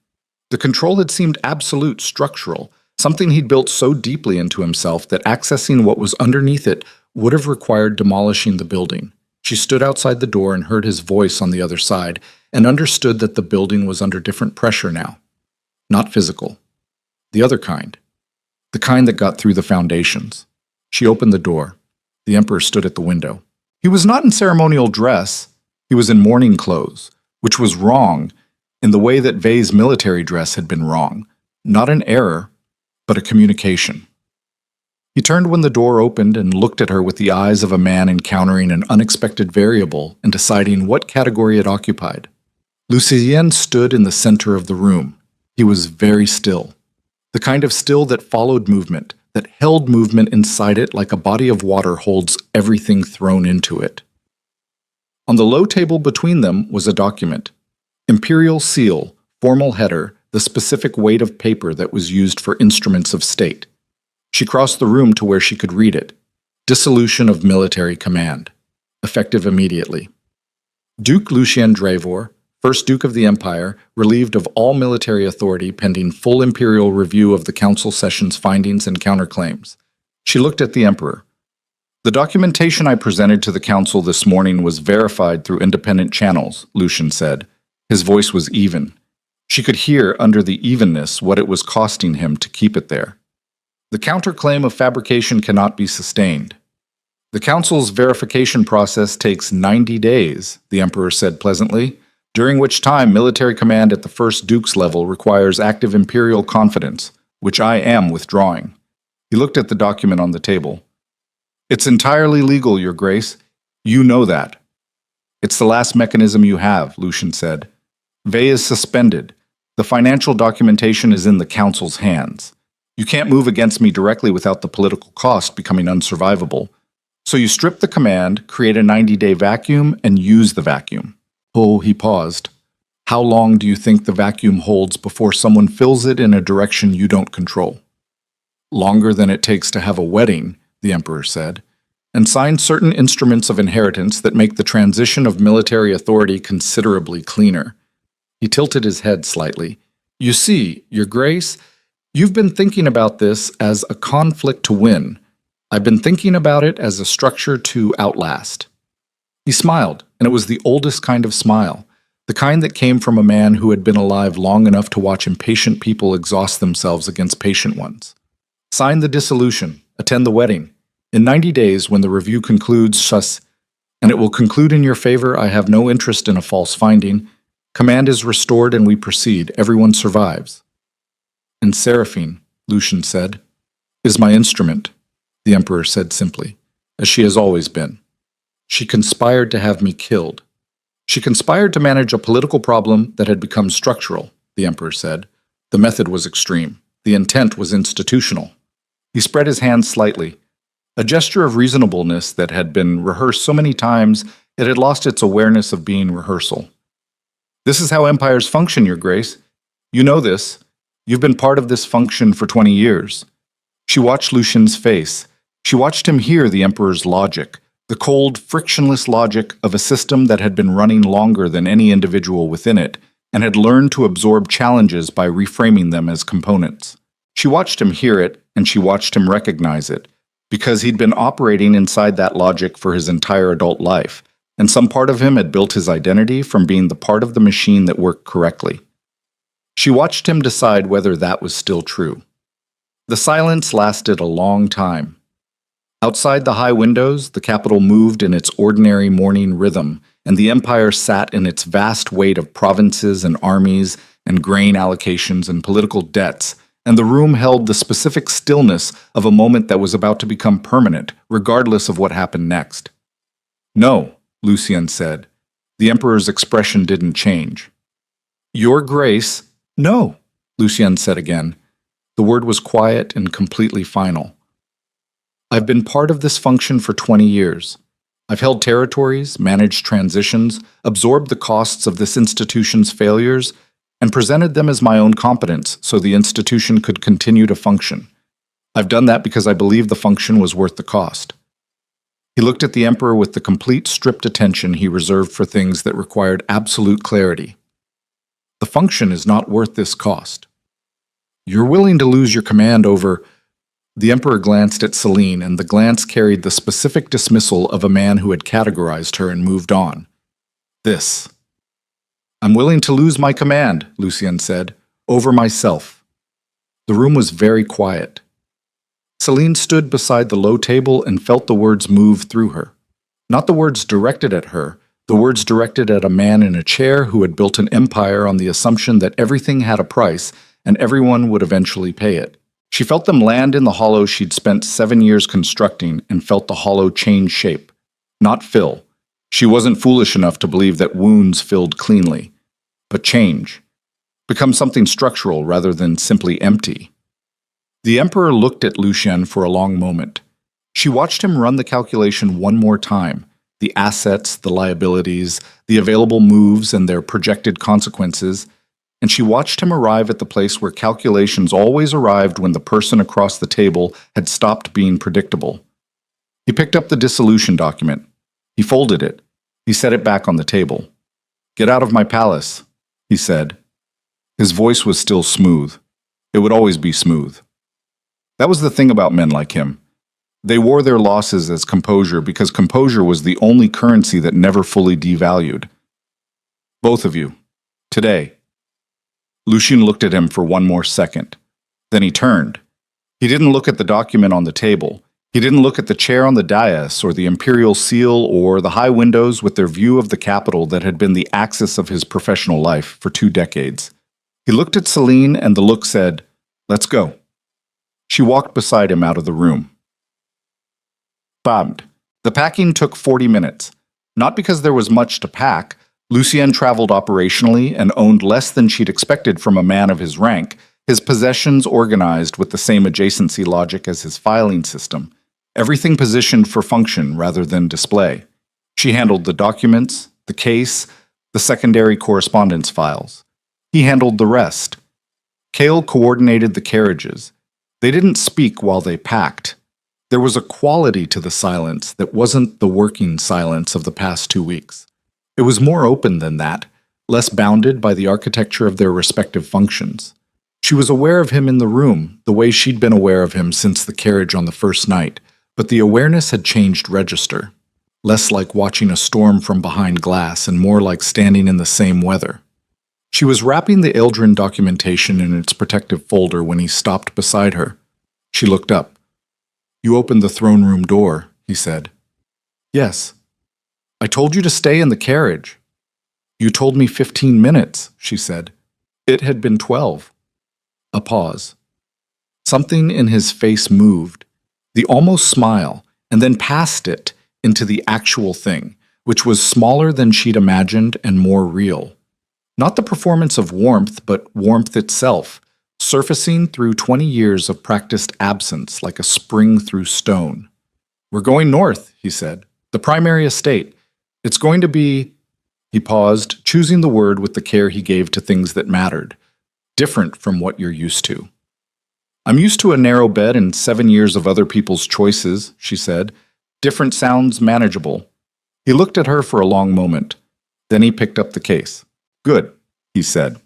The control had seemed absolute, structural, something he'd built so deeply into himself that accessing what was underneath it would have required demolishing the building. She stood outside the door and heard his voice on the other side, and understood that the building was under different pressure now. Not physical. The other kind. The kind that got through the foundations. She opened the door. The Emperor stood at the window. He was not in ceremonial dress. He was in mourning clothes, which was wrong, in the way that Vey's military dress had been wrong. Not an error, but a communication. He turned when the door opened and looked at her with the eyes of a man encountering an unexpected variable and deciding what category it occupied. Lucien stood in the center of the room. He was very still. The kind of still that followed movement, that held movement inside it like a body of water holds everything thrown into it. On the low table between them was a document. Imperial seal, formal header, the specific weight of paper that was used for instruments of state. She crossed the room to where she could read it. Dissolution of military command. Effective immediately. Duke Lucien Drevor, First Duke of the Empire, relieved of all military authority pending full imperial review of the council session's findings and counterclaims. She looked at the Emperor. The documentation I presented to the council this morning was verified through independent channels, Lucien said. His voice was even. She could hear under the evenness what it was costing him to keep it there. The counterclaim of fabrication cannot be sustained. The council's verification process takes 90 days, the Emperor said pleasantly, during which time military command at the First Duke's level requires active imperial confidence, which I am withdrawing. He looked at the document on the table. It's entirely legal, Your Grace. You know that. It's the last mechanism you have, Lucien said. Vey is suspended. The financial documentation is in the council's hands. You can't move against me directly without the political cost becoming unsurvivable. So you strip the command, create a 90-day vacuum, and use the vacuum. Oh, he paused. How long do you think the vacuum holds before someone fills it in a direction you don't control? Longer than it takes to have a wedding, the emperor said, and signed certain instruments of inheritance that make the transition of military authority considerably cleaner. He tilted his head slightly. You see, Your Grace, you've been thinking about this as a conflict to win. I've been thinking about it as a structure to outlast. He smiled, and it was the oldest kind of smile, the kind that came from a man who had been alive long enough to watch impatient people exhaust themselves against patient ones. Sign the dissolution, attend the wedding. In 90 days, when the review concludes, and it will conclude in your favor, I have no interest in a false finding. Command is restored and we proceed. Everyone survives. And Seraphine, Lucian said, is my instrument, the emperor said simply, as she has always been. She conspired to have me killed. She conspired to manage a political problem that had become structural, the emperor said. The method was extreme. The intent was institutional. He spread his hands slightly, a gesture of reasonableness that had been rehearsed so many times it had lost its awareness of being rehearsal. This is how empires function, Your Grace. You know this. You've been part of this function for 20 years. She watched Lucian's face. She watched him hear the emperor's logic, the cold, frictionless logic of a system that had been running longer than any individual within it, and had learned to absorb challenges by reframing them as components. She watched him hear it, and she watched him recognize it, because he'd been operating inside that logic for his entire adult life, and some part of him had built his identity from being the part of the machine that worked correctly. She watched him decide whether that was still true. The silence lasted a long time. Outside the high windows, the capital moved in its ordinary morning rhythm, and the empire sat in its vast weight of provinces and armies and grain allocations and political debts, and the room held the specific stillness of a moment that was about to become permanent, regardless of what happened next. No, Lucian said. The emperor's expression didn't change. Your Grace, no, Lucian said again. The word was quiet and completely final. I've been part of this function for 20 years. I've held territories, managed transitions, absorbed the costs of this institution's failures, and presented them as my own competence so the institution could continue to function. I've done that because I believe the function was worth the cost. He looked at the emperor with the complete stripped attention he reserved for things that required absolute clarity. The function is not worth this cost. You're willing to lose your command over... The emperor glanced at Celine, and the glance carried the specific dismissal of a man who had categorized her and moved on. This. I'm willing to lose my command, Lucian said, over myself. The room was very quiet. Celine stood beside the low table and felt the words move through her. Not the words directed at her, the words directed at a man in a chair who had built an empire on the assumption that everything had a price and everyone would eventually pay it. She felt them land in the hollow she'd spent 7 years constructing and felt the hollow change shape, not fill. She wasn't foolish enough to believe that wounds filled cleanly, but change, become something structural rather than simply empty. The emperor looked at Lucian for a long moment. She watched him run the calculation one more time, the assets, the liabilities, the available moves and their projected consequences, and she watched him arrive at the place where calculations always arrived when the person across the table had stopped being predictable. He picked up the dissolution document. He folded it. He set it back on the table. Get out of my palace, he said. His voice was still smooth. It would always be smooth. That was the thing about men like him. They wore their losses as composure because composure was the only currency that never fully devalued. Both of you. Today. Lucian looked at him for one more second. Then he turned. He didn't look at the document on the table. He didn't look at the chair on the dais or the imperial seal or the high windows with their view of the capital that had been the axis of his professional life for 2 decades. He looked at Celine and the look said, "Let's go." She walked beside him out of the room. Bombed. The packing took 40 minutes. Not because there was much to pack. Lucian traveled operationally and owned less than she'd expected from a man of his rank, his possessions organized with the same adjacency logic as his filing system. everything positioned for function rather than display. She handled the documents, the case, the secondary correspondence files. He handled the rest. Cale coordinated the carriages. They didn't speak while they packed. There was a quality to the silence that wasn't the working silence of the past 2 weeks. It was more open than that, less bounded by the architecture of their respective functions. She was aware of him in the room, the way she'd been aware of him since the carriage on the first night, but the awareness had changed register. Less like watching a storm from behind glass and more like standing in the same weather. She was wrapping the Eldrin documentation in its protective folder when he stopped beside her. She looked up. "You opened the throne room door," he said. "Yes." "I told you to stay in the carriage." "You told me 15 minutes," she said. It had been 12. A pause. Something in his face moved, the almost smile, and then past it into the actual thing, which was smaller than she'd imagined and more real. Not the performance of warmth, but warmth itself, surfacing through 20 years of practiced absence like a spring through stone. "We're going north," he said. "The primary estate. It's going to be—" He paused, choosing the word with the care he gave to things that mattered. "Different from what you're used to." "I'm used to a narrow bed and 7 years of other people's choices," she said. "Different sounds manageable." He looked at her for a long moment. Then he picked up the case. "Good," he said.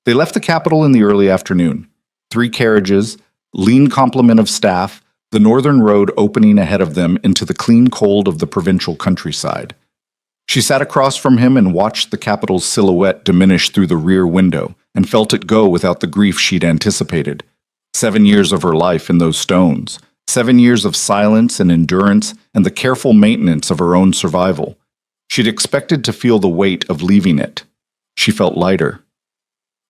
They left the capital in the early afternoon. 3 carriages, lean complement of staff, the northern road opening ahead of them into the clean cold of the provincial countryside. She sat across from him and watched the capital's silhouette diminish through the rear window and felt it go without the grief she'd anticipated. 7 years of her life in those stones. 7 years of silence and endurance and the careful maintenance of her own survival. She'd expected to feel the weight of leaving it. She felt lighter.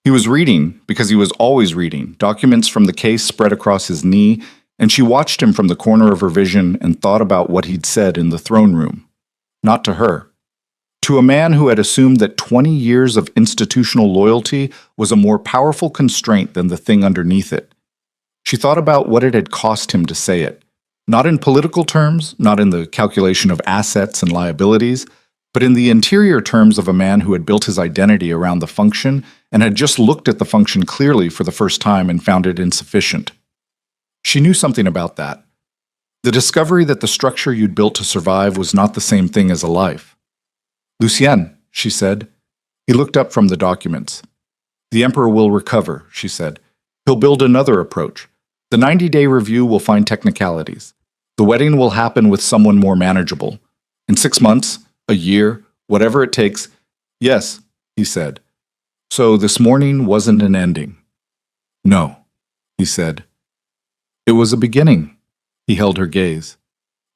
He was reading, because he was always reading, documents from the case spread across his knee, and she watched him from the corner of her vision and thought about what he'd said in the throne room. Not to her. To a man who had assumed that 20 years of institutional loyalty was a more powerful constraint than the thing underneath it. She thought about what it had cost him to say it. Not in political terms, not in the calculation of assets and liabilities, but in the interior terms of a man who had built his identity around the function and had just looked at the function clearly for the first time and found it insufficient. She knew something about that. The discovery that the structure you'd built to survive was not the same thing as a life. "Lucien," she said. He looked up from the documents. "The Emperor will recover," she said. "He'll build another approach. The 90-day review will find technicalities. The wedding will happen with someone more manageable. In 6 months, a year, whatever it takes—" "Yes," he said. "So this morning wasn't an ending." "No," he said. "It was a beginning." He held her gaze.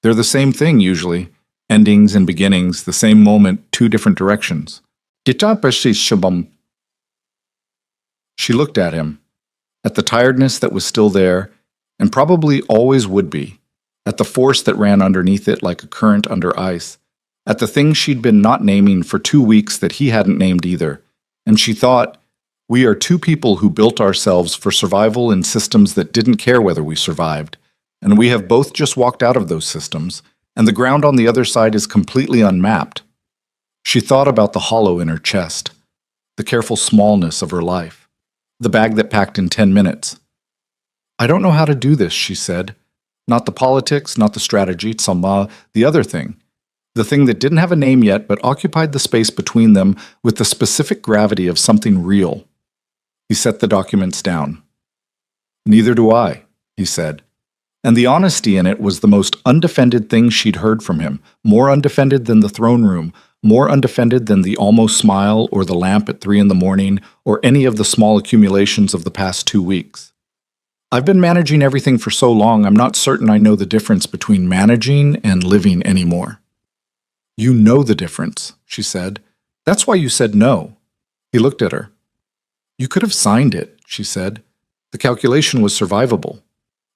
"They're the same thing, usually. Endings and beginnings, the same moment, 2 different directions." She looked at him, at the tiredness that was still there, and probably always would be, at the force that ran underneath it like a current under ice, at the things she'd been not naming for 2 weeks that he hadn't named either, and she thought, "We are 2 people who built ourselves for survival in systems that didn't care whether we survived, and we have both just walked out of those systems, and the ground on the other side is completely unmapped." She thought about the hollow in her chest, the careful smallness of her life, the bag that packed in 10 minutes. "I don't know how to do this," she said. Not the politics, not the strategy, the other thing. The thing that didn't have a name yet but occupied the space between them with the specific gravity of something real. He set the documents down. "Neither do I," he said. And the honesty in it was the most undefended thing she'd heard from him, more undefended than the throne room, more undefended than the almost smile or the lamp at 3 in the morning or any of the small accumulations of the past 2 weeks. "I've been managing everything for so long, I'm not certain I know the difference between managing and living anymore." "You know the difference," she said. "That's why you said no." He looked at her. "You could have signed it," she said. "The calculation was survivable."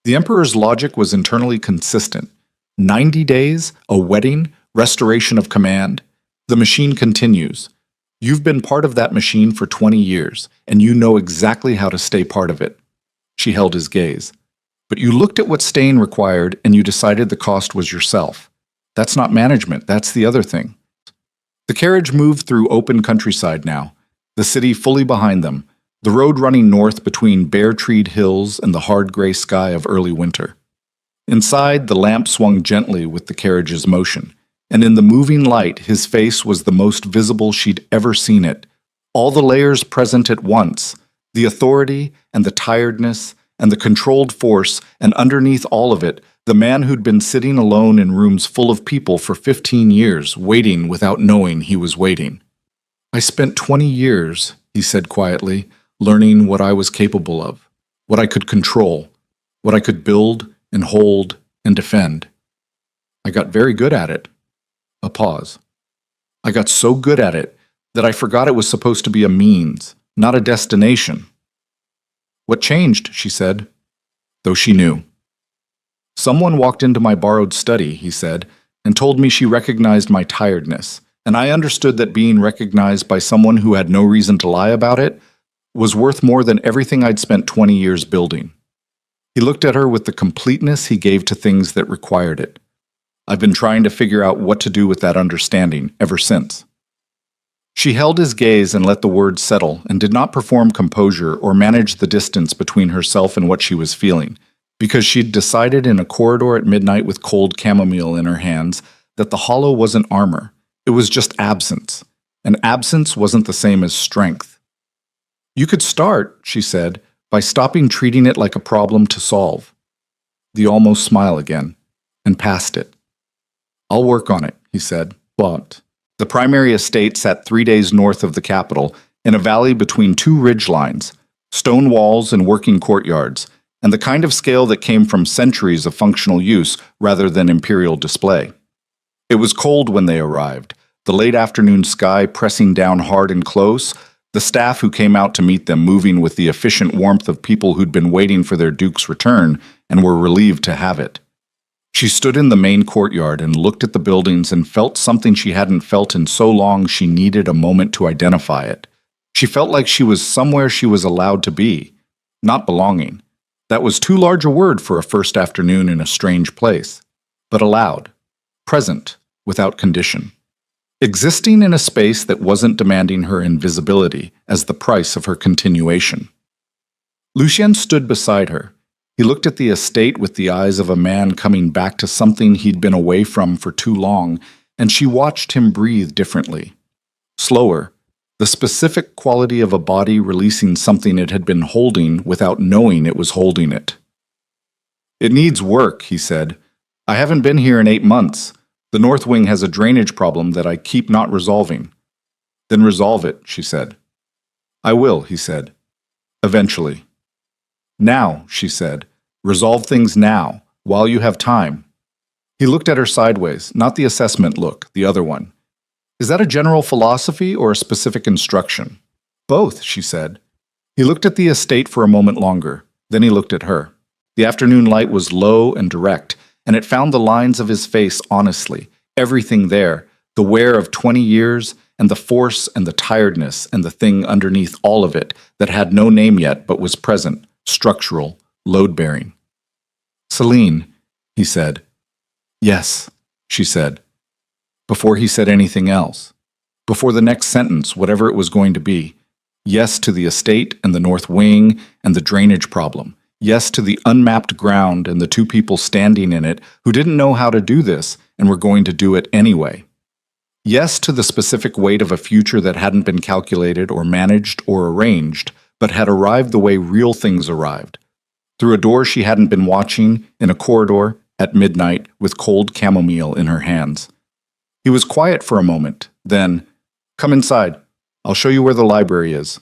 The Emperor's logic was internally consistent. 90 days, a wedding, restoration of command. The machine continues. You've been part of that machine for 20 years, and you know exactly how to stay part of it. She held his gaze. But you looked at what staying required and you decided the cost was yourself. That's not management, that's the other thing. The carriage moved through open countryside now, the city fully behind them, the road running north between bare-treed hills and the hard gray sky of early winter. Inside, the lamp swung gently with the carriage's motion, and in the moving light his face was the most visible she'd ever seen it, all the layers present at once, the authority and the tiredness and the controlled force, and underneath all of it, the man who'd been sitting alone in rooms full of people for 15 years, waiting without knowing he was waiting. I spent 20 years, he said quietly, learning what I was capable of, what I could control, what I could build and hold and defend. I got very good at it. A pause. I got so good at it that I forgot it was supposed to be a means, not a destination. What changed, she said, though she knew. Someone walked into my borrowed study, he said, and told me she recognized my tiredness, and I understood that being recognized by someone who had no reason to lie about it was worth more than everything I'd spent 20 years building. He looked at her with the completeness he gave to things that required it. I've been trying to figure out what to do with that understanding ever since. She held his gaze and let the words settle and did not perform composure or manage the distance between herself and what she was feeling, because she'd decided in a corridor at midnight with cold chamomile in her hands that the hollow wasn't armor, it was just absence, and absence wasn't the same as strength. You could start, she said, by stopping treating it like a problem to solve. The almost smile again, and passed it. I'll work on it, he said, but the primary estate sat 3 days north of the capital, in a valley between two ridge lines, stone walls and working courtyards, and the kind of scale that came from centuries of functional use rather than imperial display. It was cold when they arrived, the late afternoon sky pressing down hard and close, the staff who came out to meet them moving with the efficient warmth of people who'd been waiting for their duke's return and were relieved to have it. She stood in the main courtyard and looked at the buildings and felt something she hadn't felt in so long she needed a moment to identify it. She felt like she was somewhere she was allowed to be, not belonging. That was too large a word for a first afternoon in a strange place, but allowed, present, without condition. Existing in a space that wasn't demanding her invisibility as the price of her continuation. Lucien stood beside her. He looked at the estate with the eyes of a man coming back to something he'd been away from for too long, and she watched him breathe differently. Slower, the specific quality of a body releasing something it had been holding without knowing it was holding it. It needs work, he said. I haven't been here in 8 months. The North Wing has a drainage problem that I keep not resolving. Then resolve it, she said. I will, he said. Eventually. Now, she said. Resolve things now, while you have time. He looked at her sideways, not the assessment look, the other one. Is that a general philosophy or a specific instruction? Both, she said. He looked at the estate for a moment longer. Then he looked at her. The afternoon light was low and direct, and it found the lines of his face honestly, everything there, the wear of 20 years, and the force and the tiredness and the thing underneath all of it that had no name yet but was present, structural, load-bearing. Celine, he said. Yes, she said. Before he said anything else. Before the next sentence, whatever it was going to be. Yes to the estate and the North Wing and the drainage problem. Yes to the unmapped ground and the two people standing in it who didn't know how to do this and were going to do it anyway. Yes to the specific weight of a future that hadn't been calculated or managed or arranged, but had arrived the way real things arrived. Through a door she hadn't been watching, in a corridor, at midnight, with cold chamomile in her hands. He was quiet for a moment, then, "Come inside. I'll show you where the library is."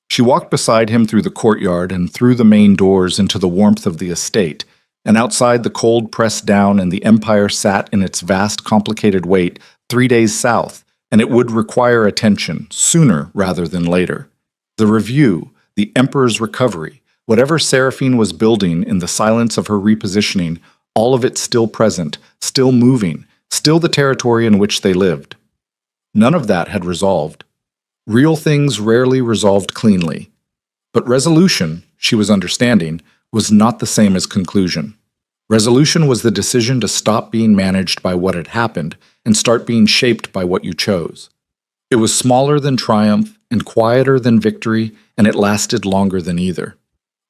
She walked beside him through the courtyard and through the main doors into the warmth of the estate, and outside the cold pressed down and the empire sat in its vast complicated weight 3 days south, and it would require attention, sooner rather than later. The review, the emperor's recovery, whatever Seraphine was building in the silence of her repositioning, all of it still present, still moving, still the territory in which they lived. None of that had resolved. Real things rarely resolved cleanly. But resolution, she was understanding, was not the same as conclusion. Resolution was the decision to stop being managed by what had happened and start being shaped by what you chose. It was smaller than triumph and quieter than victory, and it lasted longer than either.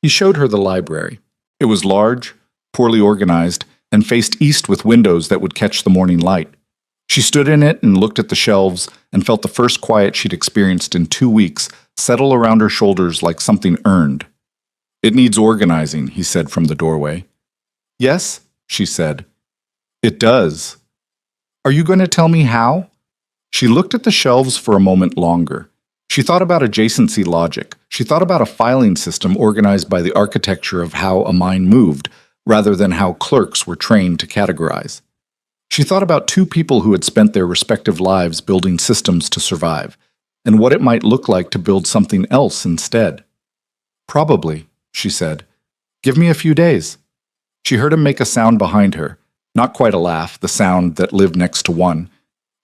He showed her the library. It was large, poorly organized, and faced east with windows that would catch the morning light. She stood in it and looked at the shelves and felt the first quiet she'd experienced in 2 weeks settle around her shoulders like something earned. "It needs organizing," he said from the doorway. "Yes," she said. "It does." "Are you going to tell me how?" She looked at the shelves for a moment longer. She thought about adjacency logic. She thought about a filing system organized by the architecture of how a mind moved, rather than how clerks were trained to categorize. She thought about two people who had spent their respective lives building systems to survive, and what it might look like to build something else instead. "Probably," she said. "Give me a few days." She heard him make a sound behind her, not quite a laugh, the sound that lived next to one,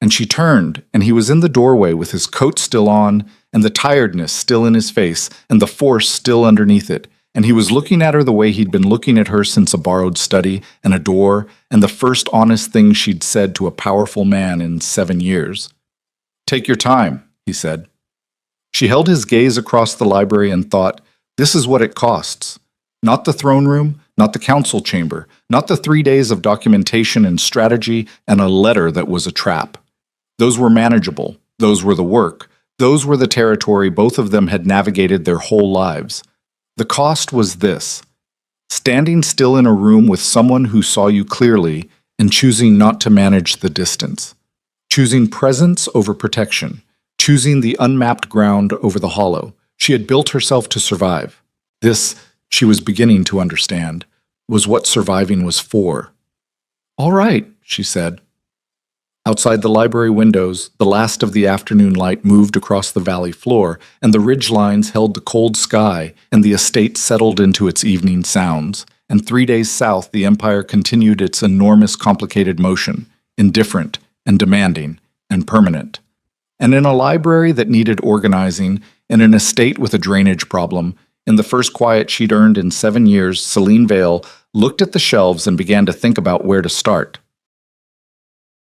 and she turned, and he was in the doorway with his coat still on, and the tiredness still in his face, and the force still underneath it, and he was looking at her the way he'd been looking at her since a borrowed study and a door and the first honest thing she'd said to a powerful man in 7 years. "Take your time," he said. She held his gaze across the library and thought, this is what it costs. Not the throne room, not the council chamber, not the 3 days of documentation and strategy and a letter that was a trap. Those were manageable. Those were the work. Those were the territory both of them had navigated their whole lives. The cost was this: standing still in a room with someone who saw you clearly and choosing not to manage the distance. Choosing presence over protection. Choosing the unmapped ground over the hollow. She had built herself to survive. This, she was beginning to understand, was what surviving was for. "All right," she said. Outside the library windows, the last of the afternoon light moved across the valley floor, and the ridge lines held the cold sky, and the estate settled into its evening sounds. And 3 days south, the empire continued its enormous complicated motion, indifferent and demanding and permanent. And in a library that needed organizing, in an estate with a drainage problem, in the first quiet she'd earned in 7 years, Celine Vale looked at the shelves and began to think about where to start.